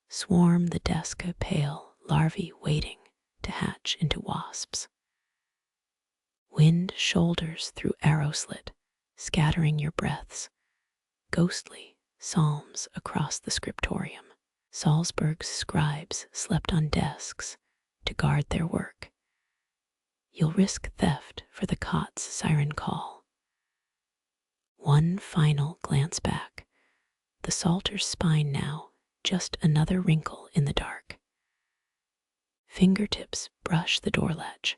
swarm the desk, a pale larvae waiting to hatch into wasps. Wind shoulders through arrow slit, scattering your breaths. Ghostly psalms across the Scriptorium. Salzburg's scribes slept on desks to guard their work. You'll risk theft for the cot's siren call. One final glance back. The psalter's spine now, just another wrinkle in the dark. Fingertips brush the door ledge,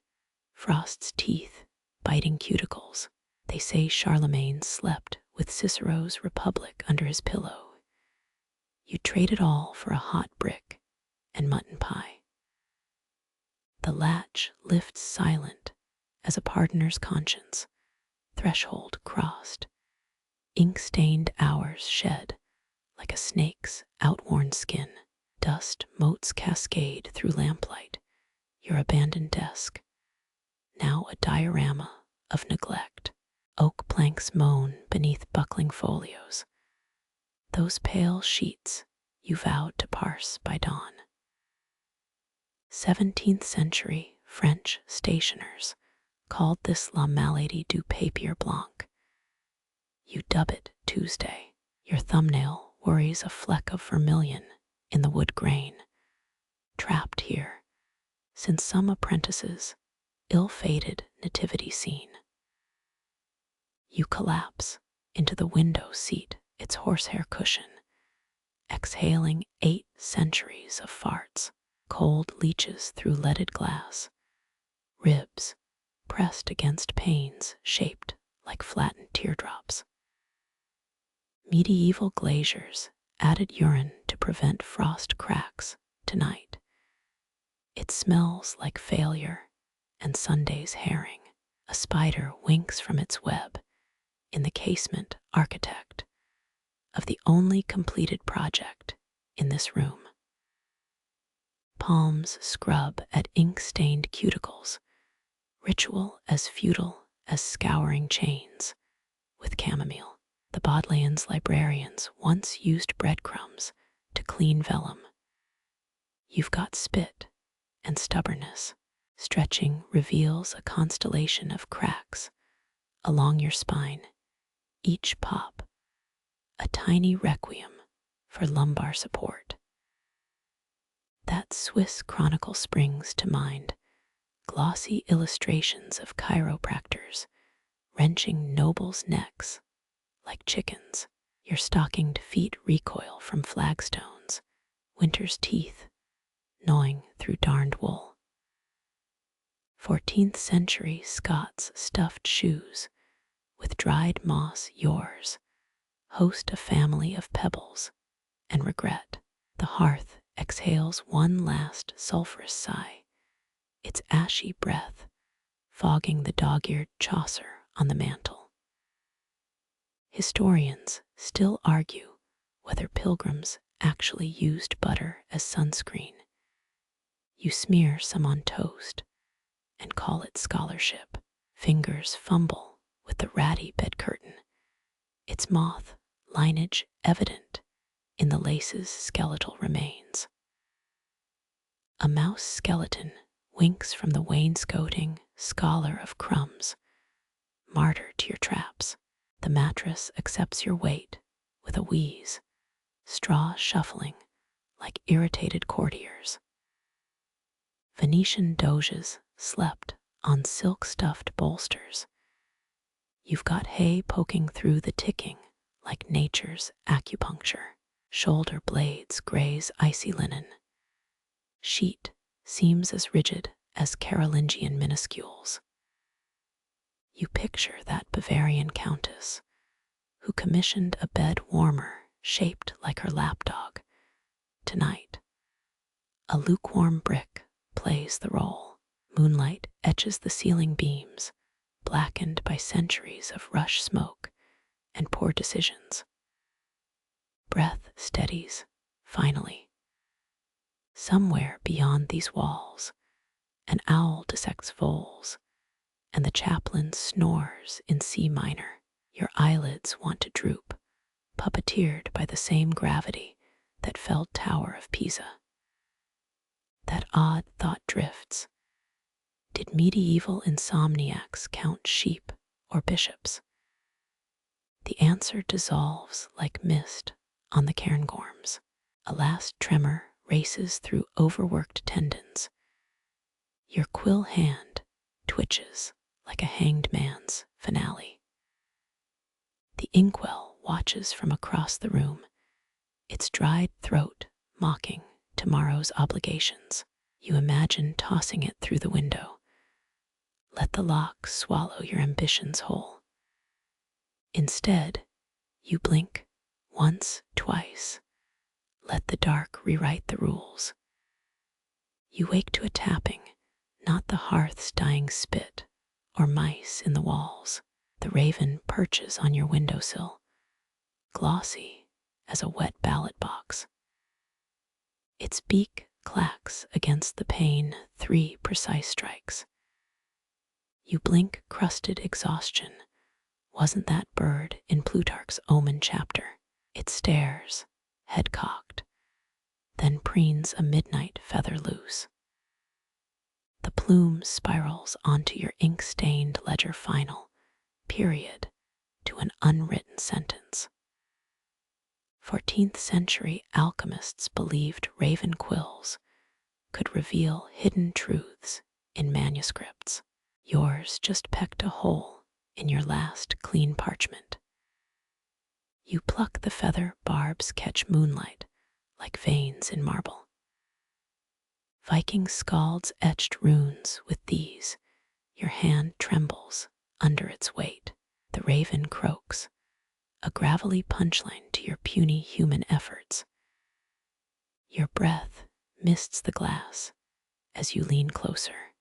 Frost's teeth biting cuticles. They say Charlemagne slept with Cicero's Republic under his pillow. You trade it all for a hot brick and mutton pie. The latch lifts silent as a pardoner's conscience, threshold crossed. Ink-stained hours shed like a snake's outworn skin. Dust motes cascade through lamplight. Your abandoned desk, now a diorama of neglect. Oak planks moan beneath buckling folios. Those pale sheets you vowed to parse by dawn. 17th century French stationers called this La Maladie du Papier Blanc. You dub it Tuesday. Your thumbnail worries a fleck of vermilion in the wood grain. Trapped here since some apprentice's ill-fated nativity scene. You collapse into the window seat, its horsehair cushion, exhaling 8 centuries of farts. Cold leaches through leaded glass, ribs pressed against panes shaped like flattened teardrops. Medieval glaziers added urine to prevent frost cracks tonight. It smells like failure and Sunday's herring. A spider winks from its web in the casement, architect of the only completed project in this room. Palms scrub at ink-stained cuticles, ritual as futile as scouring chains with chamomile. The Bodleian's librarians once used breadcrumbs to clean vellum. You've got spit and stubbornness. Stretching reveals a constellation of cracks along your spine, each pop a tiny requiem for lumbar support. That Swiss chronicle springs to mind, glossy illustrations of chiropractors wrenching nobles' necks like chickens. Your stockinged feet recoil from flagstones, winter's teeth gnawing through darned wool. 14th century Scots stuffed shoes with dried moss. Yours host a family of pebbles and regret. The hearth exhales one last sulphurous sigh, its ashy breath fogging the dog-eared Chaucer on the mantel. Historians still argue whether pilgrims actually used butter as sunscreen. You smear some on toast and call it scholarship. Fingers fumble with the ratty bed curtain, its moth lineage evident in the lace's skeletal remains. A mouse skeleton winks from the wainscoting, scholar of crumbs, martyr to your traps. The mattress accepts your weight with a wheeze, straw shuffling like irritated courtiers. Venetian doges slept on silk-stuffed bolsters. You've got hay poking through the ticking like nature's acupuncture. Shoulder blades graze icy linen. Sheet seems as rigid as Carolingian minuscules. You picture that Bavarian countess who commissioned a bed warmer shaped like her lapdog. Tonight, a lukewarm brick plays the role. Moonlight etches the ceiling beams, blackened by centuries of rush smoke and poor decisions. Breath steadies, finally. Somewhere beyond these walls, an owl dissects voles, and the chaplain snores in C minor. Your eyelids want to droop, puppeteered by the same gravity that felled Tower of Pisa. That odd thought drifts. Did medieval insomniacs count sheep or bishops? The answer dissolves like mist on the cairngorms. A last tremor races through overworked tendons. Your quill hand twitches like a hanged man's finale. The inkwell watches from across the room, its dried throat mocking tomorrow's obligations. You imagine tossing it through the window. Let the lock swallow your ambitions whole. Instead, you blink once, twice. Let the dark rewrite the rules. You wake to a tapping, not the hearth's dying spit or mice in the walls. The raven perches on your windowsill, glossy as a wet ballot box. Its beak clacks against the pane 3 precise strikes. You blink crusted exhaustion. Wasn't that bird in Plutarch's Omen chapter? It stares, head cocked, then preens a midnight feather loose. The plume spirals onto your ink-stained ledger final, period, to an unwritten sentence. 14th century alchemists believed raven quills could reveal hidden truths in manuscripts. Yours just pecked a hole in your last clean parchment. You pluck the feather barbs catch moonlight like veins in marble. Viking scalds etched runes with these. Your hand trembles under its weight. The raven croaks, a gravelly punchline to your puny human efforts. Your breath mists the glass as you lean closer.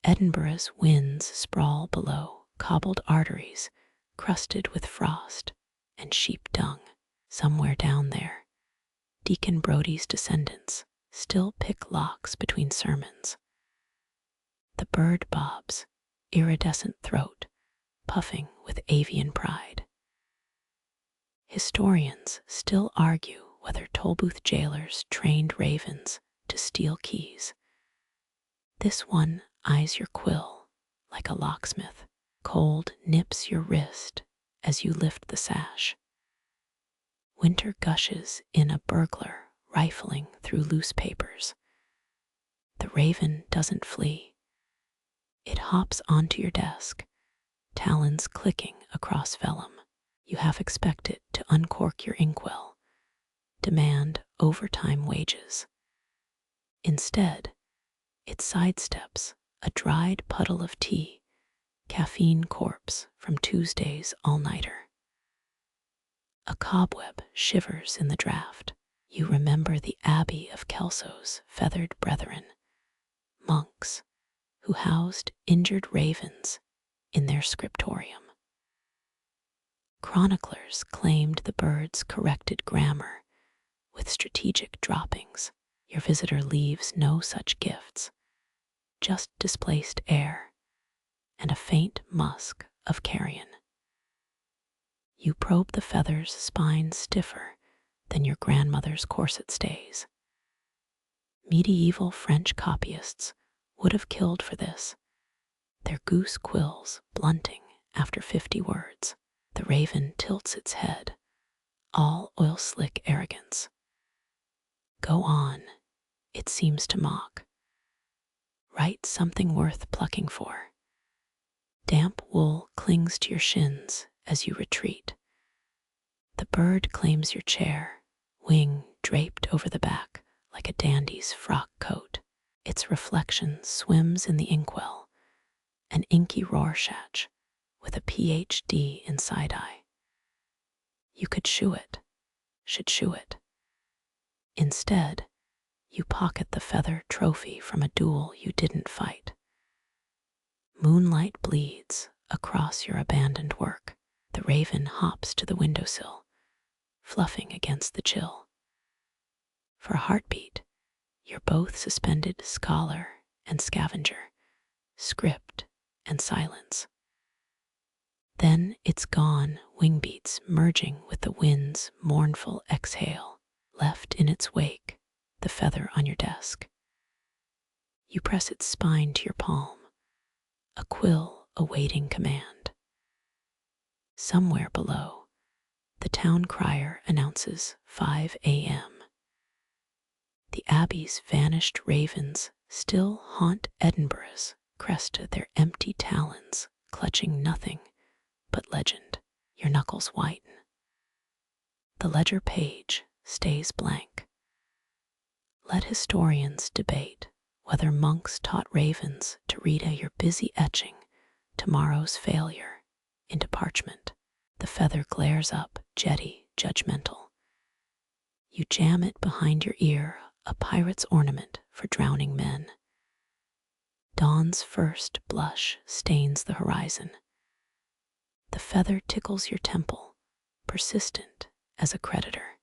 Edinburgh's winds sprawl below, cobbled arteries crusted with frost and sheep dung. Somewhere down there, Deacon Brodie's descendants still pick locks between sermons. The bird bobs, iridescent throat, puffing with avian pride. Historians still argue whether Tolbooth jailers trained ravens to steal keys. This one eyes your quill like a locksmith. Cold nips your wrist as you lift the sash. Winter gushes in a burglar rifling through loose papers. The raven doesn't flee. It hops onto your desk, talons clicking across vellum. You half expect it to uncork your inkwell, demand overtime wages. Instead, it sidesteps a dried puddle of tea, caffeine corpse from Tuesday's all-nighter. A cobweb shivers in the draft. You remember the abbey of Kelso's feathered brethren, monks who housed injured ravens in their scriptorium. Chroniclers claimed the birds corrected grammar with strategic droppings. Your visitor leaves no such gifts, just displaced air and a faint musk of carrion. You probe the feather's spine stiffer than your grandmother's corset stays. Medieval French copyists would have killed for this, their goose quills blunting after 50 words. The raven tilts its head, all oil-slick arrogance. Go on, it seems to mock. Write something worth plucking for. Damp wool clings to your shins as you retreat. The bird claims your chair, wing draped over the back like a dandy's frock coat. Its reflection swims in the inkwell, an inky Rorschach with a PhD in side-eye. You could should shoo it. Instead, you pocket the feather trophy from a duel you didn't fight. Moonlight bleeds across your abandoned work. The raven hops to the windowsill, fluffing against the chill. For a heartbeat, you're both suspended scholar and scavenger, script and silence. Then it's gone, wing beats merging with the wind's mournful exhale, left in its wake, the feather on your desk. You press its spine to your palm, a quill awaiting command. Somewhere below, the town crier announces 5 a.m. The abbey's vanished ravens still haunt Edinburgh's crest, their empty talons clutching nothing but legend. Your knuckles whiten. The ledger page stays blank. Let historians debate whether monks taught ravens to read your busy etching tomorrow's failure into parchment. The feather glares up, jetty, judgmental. You jam it behind your ear, a pirate's ornament for drowning men. Dawn's first blush stains the horizon. The feather tickles your temple, persistent as a creditor.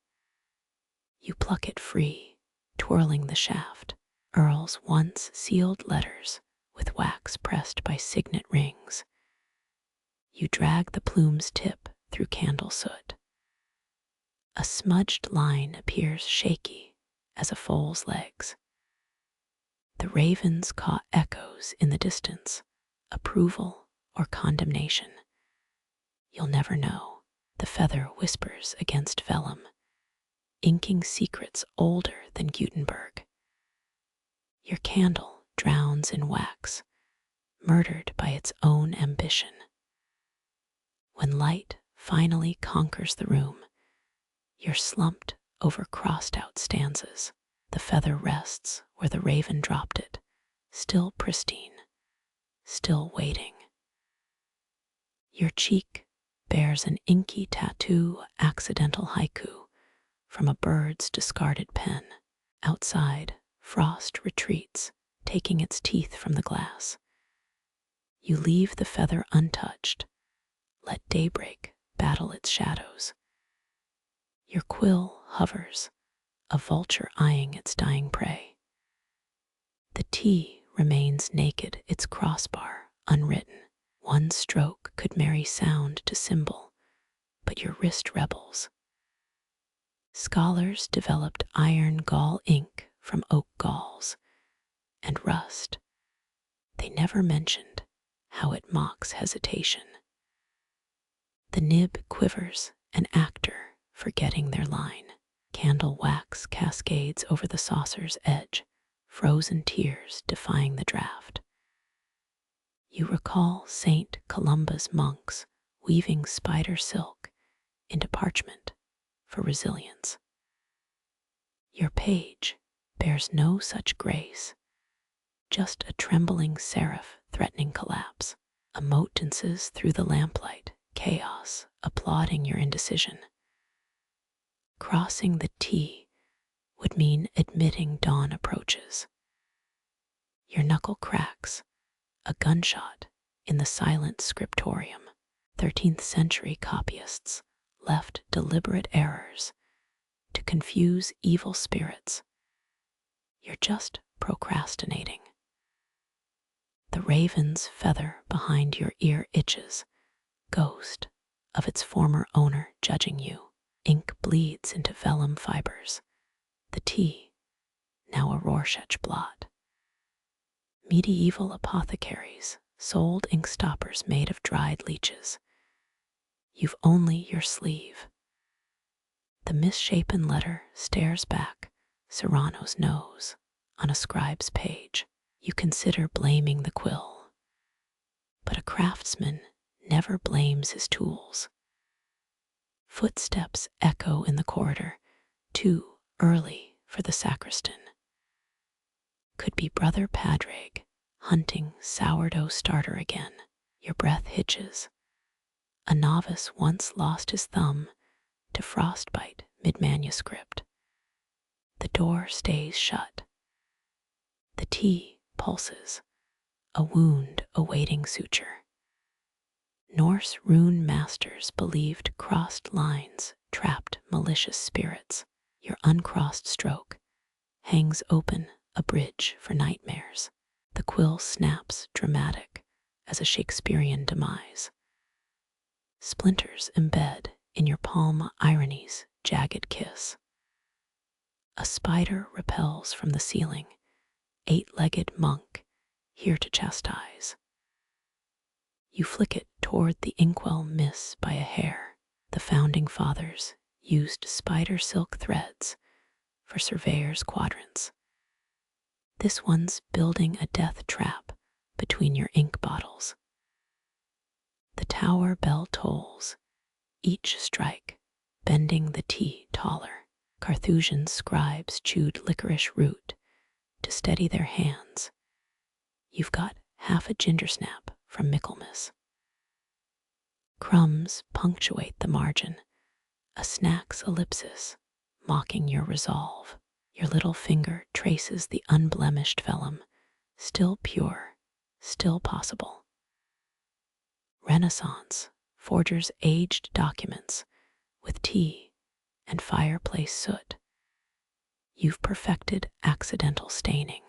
You pluck it free, twirling the shaft. Earl's once sealed letters with wax pressed by signet rings. You drag the plume's tip through candle soot. A smudged line appears shaky as a foal's legs. The ravens caught echoes in the distance, approval or condemnation. You'll never know. The feather whispers against vellum, inking secrets older than Gutenberg. Your candle drowns in wax, murdered by its own ambition. When light finally conquers the room, you're slumped over crossed-out stanzas. The feather rests where the raven dropped it, still pristine, still waiting. Your cheek bears an inky tattoo, accidental haiku from a bird's discarded pen. Outside, frost retreats, taking its teeth from the glass. You leave the feather untouched. Let daybreak battle its shadows. Your quill hovers, a vulture eyeing its dying prey. The T remains naked, its crossbar unwritten. One stroke could marry sound to symbol, but your wrist rebels. Scholars developed iron gall ink from oak galls and rust. They never mentioned how it mocks hesitation. The nib quivers, an actor forgetting their line. Candle wax cascades over the saucer's edge, frozen tears defying the draft. You recall St. Columba's monks weaving spider silk into parchment for resilience. Your page bears no such grace, just a trembling serif threatening collapse. A mote dances through the lamplight, chaos applauding your indecision. Crossing the T would mean admitting dawn approaches. Your knuckle cracks, a gunshot in the silent Scriptorium. 13th century copyists left deliberate errors to confuse evil spirits. You're just procrastinating. The raven's feather behind your ear itches, ghost of its former owner judging you. Ink bleeds into vellum fibers. The tea, now a Rorschach blot. Medieval apothecaries sold ink stoppers made of dried leeches. You've only your sleeve. The misshapen letter stares back Serrano's nose on a scribe's page. You consider blaming the quill, but a craftsman never blames his tools. Footsteps echo in the corridor, too early for the sacristan. Could be Brother Padraig hunting sourdough starter again. Your breath hitches. A novice once lost his thumb to frostbite mid-manuscript. The door stays shut. The tea pulses, a wound awaiting suture. Norse rune masters believed crossed lines trapped malicious spirits. Your uncrossed stroke hangs open a bridge for nightmares. The quill snaps dramatic as a Shakespearean demise. Splinters embed in your palm irony's jagged kiss. A spider repels from the ceiling, 8-legged monk here to chastise. You flick it toward the inkwell miss by a hair. The founding fathers used spider silk threads for surveyor's quadrants. This one's building a death trap between your ink bottles. The tower bell tolls, each strike bending the tea taller. Carthusian scribes chewed licorice root to steady their hands. You've got half a gingersnap from Michaelmas. Crumbs punctuate the margin, a snack's ellipsis mocking your resolve. Your little finger traces the unblemished vellum, still pure, still possible. Renaissance forgers aged documents with tea and fireplace soot. You've perfected accidental staining.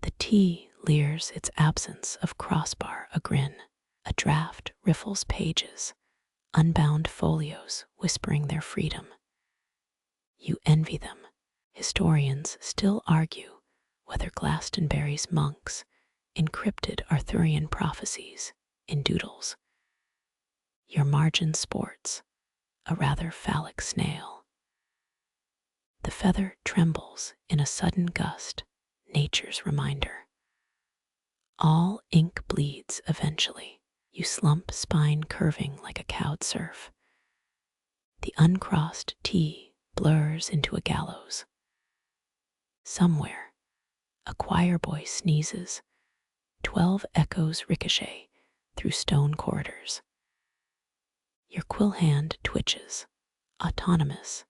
The tea leers its absence of crossbar a grin. A draft riffles pages, unbound folios whispering their freedom. You envy them. Historians still argue whether Glastonbury's monks encrypted Arthurian prophecies in doodles. Your margin sports a rather phallic snail. The feather trembles in a sudden gust, nature's reminder. All ink bleeds eventually. You slump, spine curving like a cowed surf. The uncrossed T blurs into a gallows. Somewhere, a choir boy sneezes. 12 echoes ricochet through stone corridors. Your quill hand twitches, autonomous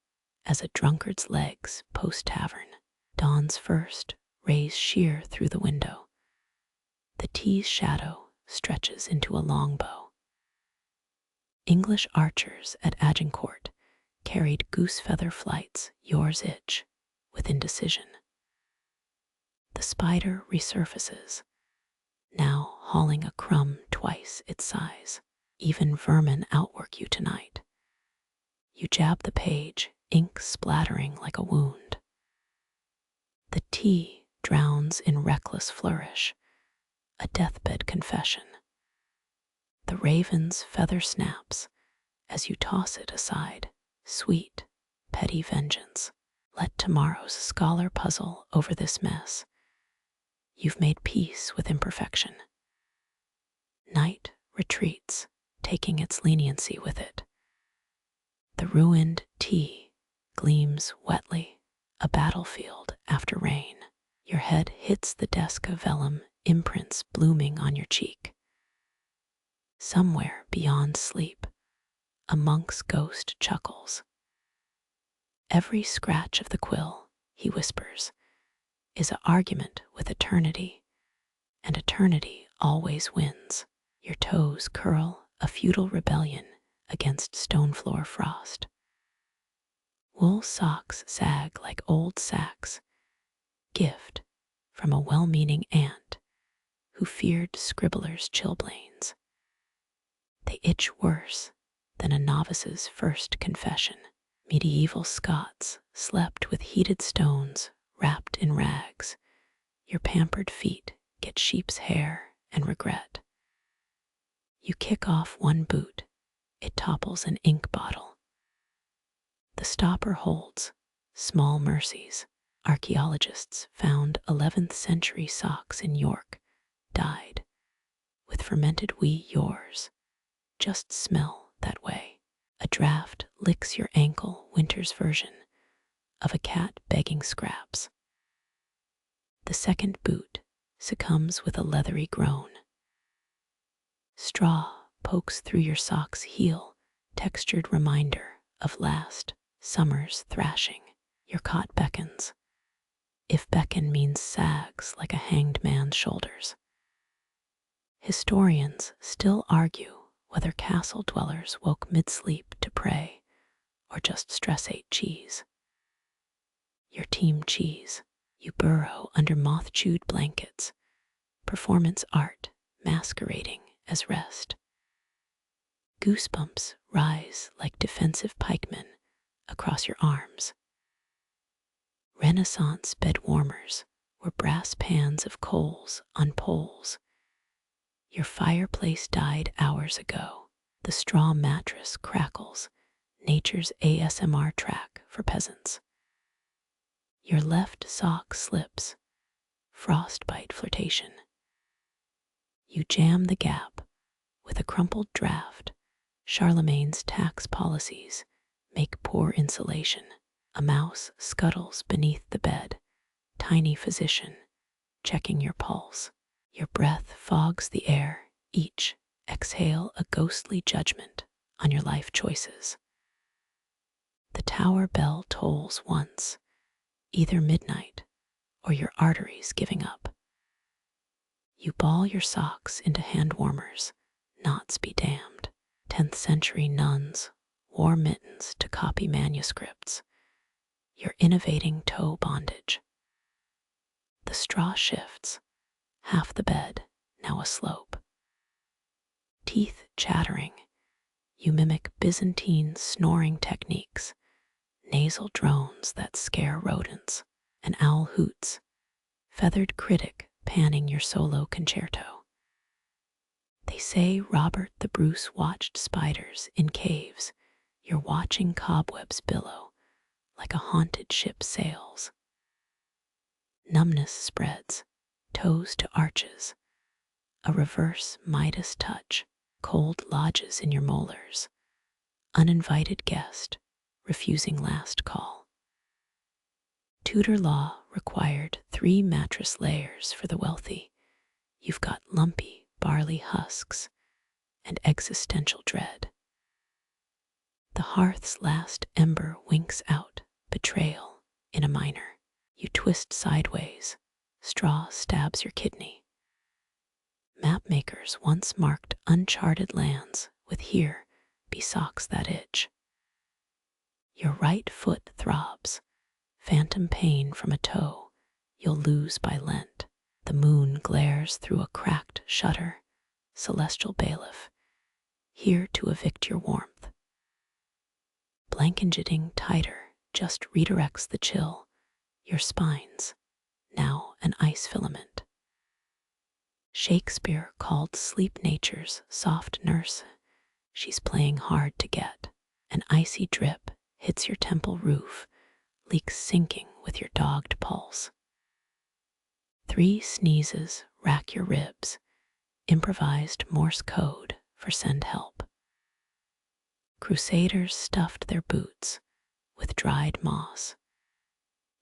as a drunkard's legs post-tavern. Dawn's first rays sheer through the window. The T's shadow stretches into a longbow. English archers at Agincourt carried goose-feather flights, yours itch with indecision. The spider resurfaces, now hauling a crumb twice its size. Even vermin outwork you tonight. You jab the page, ink splattering like a wound. The tea drowns in reckless flourish, a deathbed confession. The raven's feather snaps as you toss it aside, sweet, petty vengeance. Let tomorrow's scholar puzzle over this mess. You've made peace with imperfection. Night retreats, taking its leniency with it. The ruined tea gleams wetly, a battlefield after rain. Your head hits the desk of vellum, imprints blooming on your cheek. Somewhere beyond sleep, a monk's ghost chuckles. Every scratch of the quill, he whispers, is an argument with eternity, and eternity always wins. Your toes curl, a futile rebellion against stone floor frost. Wool socks sag like old sacks, gift from a well-meaning aunt who feared scribblers' chilblains. They itch worse than a novice's first confession. Medieval Scots slept with heated stones wrapped in rags. Your pampered feet get sheep's hair and regret. You kick off one boot, it topples an ink bottle. The stopper holds small mercies. Archaeologists found 11th century socks in York, dyed with fermented yours. Just smell that way. A draft licks your ankle, winter's version of a cat begging scraps. The second boot succumbs with a leathery groan. Straw pokes through your sock's heel, textured reminder of last summer's thrashing. Your cot beckons, if beckon means sags like a hanged man's shoulders. Historians still argue whether castle dwellers woke mid-sleep to pray or just stress-ate cheese. Your team cheese, you burrow under moth-chewed blankets, performance art masquerading as rest. Goosebumps rise like defensive pikemen across your arms. Renaissance bed warmers were brass pans of coals on poles. Your fireplace died hours ago. The straw mattress crackles, nature's ASMR track for peasants. Your left sock slips, frostbite flirtation. You jam the gap with a crumpled draft. Charlemagne's tax policies make poor insulation. A mouse scuttles beneath the bed, tiny physician checking your pulse. Your breath fogs the air, each exhale a ghostly judgment on your life choices. The tower bell tolls once, either midnight or your arteries giving up. You ball your socks into hand warmers, knots be damned. 10th century nuns wore mittens to copy manuscripts. You're innovating toe bondage. The straw shifts, half the bed now a slope. Teeth chattering, you mimic Byzantine snoring techniques, nasal drones that scare rodents. An owl hoots, feathered critic panning your solo concerto. They say Robert the Bruce watched spiders in caves. You're watching cobwebs billow like a haunted ship sails. Numbness spreads, toes to arches, a reverse Midas touch, cold lodges in your molars, uninvited guest, refusing last call. Tudor law required 3 mattress layers for the wealthy. You've got lumpy barley husks and existential dread. The hearth's last ember winks out, betrayal in a minor. You twist sideways, straw stabs your kidney. Mapmakers once marked uncharted lands with here be socks that itch. Your right foot throbs, phantom pain from a toe you'll lose by Lent. The moon glares through a cracked shutter, celestial bailiff, here to evict your warmth. Blankenjeting tighter just redirects the chill, your spines, now an ice filament. Shakespeare called sleep nature's soft nurse. She's playing hard to get. An icy drip hits your temple roof, leaks sinking with your dogged pulse. 3 sneezes rack your ribs, improvised Morse code for send help. Crusaders stuffed their boots with dried moss.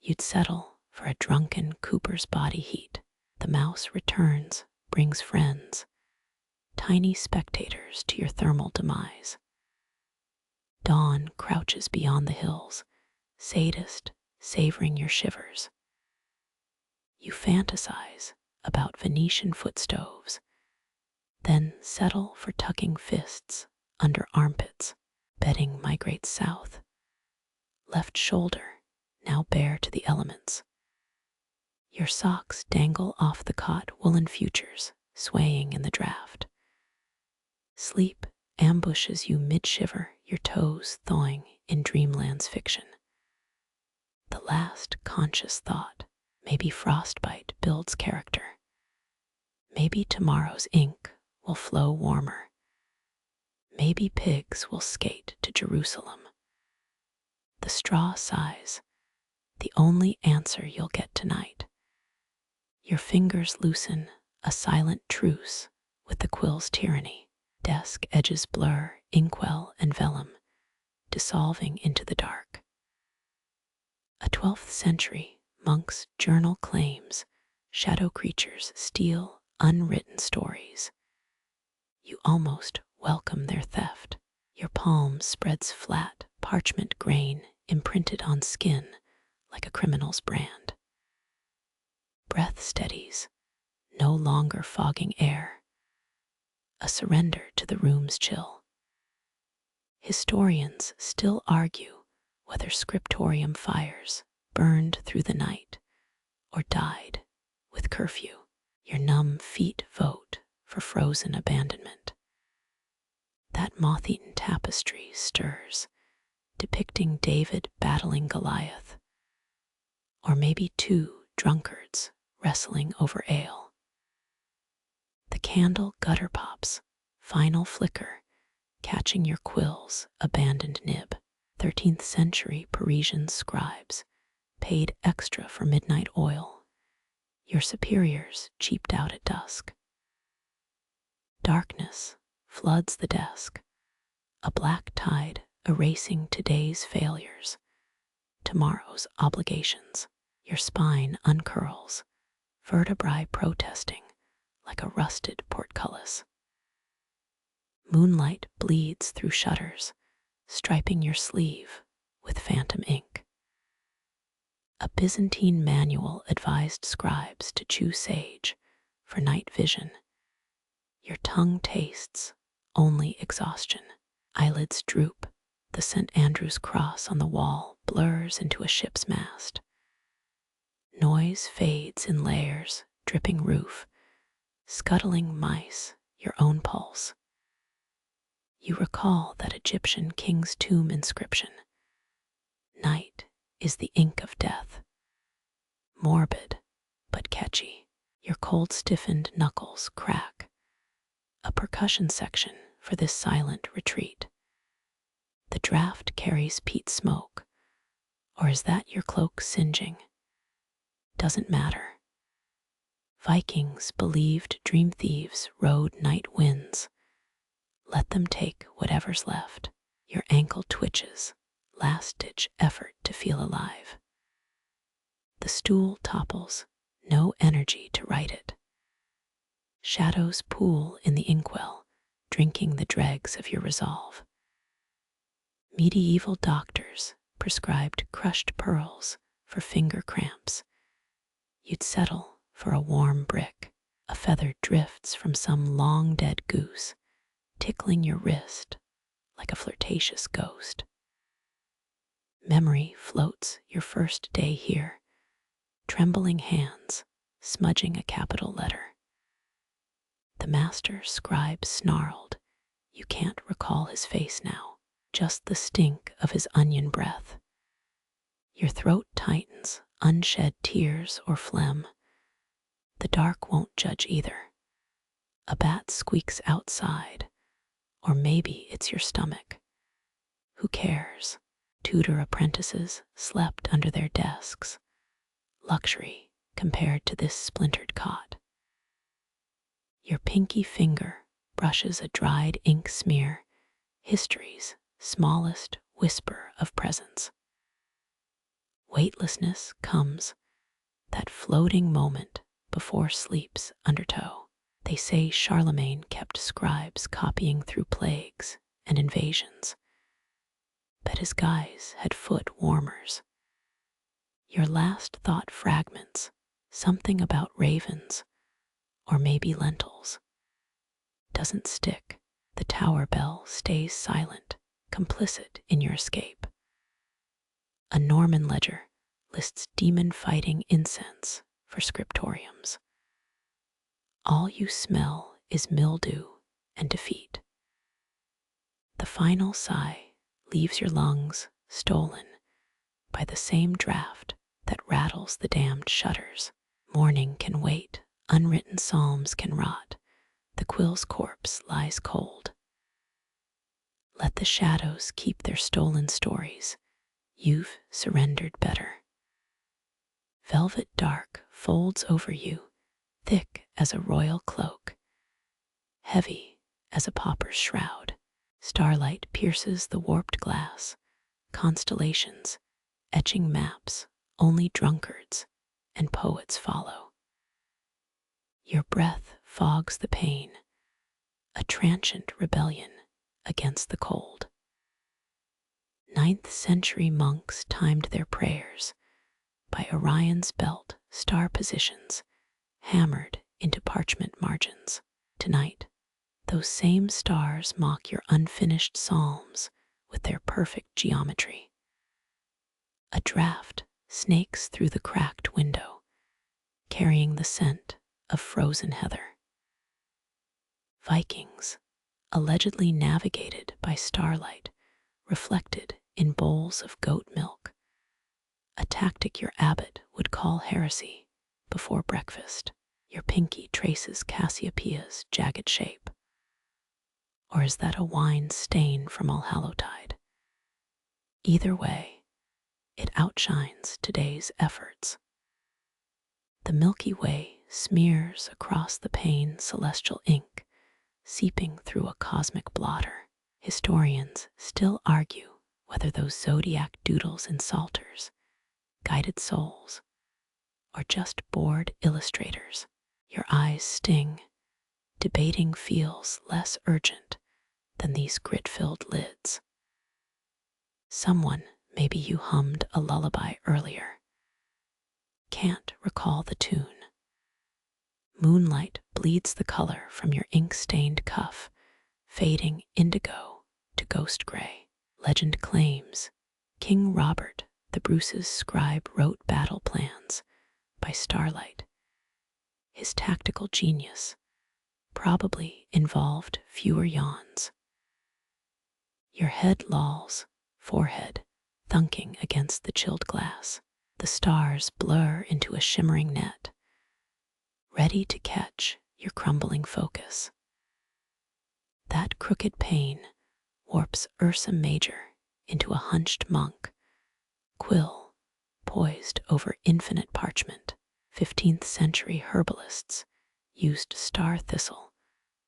You'd settle for a drunken Cooper's body heat. The mouse returns, brings friends, tiny spectators to your thermal demise. Dawn crouches beyond the hills, sadist, savoring your shivers. You fantasize about Venetian footstoves, then settle for tucking fists under armpits. Bedding migrates south, left shoulder now bare to the elements. Your socks dangle off the cot woolen futures, swaying in the draft. Sleep ambushes you mid-shiver, your toes thawing in dreamland's fiction. The last conscious thought, maybe frostbite builds character. Maybe tomorrow's ink will flow warmer. Maybe pigs will skate to Jerusalem. The straw sighs, the only answer you'll get tonight. Your fingers loosen, a silent truce with the quill's tyranny. Desk edges blur, inkwell and vellum, dissolving into the dark. A 12th century monk's journal claims shadow creatures steal unwritten stories. You almost welcome their theft. Your palm spreads flat, parchment grain imprinted on skin like a criminal's brand. Breath steadies, no longer fogging air. A surrender to the room's chill. Historians still argue whether Scriptorium fires burned through the night or died with curfew. Your numb feet vote for frozen abandonment. That moth-eaten tapestry stirs, depicting David battling Goliath, or maybe two drunkards wrestling over ale. The candle gutter pops, final flicker, catching your quill's abandoned nib. 13th century Parisian scribes paid extra for midnight oil. Your superiors cheaped out at dusk. Darkness floods the desk, a black tide erasing today's failures, tomorrow's obligations. Your spine uncurls, vertebrae protesting like a rusted portcullis. Moonlight bleeds through shutters, striping your sleeve with phantom ink. A Byzantine manual advised scribes to chew sage for night vision. Your tongue tastes only exhaustion. Eyelids droop, the St. Andrew's cross on the wall blurs into a ship's mast. Noise fades in layers, dripping roof, scuttling mice, your own pulse. You recall that Egyptian king's tomb inscription. Night is the ink of death. Morbid, but catchy. Your cold stiffened knuckles crack. A percussion section for this silent retreat. The draft carries peat smoke, or is that your cloak singeing? Doesn't matter. Vikings believed dream thieves rode night winds. Let them take whatever's left. Your ankle twitches, last-ditch effort to feel alive. The stool topples, no energy to right it. Shadows pool in the inkwell, drinking the dregs of your resolve. Medieval doctors prescribed crushed pearls for finger cramps. You'd settle for a warm brick. A feather drifts from some long-dead goose, tickling your wrist like a flirtatious ghost. Memory floats your first day here, trembling hands smudging a capital letter. The master scribe snarled. You can't recall his face now, just the stink of his onion breath. Your throat tightens, unshed tears or phlegm. The dark won't judge either. A bat squeaks outside, or maybe it's your stomach. Who cares? Tudor apprentices slept under their desks. Luxury compared to this splintered cot. Your pinky finger brushes a dried ink smear, history's smallest whisper of presence. Weightlessness comes, that floating moment before sleep's undertow. They say Charlemagne kept scribes copying through plagues and invasions. Bet his guys had foot warmers. Your last thought fragments, Something about ravens, or maybe lentils, doesn't stick. The tower bell stays silent, complicit in your escape. A Norman ledger lists demon-fighting incense for scriptoriums. All you smell is mildew and defeat. The final sigh leaves your lungs stolen by the same draft that rattles the damned shutters. Morning can wait, unwritten psalms can rot, the quill's corpse lies cold. Let the shadows keep their stolen stories, you've surrendered better. Velvet dark folds over you, thick as a royal cloak, heavy as a pauper's shroud. Starlight pierces the warped glass, constellations, etching maps, only drunkards and poets follow. Your breath fogs the pain, a transient rebellion against the cold. 9th century monks timed their prayers by Orion's belt star positions hammered into parchment margins. Tonight, those same stars mock your unfinished psalms with their perfect geometry. A draft snakes through the cracked window, carrying the scent of frozen heather. Vikings, allegedly navigated by starlight, reflected in bowls of goat milk, a tactic your abbot would call heresy before breakfast. Your pinky traces Cassiopeia's jagged shape. Or is that a wine stain from Allhallowtide? Either way, it outshines today's efforts. The Milky Way smears across the pane celestial ink, seeping through a cosmic blotter. Historians still argue whether those zodiac doodles in psalters, guided souls, or just bored illustrators. Your eyes sting. Debating feels less urgent than these grit-filled lids. Someone, maybe you hummed a lullaby earlier, can't recall the tune. Moonlight bleeds the color from your ink-stained cuff, fading indigo to ghost gray. Legend claims King Robert the Bruce's scribe wrote battle plans by starlight. His tactical genius probably involved fewer yawns. Your head lolls, forehead thunking against the chilled glass. The stars blur into a shimmering net, ready to catch your crumbling focus. That crooked pane warps Ursa Major into a hunched monk, quill poised over infinite parchment. 15th century herbalists used star thistle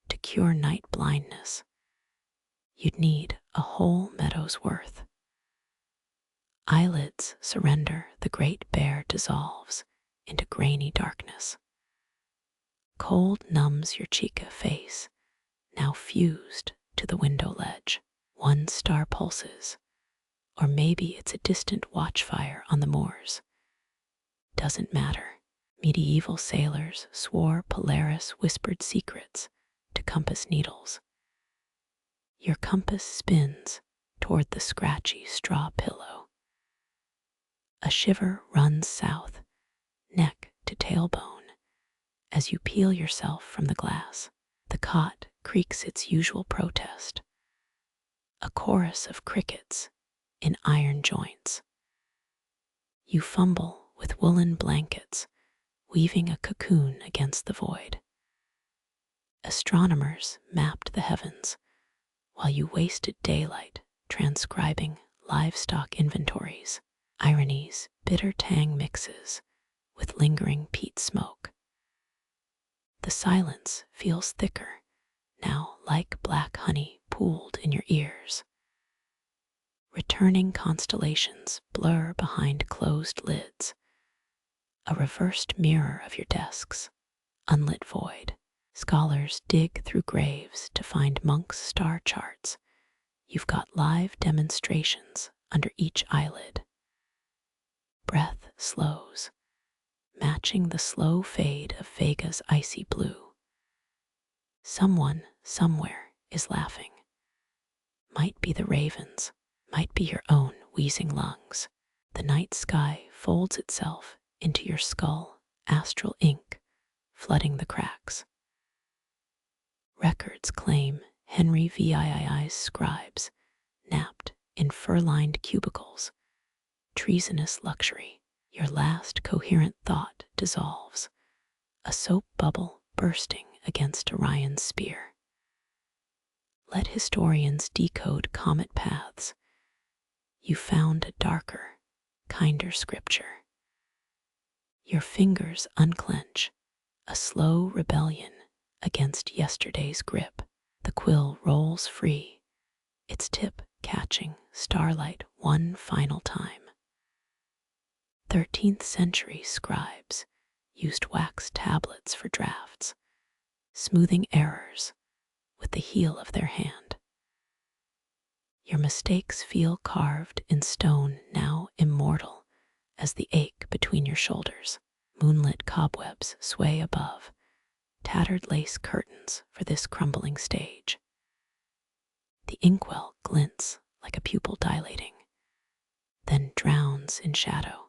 to cure night blindness. You'd need a whole meadow's worth. Eyelids surrender, the great bear dissolves into grainy darkness. Cold numbs your chica face, now fused to the window ledge. One star pulses, or maybe it's a distant watchfire on the moors. Doesn't matter. Medieval sailors swore Polaris whispered secrets to compass needles. Your compass spins toward the scratchy straw pillow. A shiver runs south, neck to tailbone, as you peel yourself from the glass. The cot creaks its usual protest, a chorus of crickets in iron joints. You fumble with woolen blankets, weaving a cocoon against the void. Astronomers mapped the heavens while you wasted daylight transcribing livestock inventories. Irony's bitter tang mixes with lingering peat smoke. The silence feels thicker, now like black honey pooled in your ears. Returning constellations blur behind closed lids, a reversed mirror of your desk's unlit void. Scholars dig through graves to find monks' star charts. You've got live demonstrations under each eyelid. Breath slows, matching the slow fade of Vega's icy blue. Someone, somewhere, is laughing. Might be the ravens, might be your own wheezing lungs. The night sky folds itself into your skull, astral ink flooding the cracks. Records claim Henry VII's scribes napped in fur-lined cubicles. Treasonous luxury. Your last coherent thought dissolves, a soap bubble bursting against Orion's spear. Let historians decode comet paths. You found a darker, kinder scripture. Your fingers unclench, a slow rebellion against yesterday's grip. The quill rolls free, its tip catching starlight one final time. 13th century scribes used wax tablets for drafts, smoothing errors with the heel of their hand. Your mistakes feel carved in stone, now immortal as the ache between your shoulders. Moonlit cobwebs sway above, tattered lace curtains for this crumbling stage. The inkwell glints like a pupil dilating, then drowns in shadow.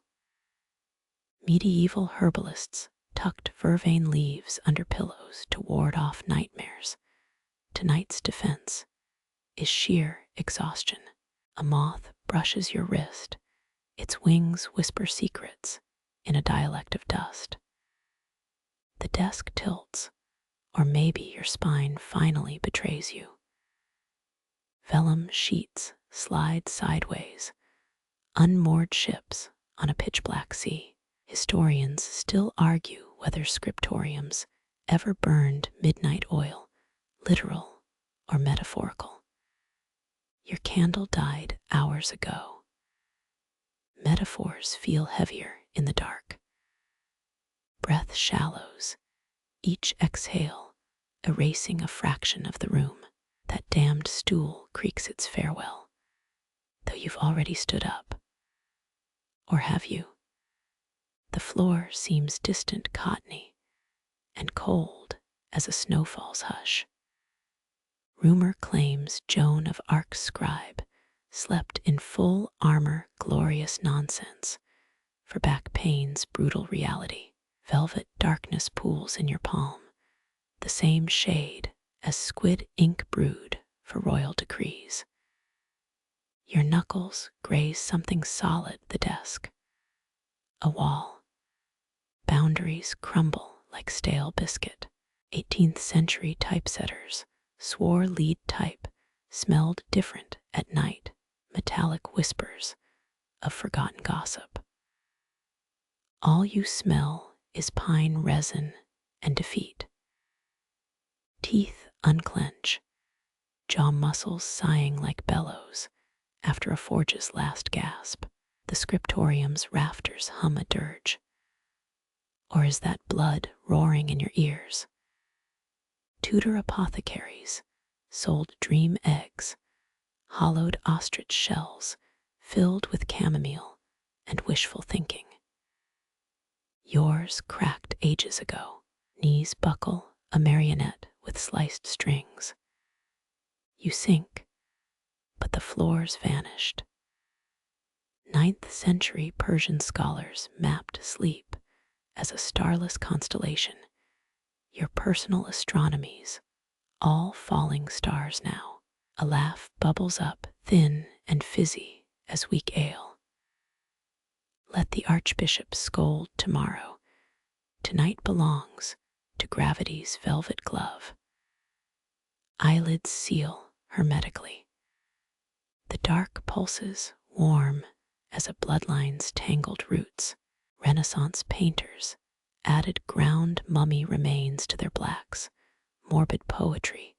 Medieval herbalists tucked vervain leaves under pillows to ward off nightmares. Tonight's defense is sheer exhaustion. A moth brushes your wrist, its wings whisper secrets in a dialect of dust. The desk tilts, or maybe your spine finally betrays you. Vellum sheets slide sideways, unmoored ships on a pitch-black sea. Historians still argue whether scriptoriums ever burned midnight oil, literal or metaphorical. Your candle died hours ago. Metaphors feel heavier in the dark. Breath shallows, each exhale erasing a fraction of the room. That damned stool creaks its farewell, though you've already stood up. Or have you? The floor seems distant, cottony, and cold as a snowfall's hush. Rumor claims Joan of Arc's scribe slept in full armor, glorious nonsense, for back pain's brutal reality. Velvet darkness pools in your palm, the same shade as squid ink brewed for royal decrees. Your knuckles graze something solid, the desk, a wall. Boundaries crumble like stale biscuit. 18th century typesetters swore lead type smelled different at night, metallic whispers of forgotten gossip. All you smell is pine resin and defeat. Teeth unclench, jaw muscles sighing like bellows after a forge's last gasp. The scriptorium's rafters hum a dirge. Or is that blood roaring in your ears? Tudor apothecaries sold dream eggs, hollowed ostrich shells filled with chamomile and wishful thinking. Yours cracked ages ago. Knees buckle, a marionette with sliced strings. You sink, but the floor's vanished. 9th century Persian scholars mapped sleep as a starless constellation. Your personal astronomies, all falling stars now. A laugh bubbles up, thin and fizzy as weak ale. Let the archbishop scold tomorrow. Tonight belongs to gravity's velvet glove. Eyelids seal hermetically. The dark pulses warm as a bloodline's tangled roots. Renaissance painters added ground mummy remains to their blacks, morbid poetry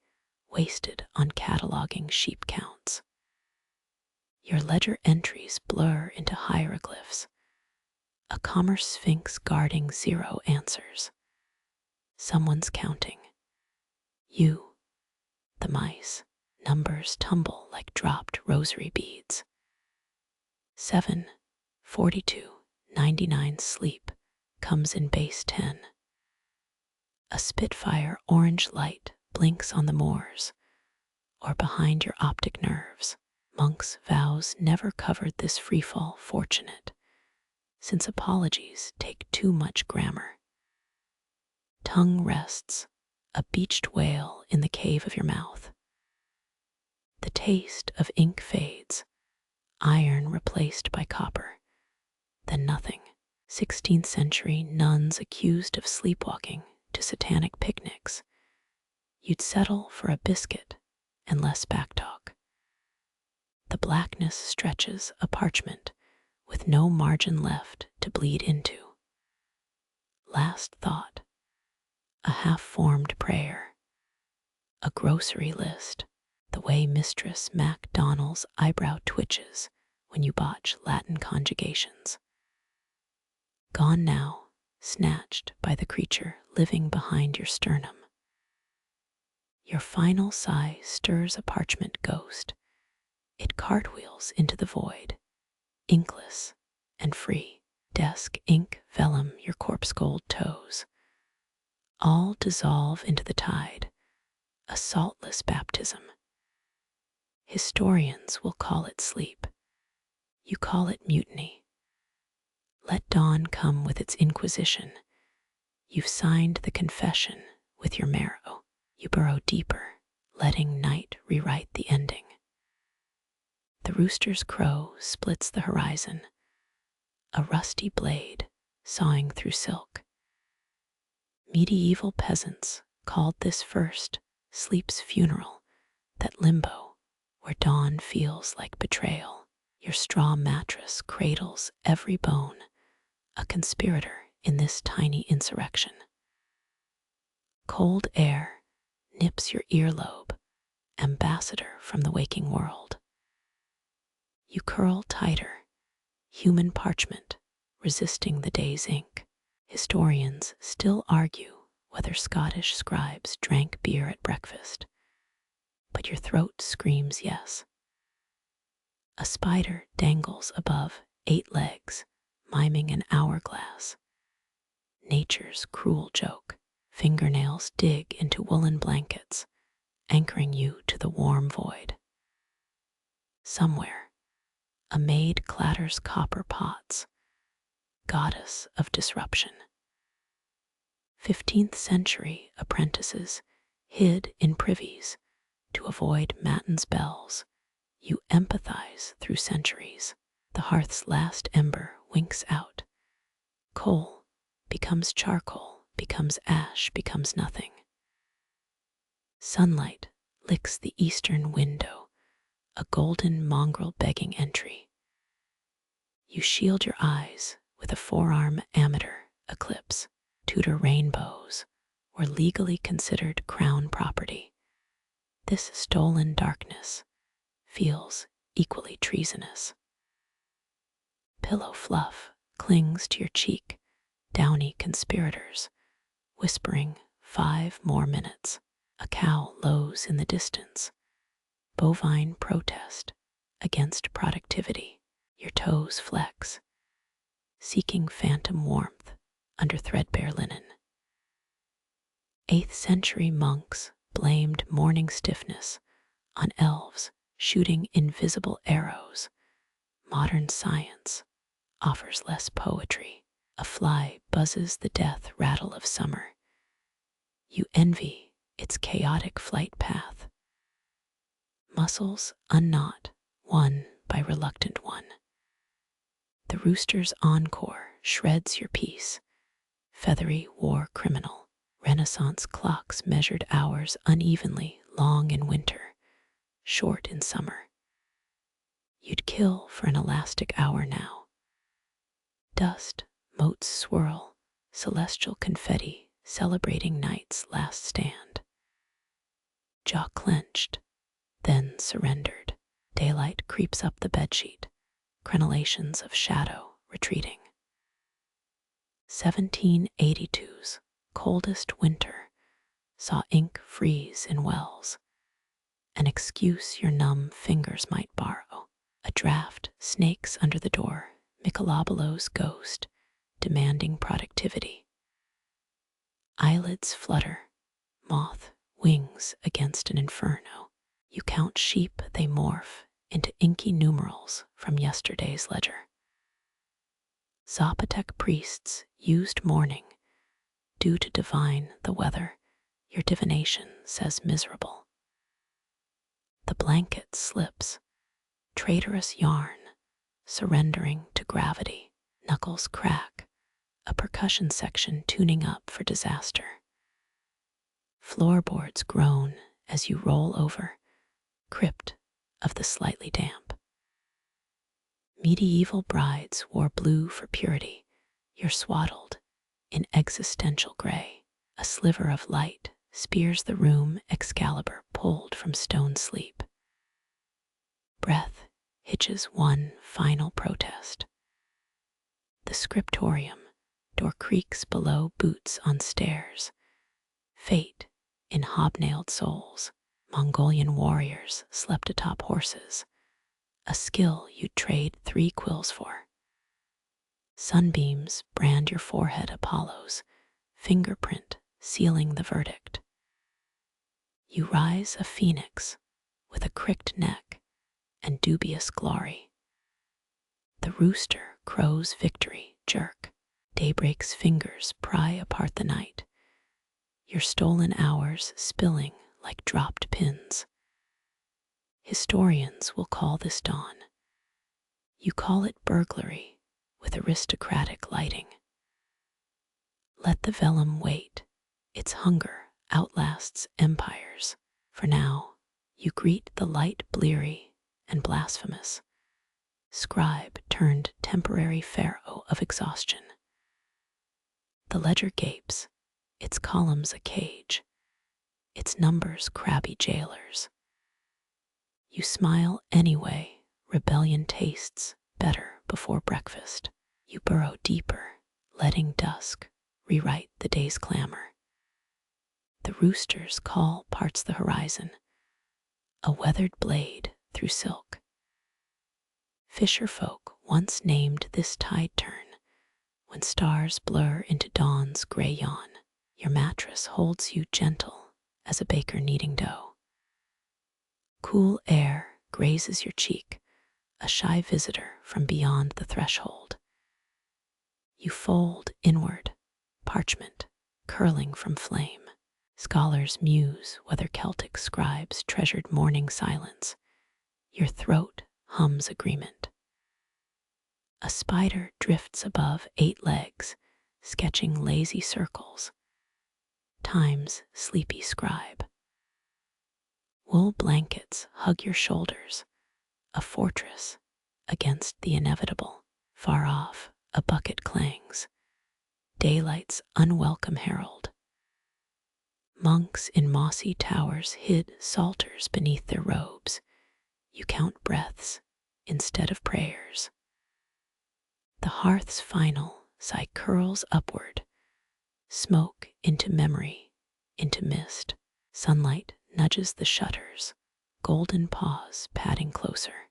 wasted on cataloging sheep counts. Your ledger entries blur into hieroglyphs, a commerce sphinx guarding zero answers. Someone's counting. You, the mice. Numbers tumble like dropped rosary beads. 7, 42, 99 sleep comes in base 10. A Spitfire orange light blinks on the moors, or behind your optic nerves. Monk's vows never covered this freefall fortunate, since apologies take too much grammar. Tongue rests, a beached whale in the cave of your mouth. The taste of ink fades, iron replaced by copper, then nothing. 16th century nuns accused of sleepwalking to satanic picnics. You'd settle for a biscuit and less backtalk. The blackness stretches a parchment with no margin left to bleed into. Last thought, a half-formed prayer, a grocery list, the way Mistress MacDonald's eyebrow twitches when you botch Latin conjugations. Gone now, snatched by the creature living behind your sternum. Your final sigh stirs a parchment ghost. It cartwheels into the void, inkless and free. Desk, ink, vellum, your corpse-gold toes. All dissolve into the tide, a saltless baptism. Historians will call it sleep. You call it mutiny. Let dawn come with its inquisition. You've signed the confession with your marrow. You burrow deeper, letting night rewrite the ending. The rooster's crow splits the horizon, a rusty blade sawing through silk. Medieval peasants called this first sleep's funeral, that limbo where dawn feels like betrayal. Your straw mattress cradles every bone, a conspirator in this tiny insurrection. Cold air nips your earlobe, ambassador from the waking world. You curl tighter, human parchment, resisting the day's ink. Historians still argue whether Scottish scribes drank beer at breakfast, but your throat screams yes. A spider dangles above 8 legs, miming an hourglass. Nature's cruel joke. Fingernails dig into woolen blankets, anchoring you to the warm void. Somewhere, a maid clatters copper pots, goddess of disruption. 15th century apprentices hid in privies to avoid matins bells. You empathize through centuries. The hearth's last ember winks out. Coal becomes charcoal, becomes ash, becomes nothing. Sunlight licks the eastern window, a golden mongrel begging entry. You shield your eyes with a forearm ammeter eclipse. Tudor rainbows were legally considered crown property. This stolen darkness feels equally treasonous. Pillow fluff clings to your cheek, downy conspirators, whispering 5 more minutes. A cow lows in the distance, bovine protest against productivity. Your toes flex, seeking phantom warmth under threadbare linen. 8th century monks blamed morning stiffness on elves shooting invisible arrows. Modern science offers less poetry. A fly buzzes the death rattle of summer. You envy its chaotic flight path. Muscles unknot, one by reluctant one. The rooster's encore shreds your peace. Feathery war criminal. Renaissance clocks measured hours unevenly, long in winter, short in summer. You'd kill for an elastic hour now. Dust, motes swirl, celestial confetti celebrating night's last stand. Jaw clenched, then surrendered. Daylight creeps up the bedsheet, crenellations of shadow retreating. 1782's coldest winter saw ink freeze in wells, an excuse your numb fingers might borrow. A draft snakes under the door, Michelobelo's ghost demanding productivity. Eyelids flutter, moth wings against an inferno. You count sheep, they morph into inky numerals from yesterday's ledger. Zapotec priests used mourning, due to divine the weather, your divination says miserable. The blanket slips, traitorous yarn, surrendering to gravity. Knuckles crack, a percussion section tuning up for disaster. Floorboards groan as you roll over, crypt of the slightly damp. Medieval brides wore blue for purity. You're swaddled in existential gray. A sliver of light spears the room, Excalibur pulled from stone sleep. Breath hitches one final protest. The Scriptorium, door creaks below, boots on stairs. Fate in hobnailed souls. Mongolian warriors slept atop horses, a skill you'd trade 3 quills for. Sunbeams brand your forehead, Apollo's fingerprint sealing the verdict. You rise a phoenix with a cricked neck and dubious glory. The rooster crows victory, jerk. Daybreak's fingers pry apart the night, your stolen hours spilling like dropped pins. Historians will call this dawn. You call it burglary with aristocratic lighting. Let the vellum wait. Its hunger outlasts empires. For now, you greet the light bleary and blasphemous. Scribe turned temporary pharaoh of exhaustion. The ledger gapes, its columns a cage, its numbers crabby jailers. You smile anyway, rebellion tastes better before breakfast. You burrow deeper, letting dusk rewrite the day's clamor. The rooster's call parts the horizon, a weathered blade through silk. Fisher folk once named this tide turn, when stars blur into dawn's gray yawn. Your mattress holds you gentle as a baker kneading dough. Cool air grazes your cheek, a shy visitor from beyond the threshold. You fold inward, parchment curling from flame. Scholars muse whether Celtic scribes treasured morning silence. Your throat hums agreement. A spider drifts above 8 legs, sketching lazy circles. Time's sleepy scribe. Wool blankets hug your shoulders, a fortress against the inevitable. Far off, a bucket clangs, daylight's unwelcome herald. Monks in mossy towers hid psalters beneath their robes. You count breaths instead of prayers. The hearth's final sigh curls upward, smoke into memory, into mist. Sunlight nudges the shutters, golden paws padding closer.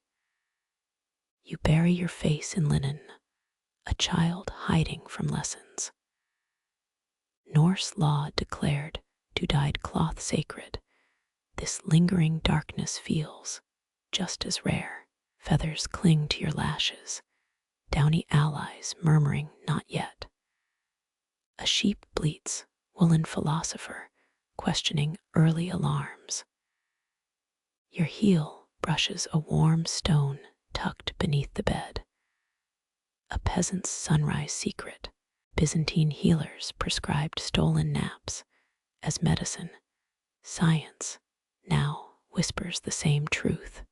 You bury your face in linen, a child hiding from lessons. Norse law declared to-dyed cloth sacred. This lingering darkness feels just as rare. Feathers cling to your lashes, downy allies murmuring not yet. A sheep bleats, woolen philosopher questioning early alarms. Your heel brushes a warm stone tucked beneath the bed. A peasant's sunrise secret. Byzantine healers prescribed stolen naps as medicine. Science now whispers the same truth.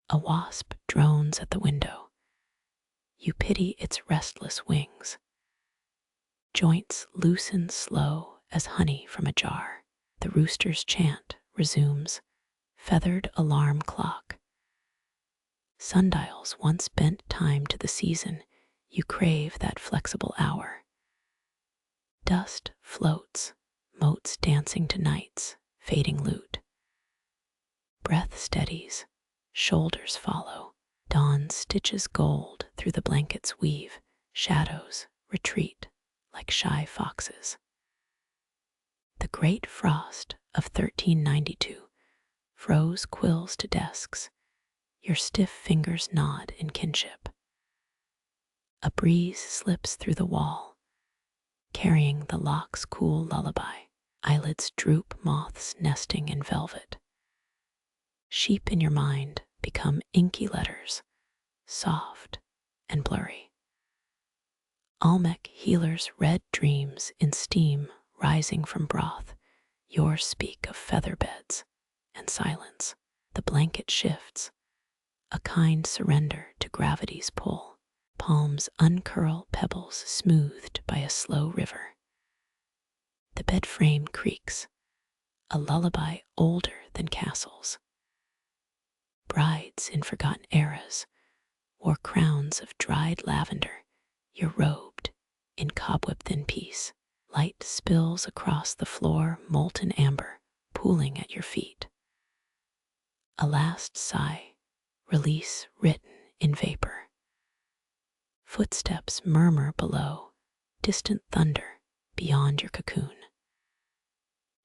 A wasp drones at the window. You pity its restless wings. Joints loosen slow as honey from a jar. The rooster's chant resumes, feathered alarm clock. Sundials once bent time to the season. You crave that flexible hour. Dust floats, motes dancing to night's fading lute. Breath steadies, shoulders follow. Dawn stitches gold through the blanket's weave. Shadows retreat like shy foxes. The great frost of 1392 froze quills to desks. Your stiff fingers nod in kinship. A breeze slips through the wall, carrying the lock's cool lullaby. Eyelids droop, moths nesting in velvet. Sheep in your mind become inky letters, soft and blurry. Olmec healers' red dreams in steam rising from broth. Yours speak of feather beds and silence. The blanket shifts, a kind surrender to gravity's pull. Palms uncurl pebbles smoothed by a slow river. The bed frame creaks, a lullaby older than castles. Brides in forgotten eras wore crowns of dried lavender. You're robed in cobweb-thin peace. Light spills across the floor, molten amber pooling at your feet. A last sigh, release written in vapor. Footsteps murmur below, distant thunder beyond your cocoon.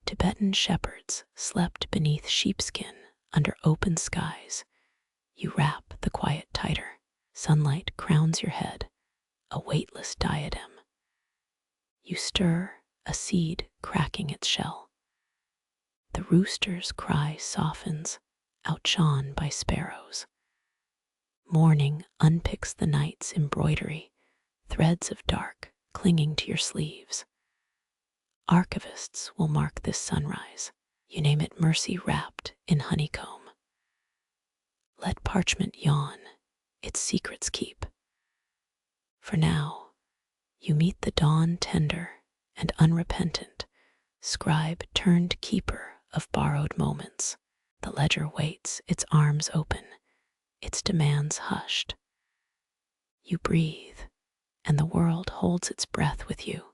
Tibetan shepherds slept beneath sheepskin under open skies. You wrap the quiet tighter. Sunlight crowns your head, a weightless diadem. You stir, a seed cracking its shell. The rooster's cry softens, outshone by sparrows. Morning unpicks the night's embroidery, threads of dark clinging to your sleeves. Archivists will mark this sunrise. You name it mercy wrapped in honeycomb. Let parchment yawn, its secrets keep. For now, you meet the dawn tender and unrepentant, scribe turned keeper of borrowed moments. The ledger waits, its arms open, its demands hushed. You breathe, and the world holds its breath with you.